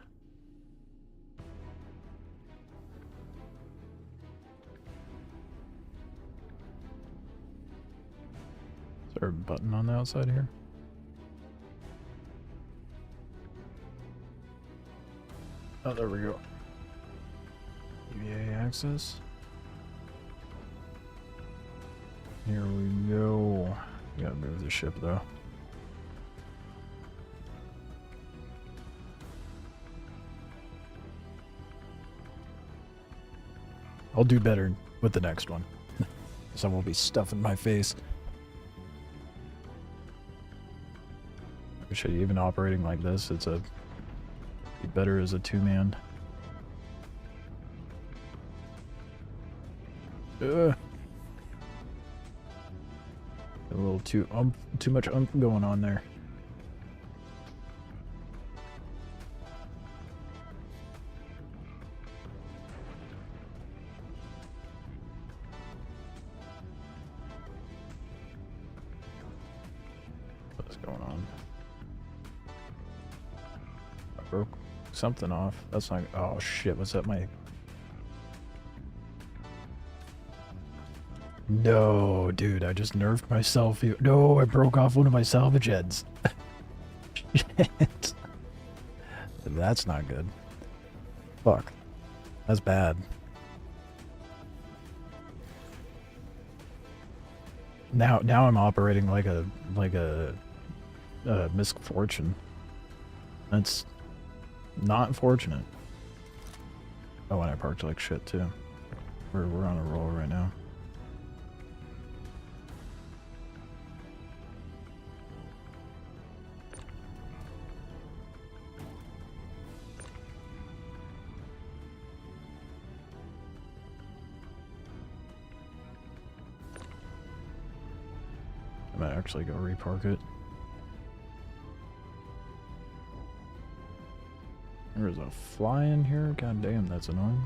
Is there a button on the outside here? Oh, there we go. EVA access. Here we go. We gotta move the ship though. I'll do better with the next one. Because I won't be stuffing my face. Should even operating like this, it's a be better as a two-man. A little too much going on there. What's going on? I broke something off. That's not. Oh shit! What's that? My. No, dude, I just nerfed myself. No, I broke off one of my salvage heads. Shit. That's not good. Fuck. That's bad. Now I'm operating like a misfortune. That's not fortunate. Oh, and I parked like shit too. We're on a roll right now. I might actually go repark it. There's a fly in here? God damn, that's annoying.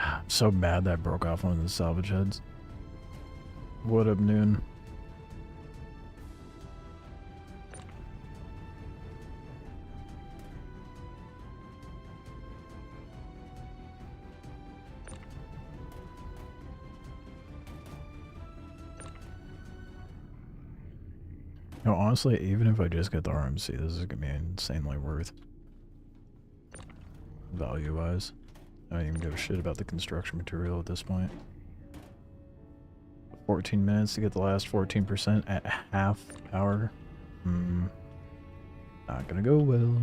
I'm so mad that I broke off one of the salvage heads. What up, Noon? No, honestly, even if I just get the RMC, this is gonna be insanely worth value-wise. I don't even give a shit about the construction material at this point. 14 minutes to get the last 14% at half power. Not gonna go well.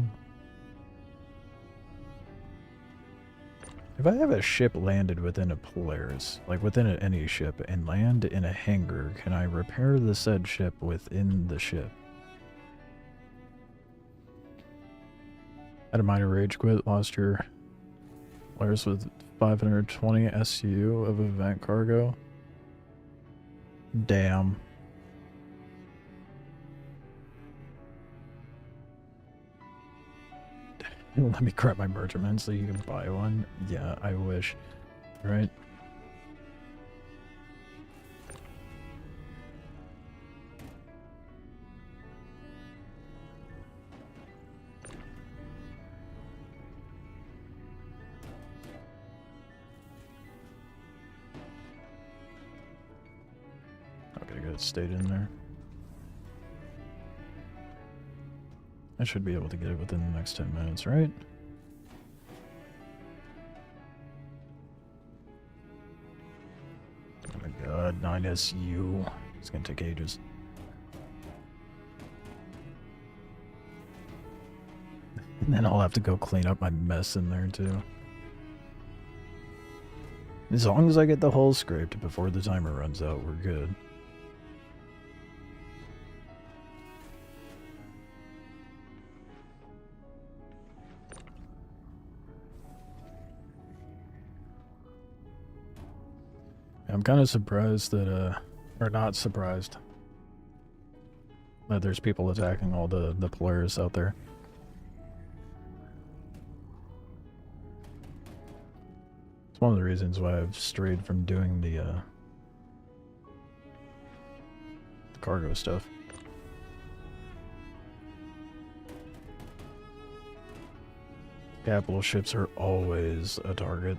If I have a ship landed within a Polaris, like within any ship, and land in a hangar, can I repair the said ship within the ship? Had a minor rage quit, lost your Polaris with 520 SU of event cargo. Damn. Let me grab my merchantman so you can buy one. Yeah, I wish. Right? Okay, good. Stayed in there. should be able to get it within the next 10 minutes, right? Oh my god, 9SU. It's gonna take ages. And then I'll have to go clean up my mess in there too. As long as I get the hole scraped before the timer runs out, we're good. I'm kind of surprised that, or not surprised, that there's people attacking all the players out there. It's one of the reasons why I've strayed from doing the cargo stuff. Capital ships are always a target.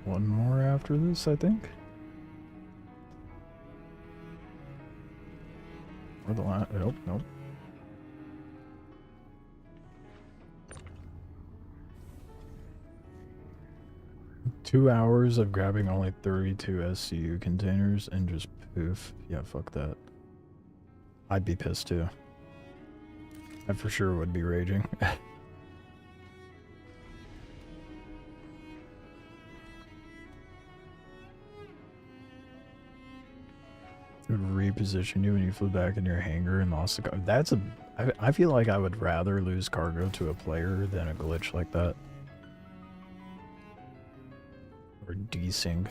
One more after this, I think. Or the last. Nope, nope. Two hours of grabbing only 32 SCU containers and just poof. Yeah, fuck that. I'd be pissed too. I for sure would be raging. Would reposition you when you flew back in your hangar and lost the car. That's a... I feel like I would rather lose cargo to a player than a glitch like that. Or desync.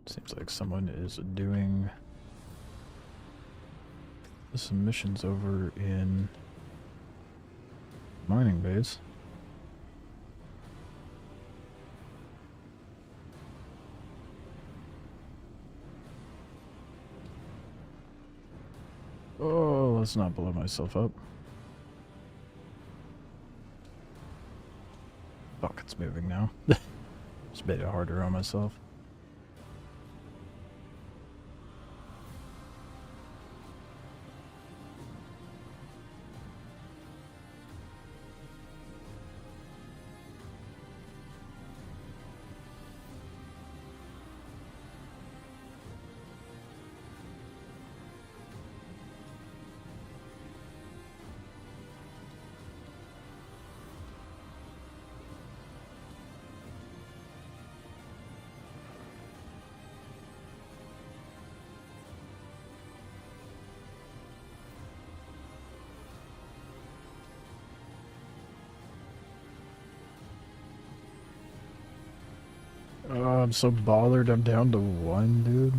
Seems like someone is doing some missions over in mining base. Oh, let's not blow myself up. Fuck, it's moving now. Just made it harder on myself. Oh, I'm so bothered. I'm down to 1, dude.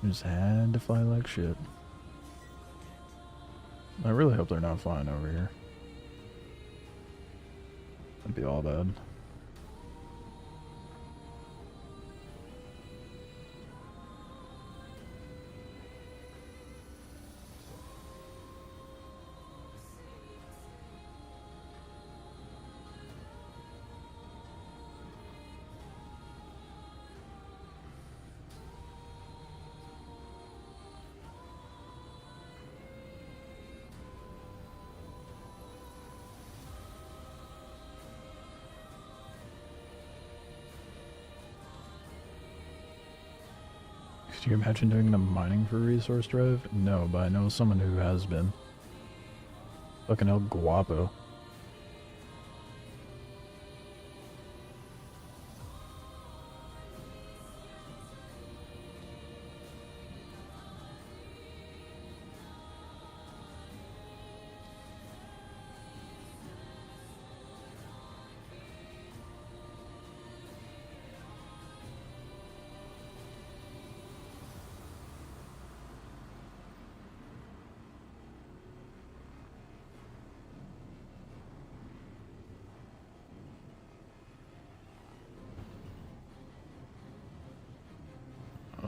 Just had to fly like shit. I really hope they're not flying over here. That'd be all bad. Could you imagine doing the mining for resource drive? No, but I know someone who has been. Fucking El Guapo.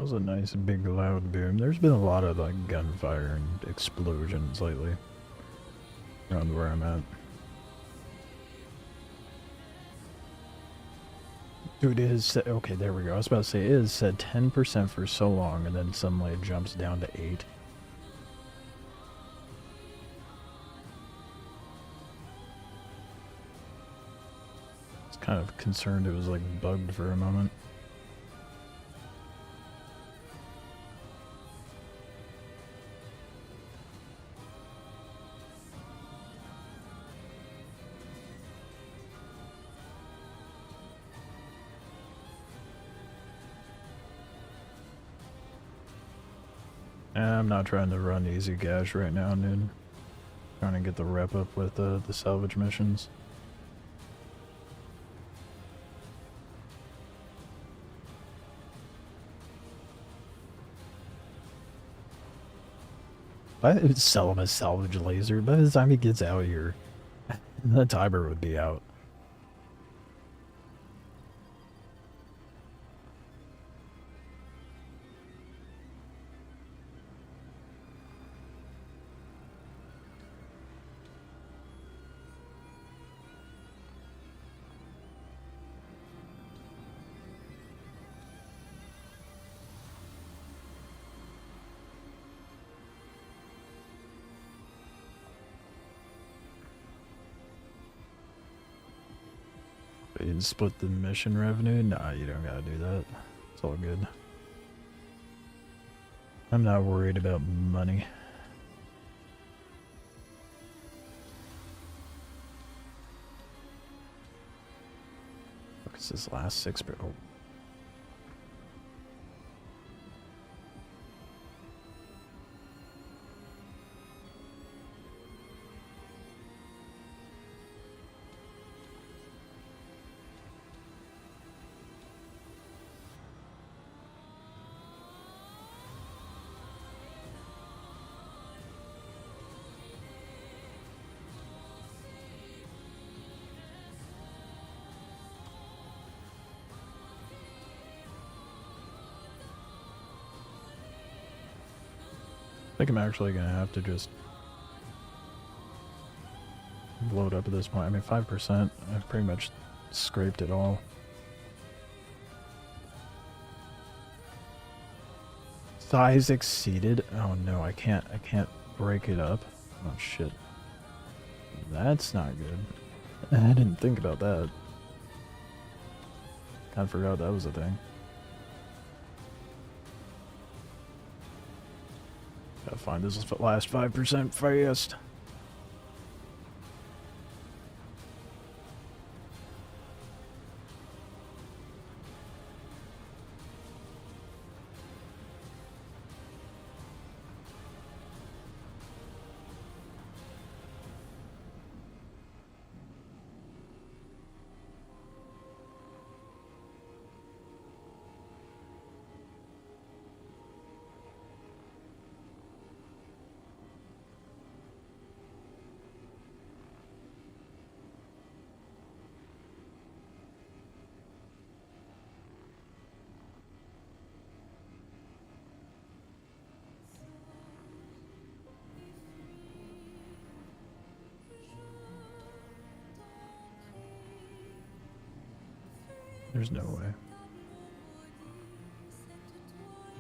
That was a nice big loud boom. There's been a lot of like gunfire and explosions lately around where I'm at. Dude, it is set, okay, there we go. I was about to say it is set 10% for so long and then suddenly it jumps down to 8. I was kind of concerned it was like bugged for a moment. I'm not trying to run easy cash right now, dude. Trying to get the rep up with the salvage missions. I would sell him a salvage laser. By the time he gets out here, the timer would be out. You split the mission revenue? Nah, you don't gotta do that. It's all good. I'm not worried about money. What's this last 6? Oh. I think I'm actually gonna have to just load up at this point. I mean, 5%. I've pretty much scraped it all. Size exceeded. Oh no, I can't break it up. Oh shit. That's not good. I didn't think about that. I forgot that was a thing. Gotta find this last 5% fast. There's no way.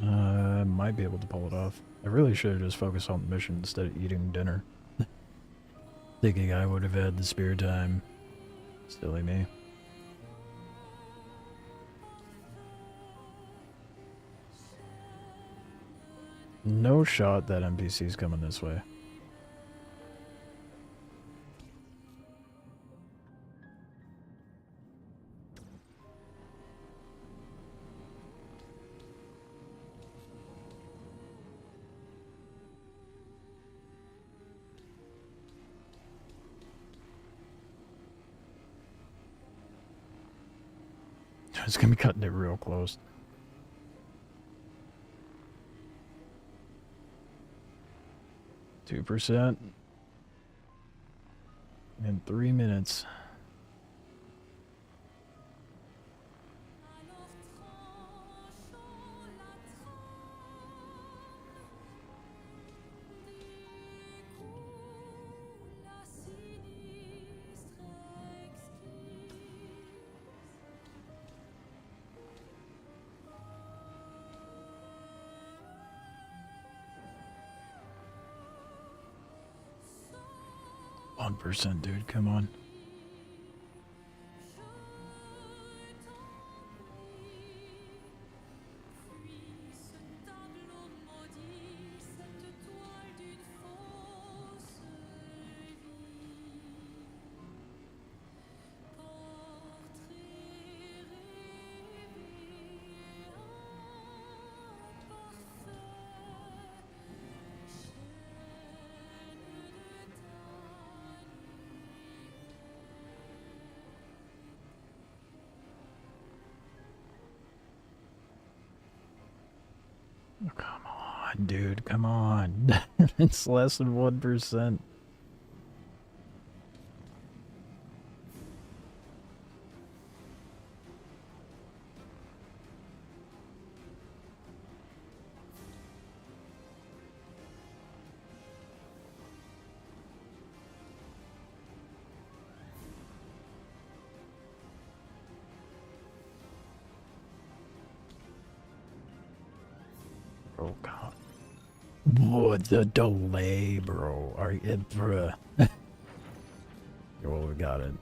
I might be able to pull it off. I really should have just focused on the mission instead of eating dinner. Thinking I would have had the spare time. Silly me. No shot that NPC's coming this way. It's gonna be cutting it real close. %. In 3 minutes. 1%, dude. Come on. Come on, dude. Come on. It's less than 1%. Oh, God. What the delay, bro? Are you, bruh? Well, we got it.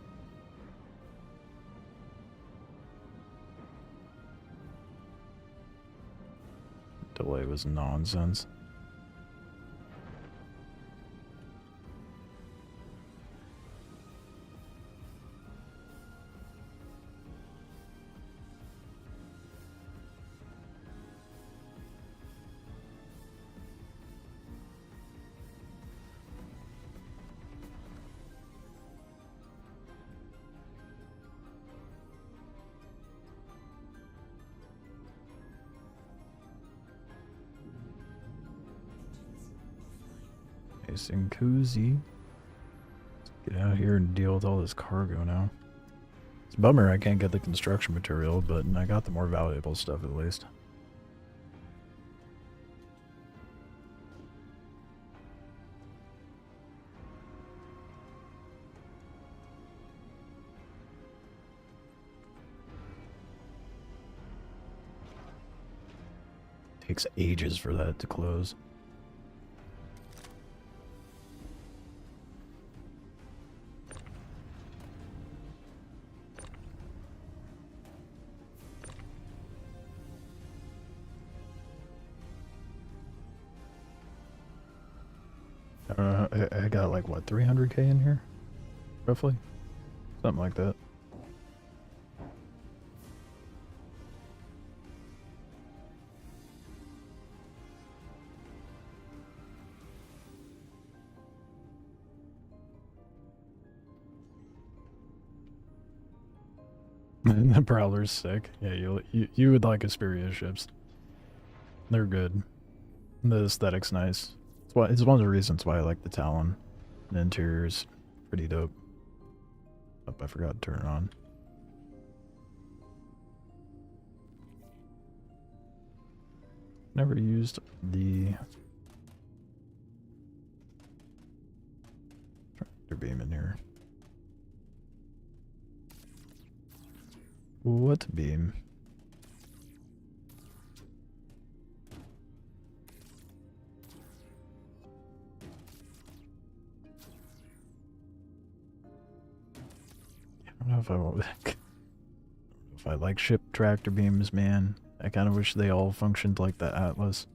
Delay was nonsense. Nice and cozy. Let's get out here and deal with all this cargo now. It's a bummer I can't get the construction material, but I got the more valuable stuff at least. Takes ages for that to close. I got like what, 300k in here? Roughly? Something like that. And the Prowler's sick. Yeah, you would like Asperia ships. They're good. The aesthetic's nice. It's one of the reasons why I like the Talon. The interior's pretty dope. Oh, I forgot to turn it on. Never used the tractor beam in here. What beam? I don't know if I want if I like ship tractor beams, man. I kind of wish they all functioned like the Atlas.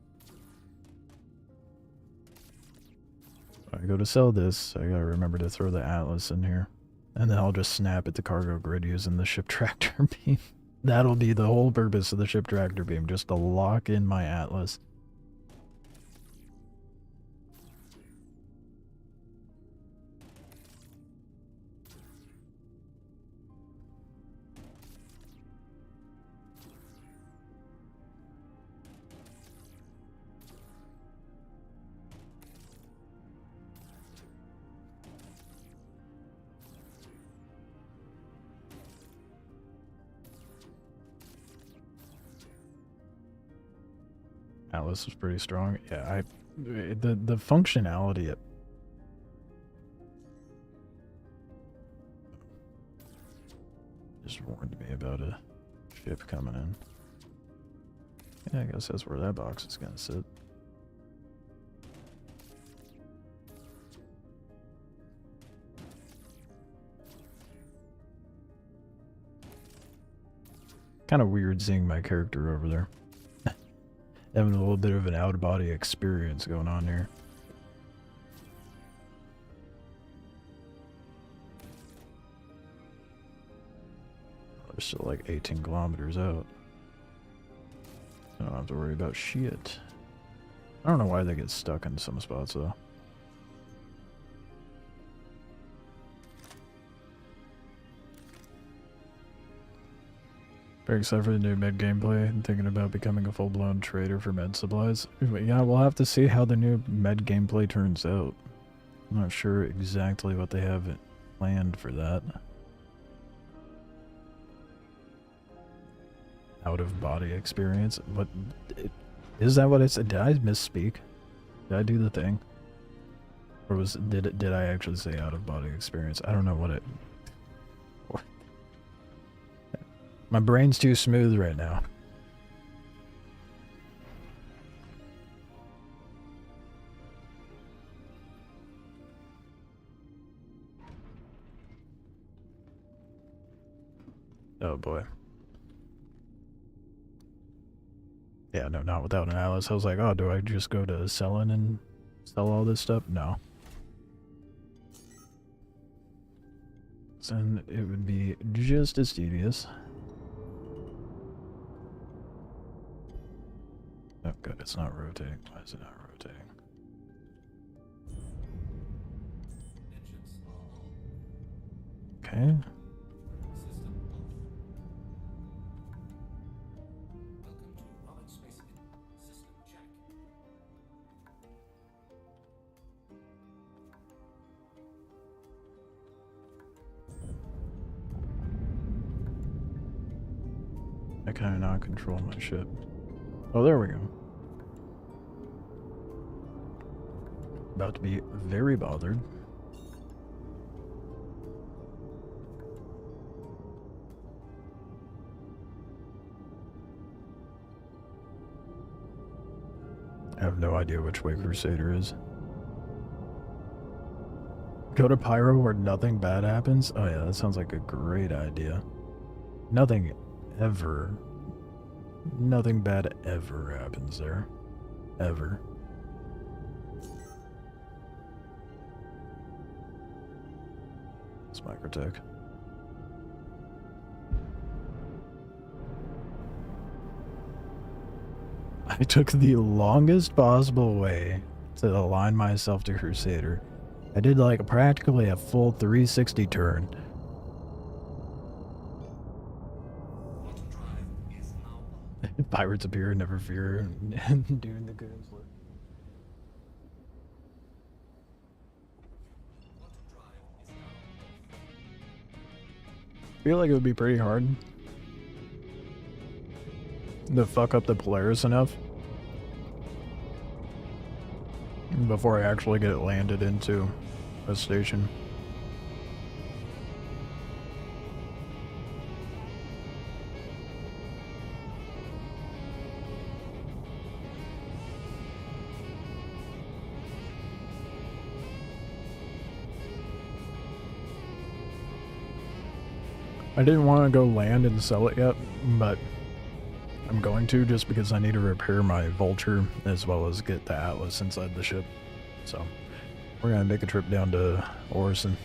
If I go to sell this, I gotta remember to throw the Atlas in here. And then I'll just snap it to cargo grid using the ship tractor beam. That'll be the whole purpose of the ship tractor beam, just to lock in my Atlas. Atlas was pretty strong. Yeah, the functionality it just warned me about a ship coming in. Yeah, I guess that's where that box is gonna sit. kind of weird seeing my character over there. Having a little bit of an out-of-body experience going on here. We're still like 18 kilometers out. I don't have to worry about shit. I don't know why they get stuck in some spots though. Very excited for the new med gameplay. I'm thinking about becoming a full-blown trader for med supplies. Yeah, we'll have to see how the new med gameplay turns out. I'm not sure exactly what they have planned for that. Out-of-body experience? What? Is that what I said? Did I misspeak? Did I do the thing? Or did I actually say out-of-body experience? I don't know what it... My brain's too smooth right now. Oh boy. Yeah, no, not without an atlas. I was like, oh, do I just go to selling and sell all this stuff? No. Then it would be just as tedious. Oh, good, it's not rotating. Why is it not rotating? Okay. I kind of not control my ship. Oh, there we go. About to be very bothered. I have no idea which way Crusader is. Go to Pyro where nothing bad happens? Oh yeah, that sounds like a great idea. Nothing bad ever happens there. Ever. It's Microtech. I took the longest possible way to align myself to Crusader. I did like practically a full 360 turn. Pirates appear, never fear, and doing the goons. I feel like it would be pretty hard to fuck up the Polaris enough before I actually get it landed into a station. I didn't want to go land and sell it yet, but I'm going to just because I need to repair my Vulture as well as get the Atlas inside the ship. So we're going to make a trip down to Orison.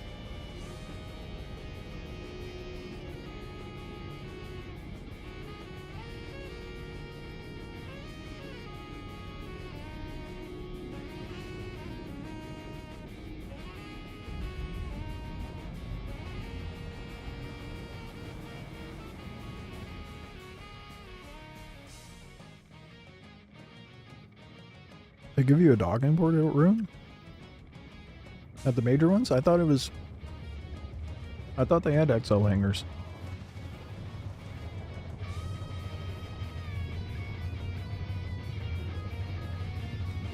They give you a docking port room? At the major ones? I thought they had XL hangars.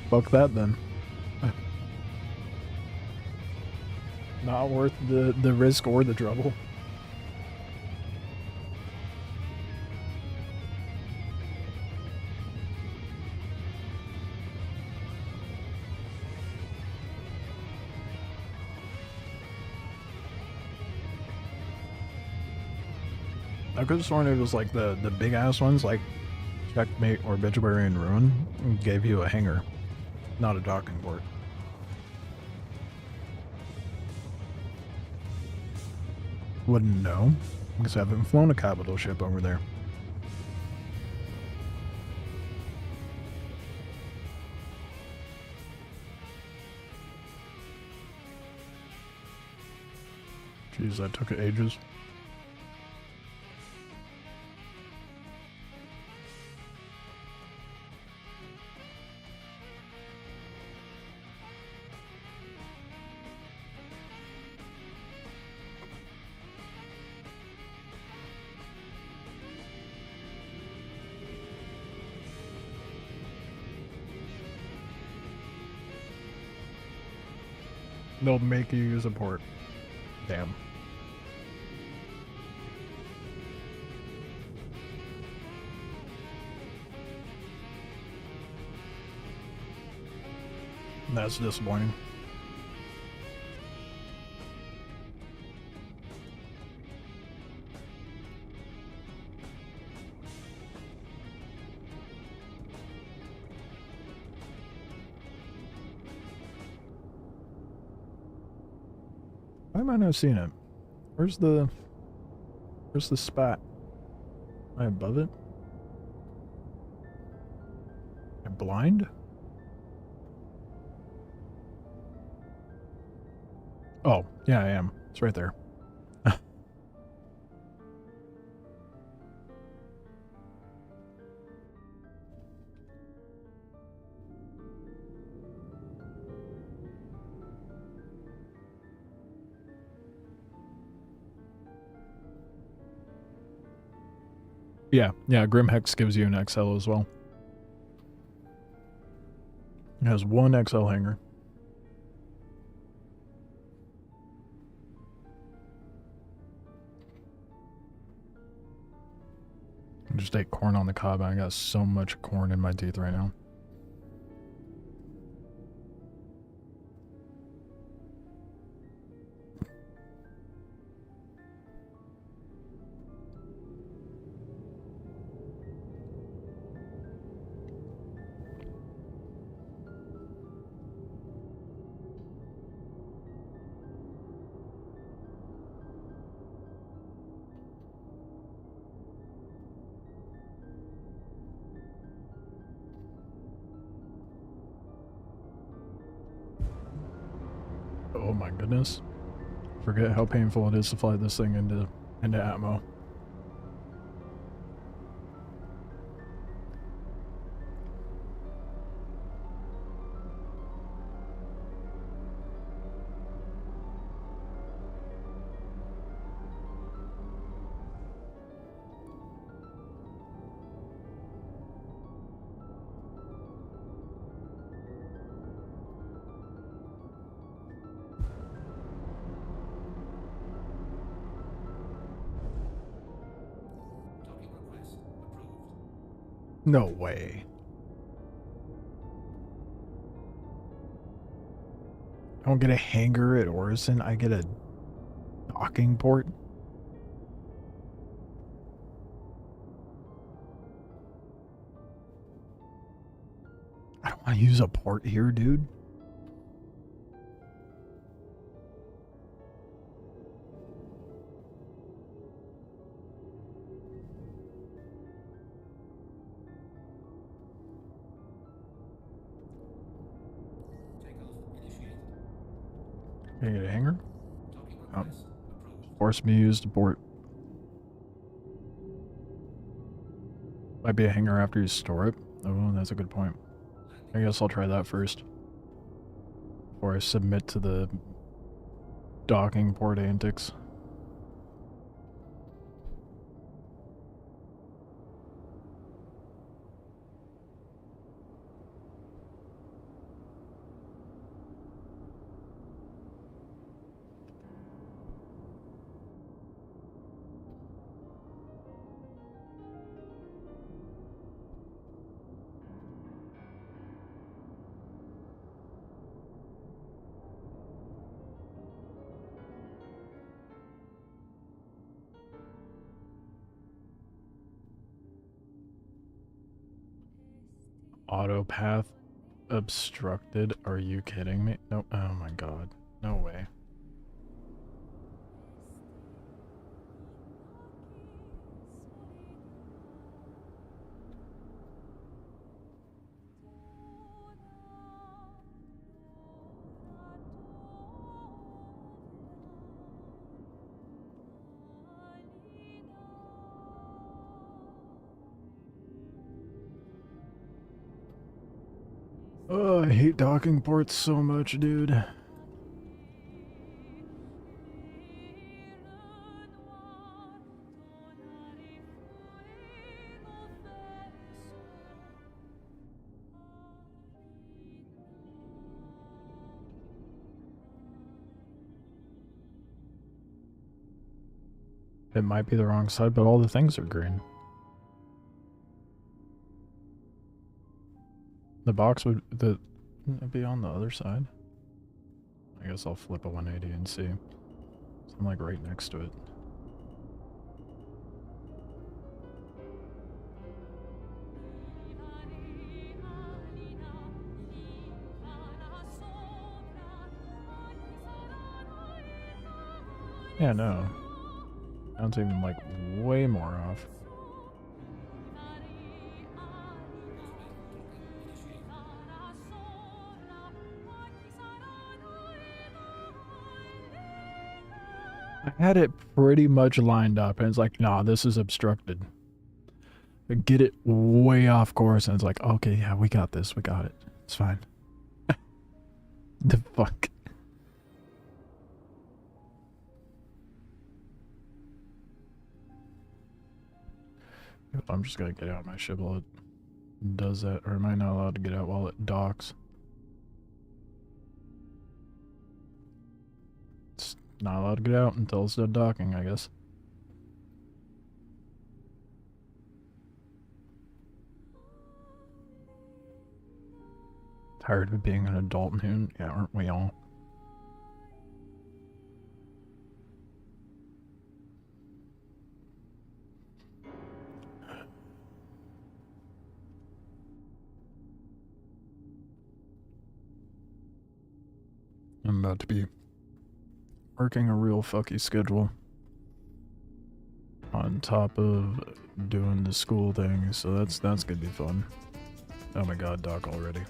Fuck that then. Not worth the risk or the trouble. I could have sworn it was like the big ass ones, like Checkmate or Obituary and Ruin, gave you a hanger, not a docking port. Wouldn't know, because I haven't flown a capital ship over there. Jeez, that took ages. They'll make you use a port. Damn. That's disappointing. Why am I not seeing it? Where's the spot? Am I above it? Am I blind? Oh, yeah, I am. It's right there. Yeah, Grim Hex gives you an XL as well. It has one XL hanger. I just ate corn on the cob. I got so much corn in my teeth right now. Oh my goodness. Forget how painful it is to fly this thing into Atmo. Docking request approved. No way. I don't get a hanger at Orison. I get a docking port. I don't want to use a port here, dude. Takeoff initiated. Can I get a hanger? Docking Oh. request approved. Force me to use the port. Might be a hanger after you store it. Oh, that's a good point. I guess I'll try that first. Before I submit to the docking port antics. Auto path obstructed. Are you kidding me? No. Oh my god. No way. Oh, I hate docking ports so much, dude. It might be the wrong side, but all the things are green. The box would be on the other side. I guess I'll flip a 180 and see. So I'm like right next to it. Yeah, no. Sounds even like way more off. I had it pretty much lined up, and it's like, nah, this is obstructed. Get it way off course, and it's like, okay, yeah, we got this, we got it. It's fine. The fuck? I'm just gonna get out my ship while it does that, or am I not allowed to get out while it docks? It's not allowed to get out until it's done docking, I guess. Tired of being an adult noon? Yeah, aren't we all? I'm about to be working a real fucky schedule on top of doing the school thing, so that's gonna be fun. Oh my god, doc already.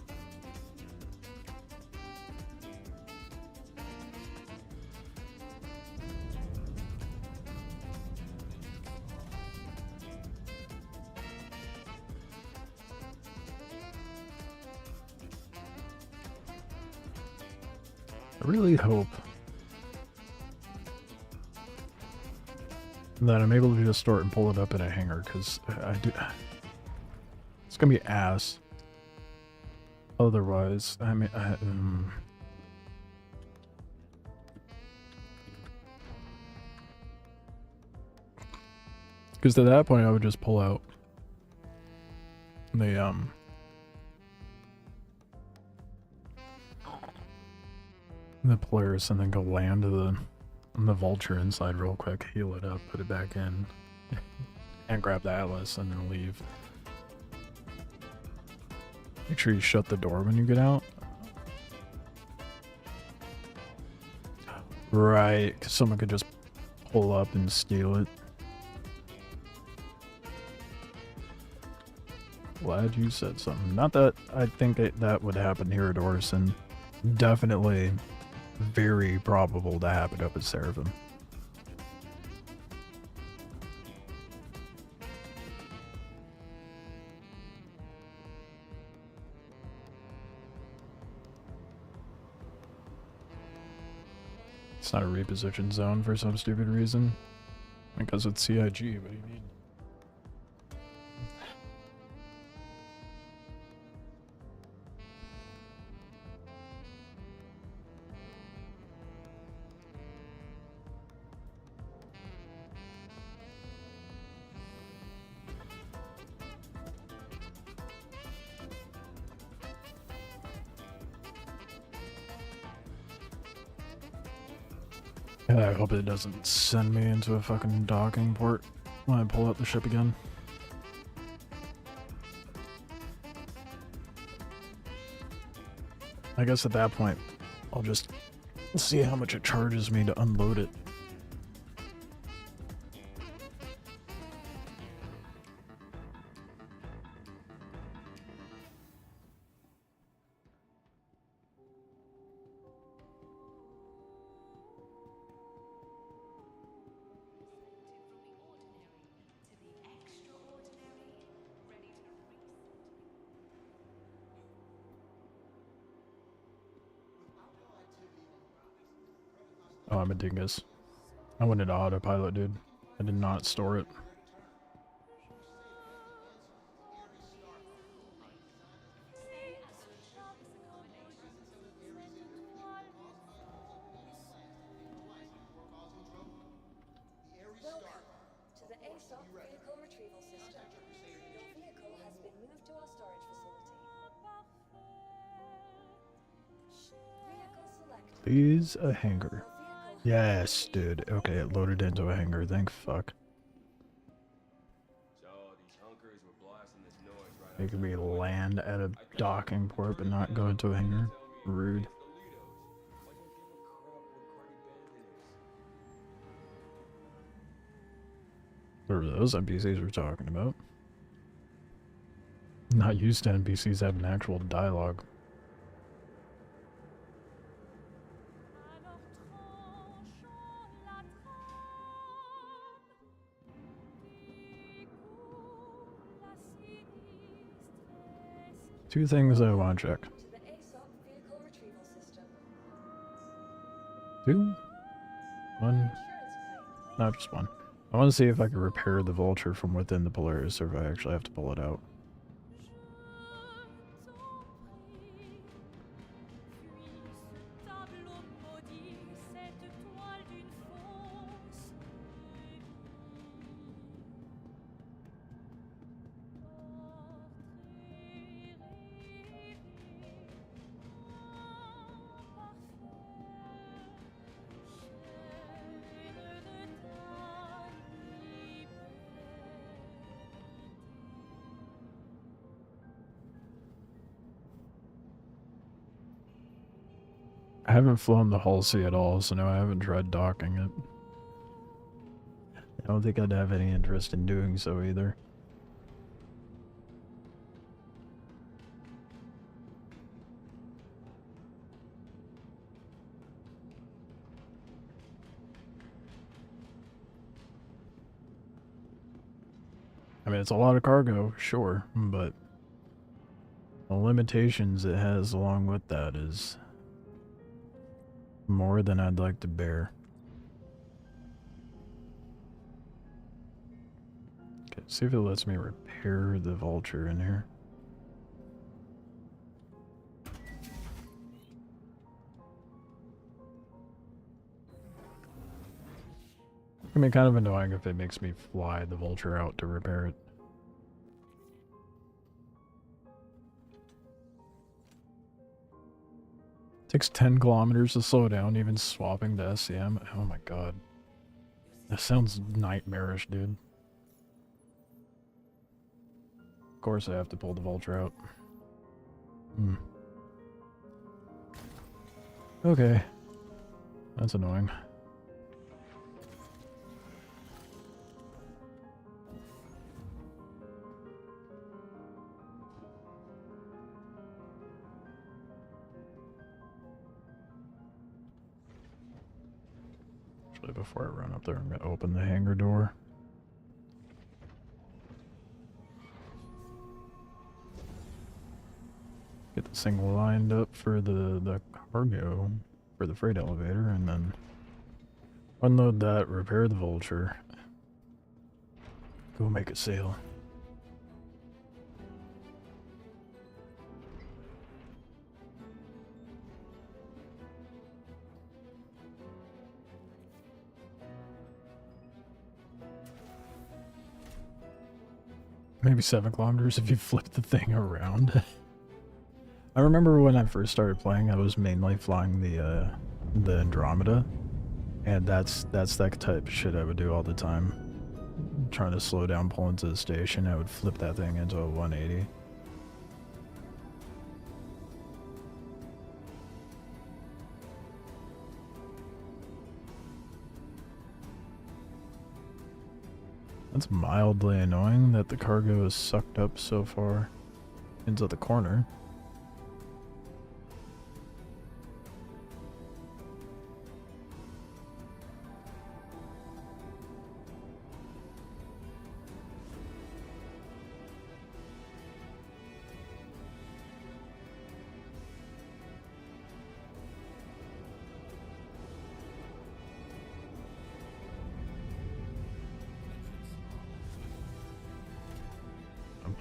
I really hope that I'm able to just start and pull it up in a hangar, because I do. It's gonna be ass. Otherwise, I mean, because at that point I would just pull out the Polaris and then go land the Vulture inside real quick, heal it up, put it back in, and grab the Atlas and then leave. Make sure you shut the door when you get out. Right, 'cause someone could just pull up and steal it. Glad you said something. Not that I think that would happen here at Orson. Definitely very probable to happen up at Seraphim. It's not a reposition zone for some stupid reason. Because it's CIG, what do you mean? I hope it doesn't send me into a fucking docking port when I pull out the ship again. I guess at that point, I'll just see how much it charges me to unload it. Oh, I'm a dingus. I went into autopilot, dude. I did not store it. Welcome to the ASOP vehicle retrieval system. Your vehicle has been moved to our storage facility. Vehicle selected. Please, a hangar. Your vehicle Yes, dude. Okay, it loaded into a hangar. Thank fuck. So these hunkers were blasting this noise right Making me land at a docking port but not go into a hangar. Rude. What are those NPCs we're talking about? Not used to NPCs having actual dialogue. Two things I want to check. to the ASOP vehicle retrieval system. Two? One? Insurance claim. Not just one. I want to see if I can repair the vulture from within the Polaris or if I actually have to pull it out. I haven't flown the Halsey at all, so no, I haven't tried docking it. I don't think I'd have any interest in doing so either. I mean, it's a lot of cargo, sure, but the limitations it has along with that is more than I'd like to bear. Okay, see if it lets me repair the vulture in here. I mean, kind of annoying if it makes me fly the vulture out to repair it. Takes 10 kilometers to slow down, even swapping to SCM. Oh my god. That sounds nightmarish, dude. Of course I have to pull the vulture out. Okay. That's annoying. Before I run up there, I'm going to open the hangar door. Get this thing lined up for the cargo, for the freight elevator, and then unload that, repair the vulture, go make a sale. Maybe 7 kilometers if you flip the thing around. I remember when I first started playing, I was mainly flying the Andromeda, and that's that type of shit I would do all the time. Trying to slow down, pull into the station, I would flip that thing into a 180. That's mildly annoying that the cargo is sucked up so far into the corner.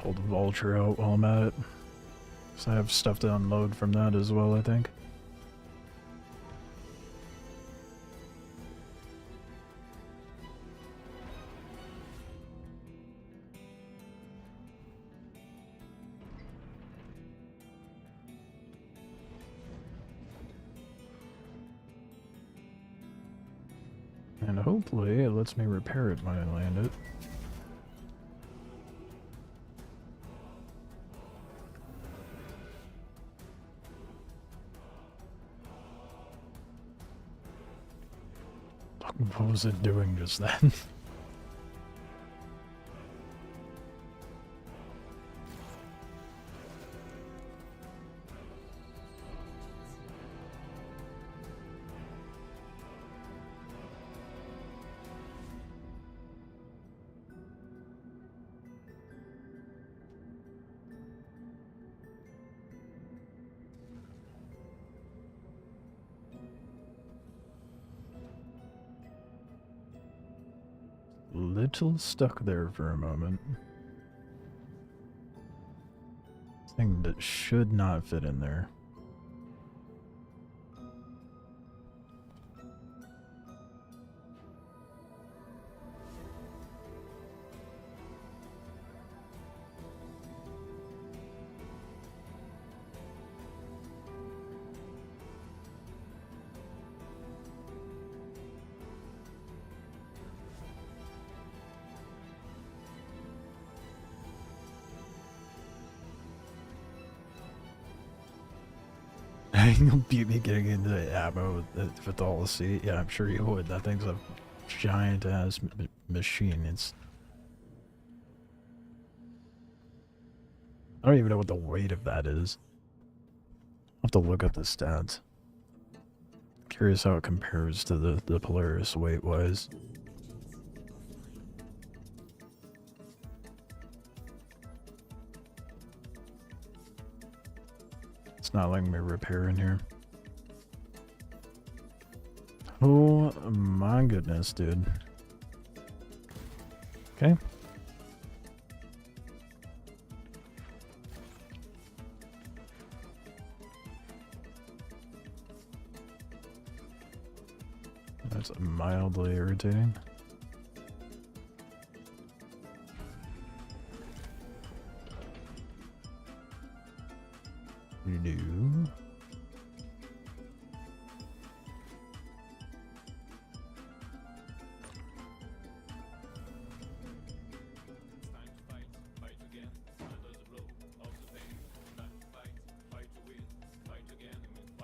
Pull the vulture out while I'm at it. So I have stuff to unload from that as well, I think. And hopefully it lets me repair it when I land it. What was it doing just then? Little stuck there for a moment. Thing that should not fit in there. You'll beat me getting into the ammo with all the seat. Yeah, I'm sure you would. That thing's a giant ass machine. I don't even know what the weight of that is. I'll have to look up the stats. Curious how it compares to the Polaris weight-wise. It's not letting me repair in here. Oh my goodness, dude. Okay. That's mildly irritating. You do.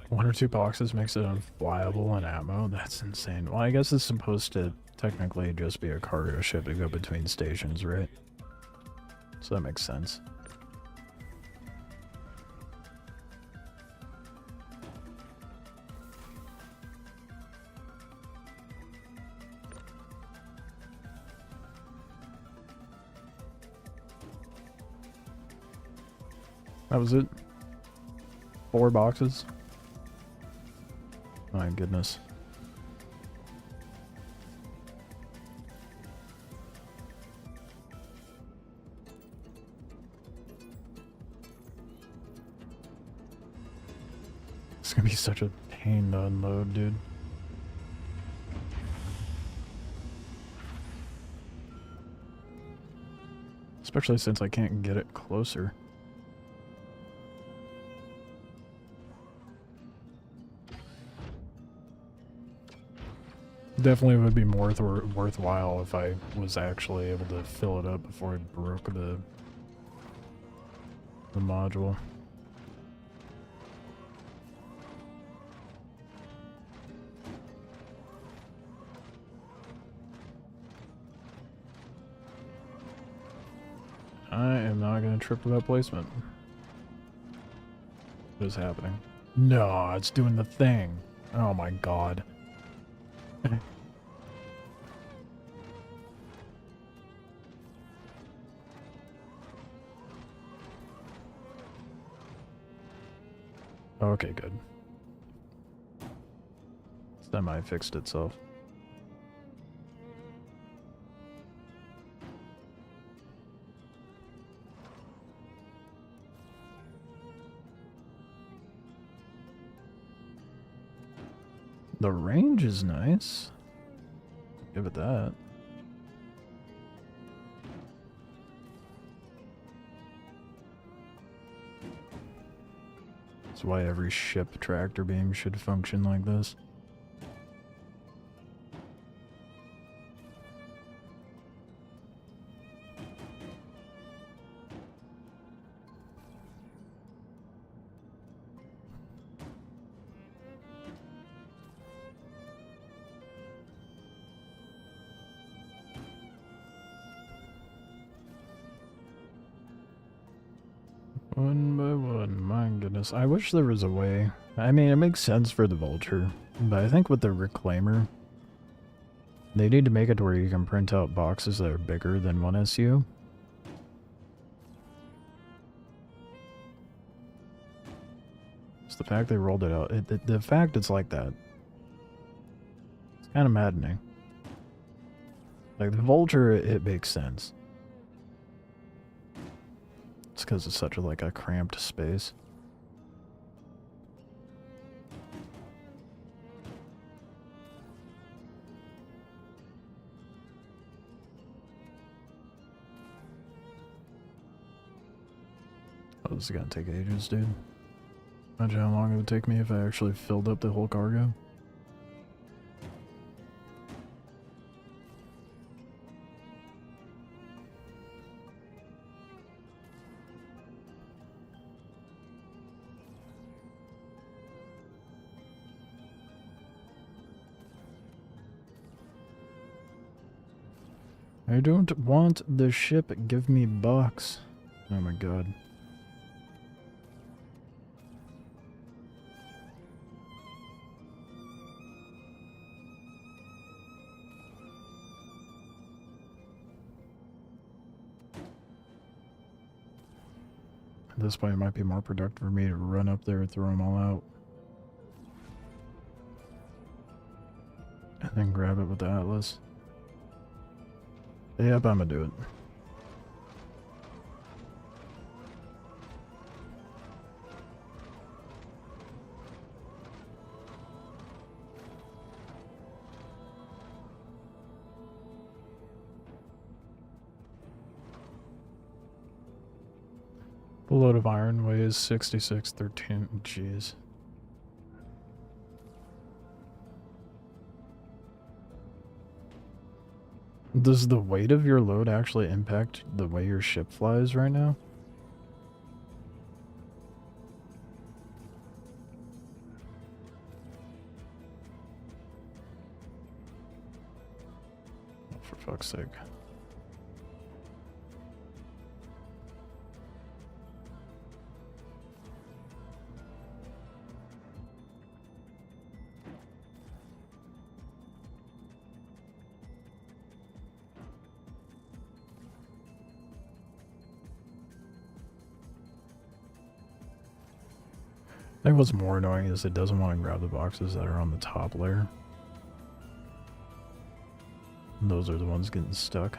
One or two boxes makes it unflyable in ammo. That's insane. Well, I guess it's supposed to technically just be a cargo ship to go between stations, right? So that makes sense. That was it. 4 boxes. My goodness. It's gonna be such a pain to unload, dude. Especially since I can't get it closer. Definitely would be more worthwhile if I was actually able to fill it up before I broke the module. I am not gonna trip without placement. What is happening? No, it's doing the thing. Oh my god. Okay, good. Semi fixed itself. The range is nice. Give it that. That's why every ship tractor beam should function like this. One by one, my goodness. I wish there was a way. I mean, it makes sense for the Vulture, but I think with the Reclaimer, they need to make it to where you can print out boxes that are bigger than 1 SU. It's the fact they rolled it out. The fact it's like that. It's kind of maddening. Like, the Vulture, it makes sense. It's because it's such like a cramped space. Oh, this is gonna take ages, dude. Imagine how long it would take me if I actually filled up the whole cargo. I don't want the ship, give me box. Oh my god. At this point, it might be more productive for me to run up there and throw them all out. And then grab it with the Atlas. Yep, I'm gonna do it. The load of iron weighs 6613. Jeez. Does the weight of your load actually impact the way your ship flies right now? Oh, for fuck's sake. I think what's more annoying is it doesn't want to grab the boxes that are on the top layer. And those are the ones getting stuck.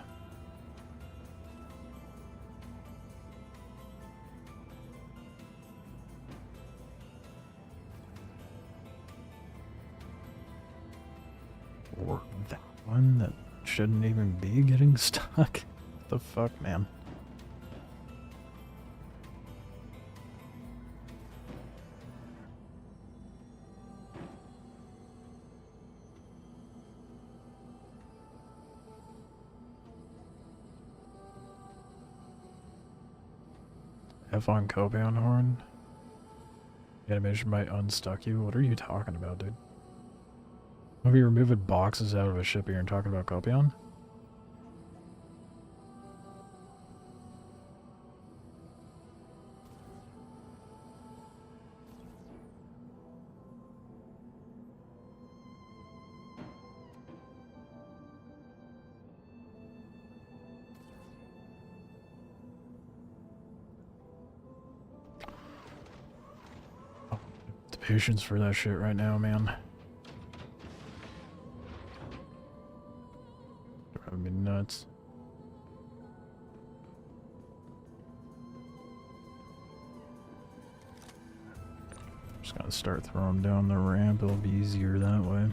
Or that one that shouldn't even be getting stuck. What the fuck, man? F on Copion horn. Animation might unstuck you. What are you talking about, dude? Have you removing boxes out of a ship here and talking about Copion? patience for that shit right now, man. Driving me nuts. Just gotta start throwing down the ramp. It'll be easier that way.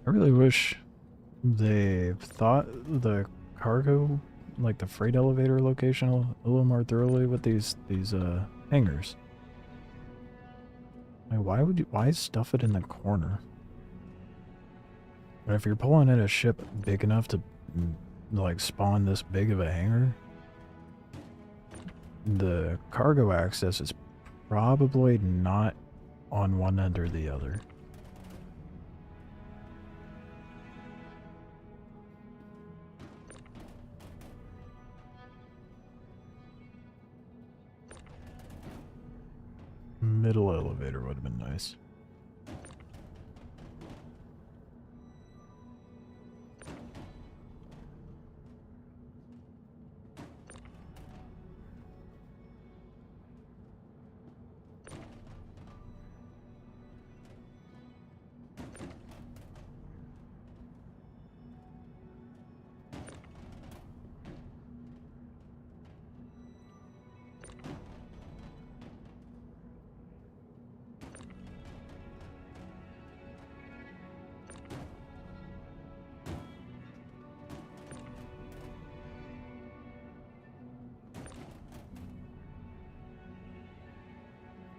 I really wish they thought the cargo, like the freight elevator location, a little more thoroughly with these hangars. Like, why stuff it in the corner? But if you're pulling in a ship big enough to like spawn this big of a hangar, the cargo access is probably not on one end or the other. Middle elevator would have been nice.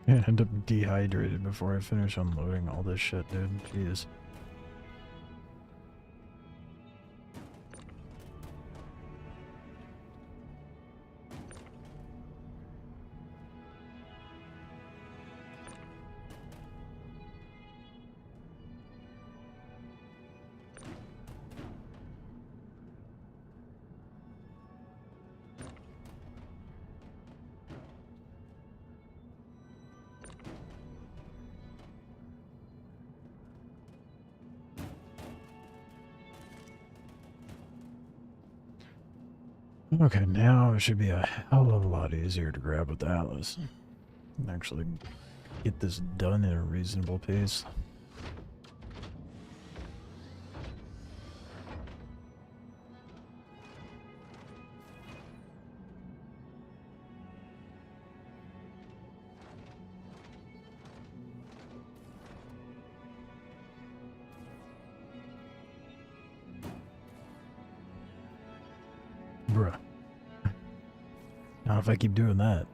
I end up dehydrated before I finish unloading all this shit, dude. Jeez. Okay, now it should be a hell of a lot easier to grab with the Atlas. And actually get this done at a reasonable pace. Bruh. Not if I keep doing that.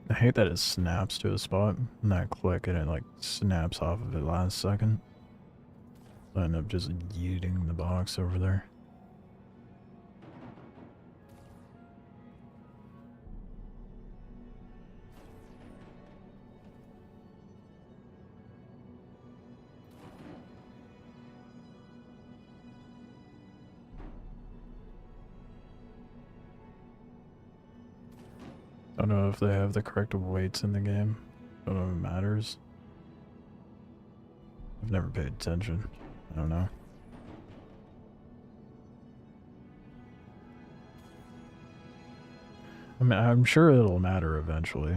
I hate that it snaps to a spot and that click and it like snaps off of it last second. I end up just yeeting the box over there. I don't know if they have the correct weights in the game. I don't know if it matters. I've never paid attention. I don't know. I mean, I'm sure it'll matter eventually.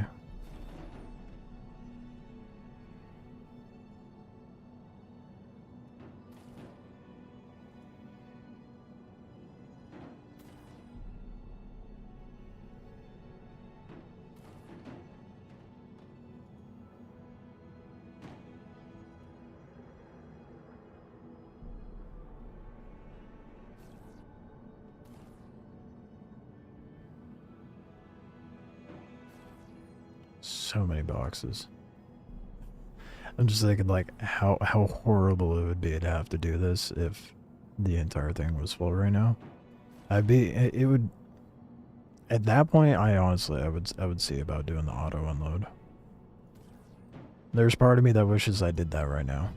So many boxes. I'm just thinking, like, how horrible it would be to have to do this if the entire thing was full right now. It would, at that point, I would see about doing the auto unload. There's part of me that wishes I did that right now.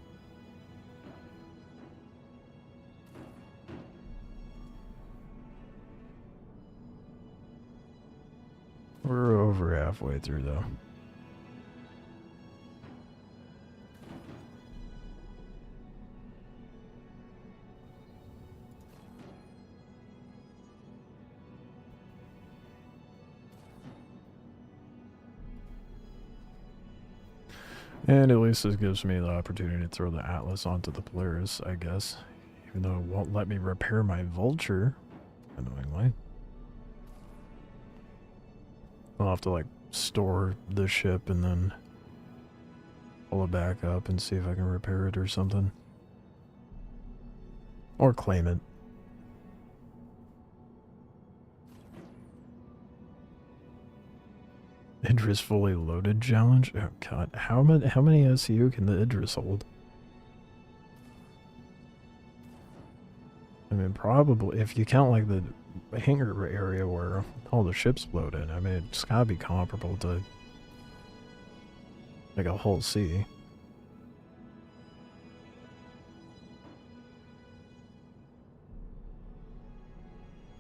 We're over halfway through, though. And at least this gives me the opportunity to throw the Atlas onto the Polaris, I guess. Even though it won't let me repair my Vulture, annoyingly. I'll have to, like, store the ship and then pull it back up and see if I can repair it or something. Or claim it. Idris fully loaded challenge? Oh god, how many SU can the Idris hold? I mean, probably, if you count like the hangar area where all the ships float in, I mean, it's gotta be comparable to like a whole sea.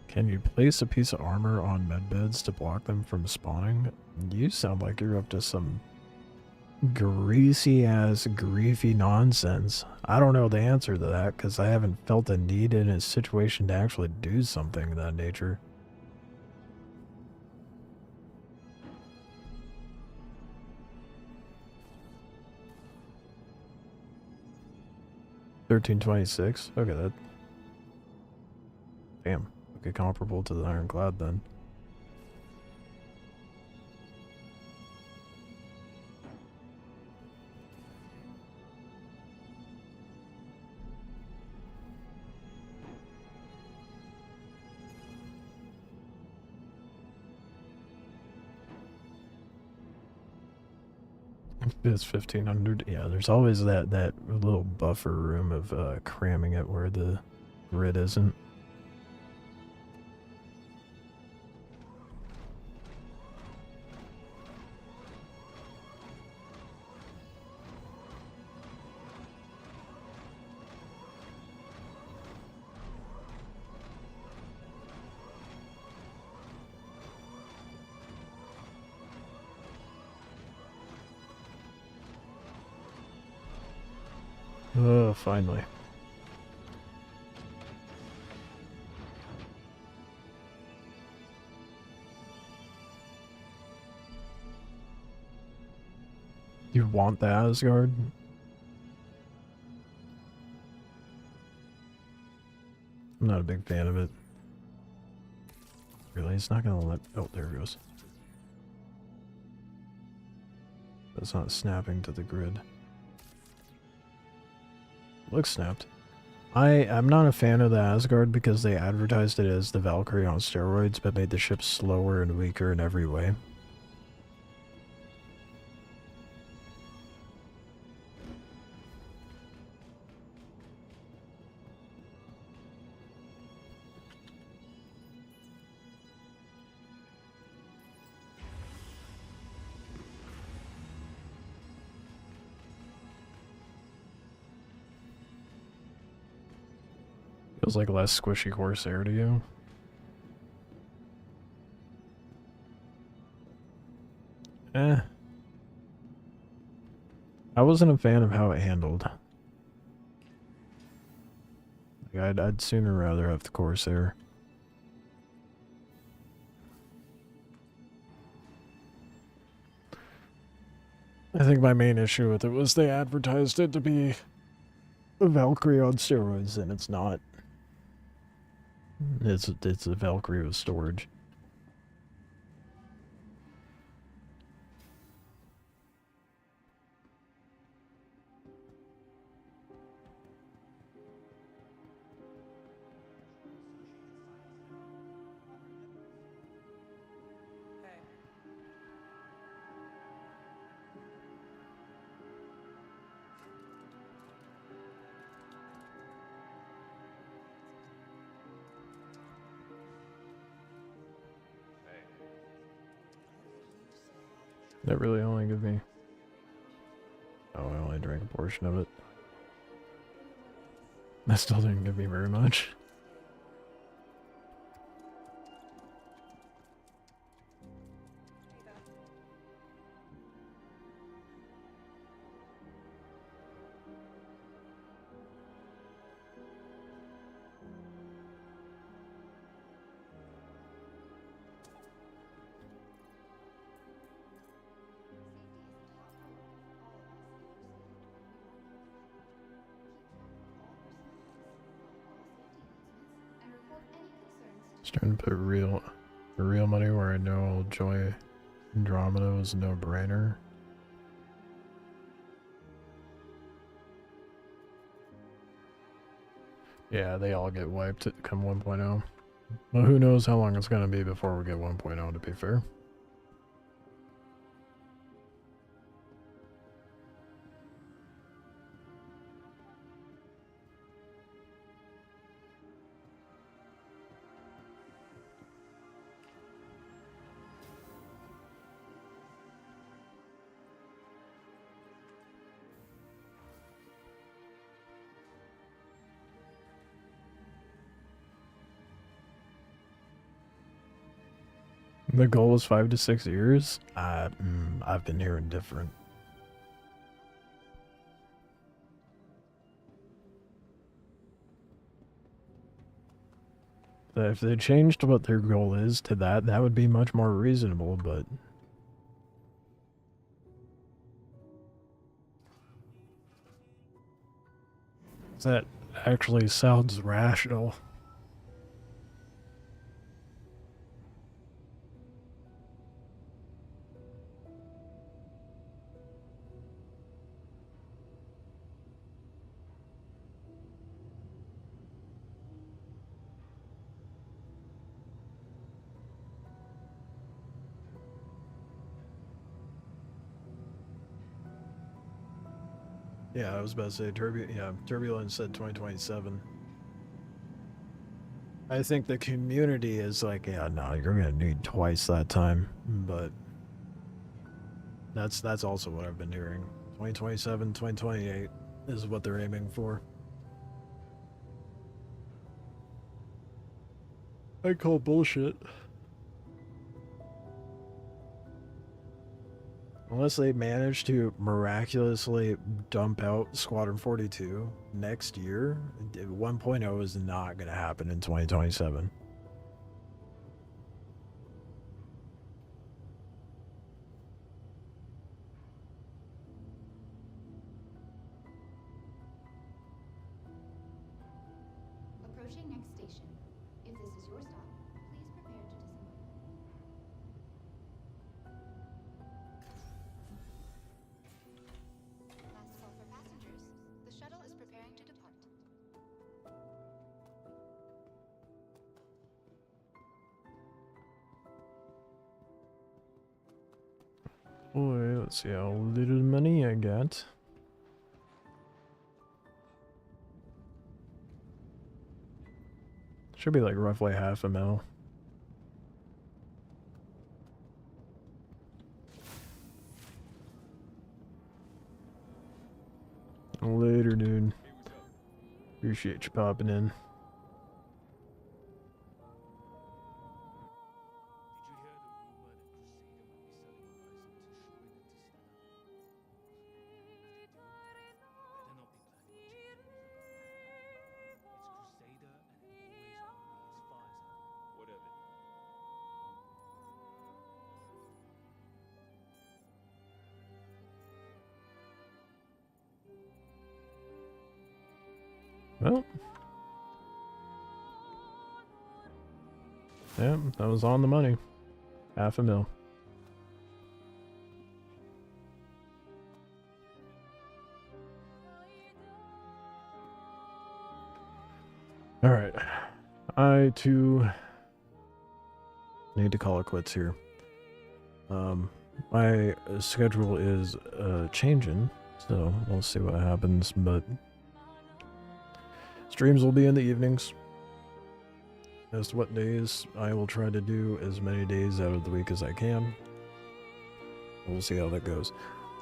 Can you place a piece of armor on medbeds to block them from spawning? You sound like you're up to some greasy ass griefy nonsense. I don't know the answer to that because I haven't felt a need in a situation to actually do something of that nature. $13.26. Okay, that. Damn. Okay, comparable to the Ironclad then. It's 1500. Yeah, there's always that little buffer room of cramming it where the grid isn't. Oh, finally. You want the Asgard? I'm not a big fan of it. Really? It's not gonna let... Oh, there it goes. That's not snapping to the grid. Looks snapped. I'm not a fan of the Asgard because they advertised it as the Valkyrie on steroids, but made the ship slower and weaker in every way. Feels like less squishy Corsair to you. Eh. I wasn't a fan of how it handled. Like, I'd sooner rather have the Corsair. I think my main issue with it was they advertised it to be a Valkyrie on steroids, and it's not. It's a Valkyrie with storage. That really only give me... Oh, I only drank a portion of it. That still didn't give me very much. Starting to put real money where I know Joy Andromeda was a no-brainer. Yeah, they all get wiped come 1.0. Well, who knows how long it's going to be before we get 1.0, to be fair. The goal was 5 to 6 years. I've been hearing different. If they changed what their goal is to that, that would be much more reasonable, but... That actually sounds rational. Yeah, I was about to say Turbulence said 2027. I think the community is like, yeah, no, you're gonna need twice that time, but that's also what I've been hearing. 2027, 2028 is what they're aiming for. I call bullshit. Unless they manage to miraculously dump out Squadron 42 next year, 1.0 is not going to happen in 2027. Approaching next station. If this is your stop, please prepare to disembark. Last call for passengers. The shuttle is preparing to depart. Boy, let's see how little money I got. Should be like roughly $500,000. Later, dude. Appreciate you popping in. Well, yeah, that was on the money. $500,000. All right, I too need to call it quits here. My schedule is changing, so we'll see what happens, but streams will be in the evenings. As to what days, I will try to do as many days out of the week as I can. We'll see how that goes.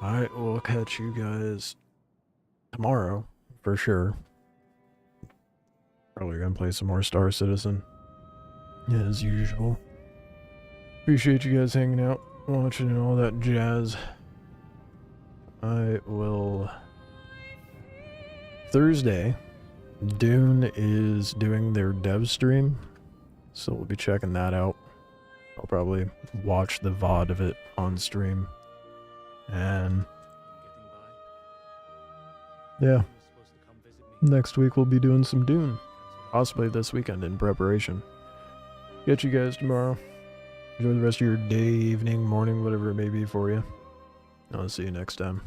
I will catch you guys tomorrow for sure. Probably gonna play some more Star Citizen as usual. Appreciate you guys hanging out, watching, and all that jazz. I will. Thursday, Dune is doing their dev stream, so we'll be checking that out. I'll probably watch the VOD of it on stream. And yeah, next week we'll be doing some Dune. Possibly this weekend in preparation. Get you guys tomorrow. Enjoy the rest of your day, evening, morning, whatever it may be for you. I'll see you next time.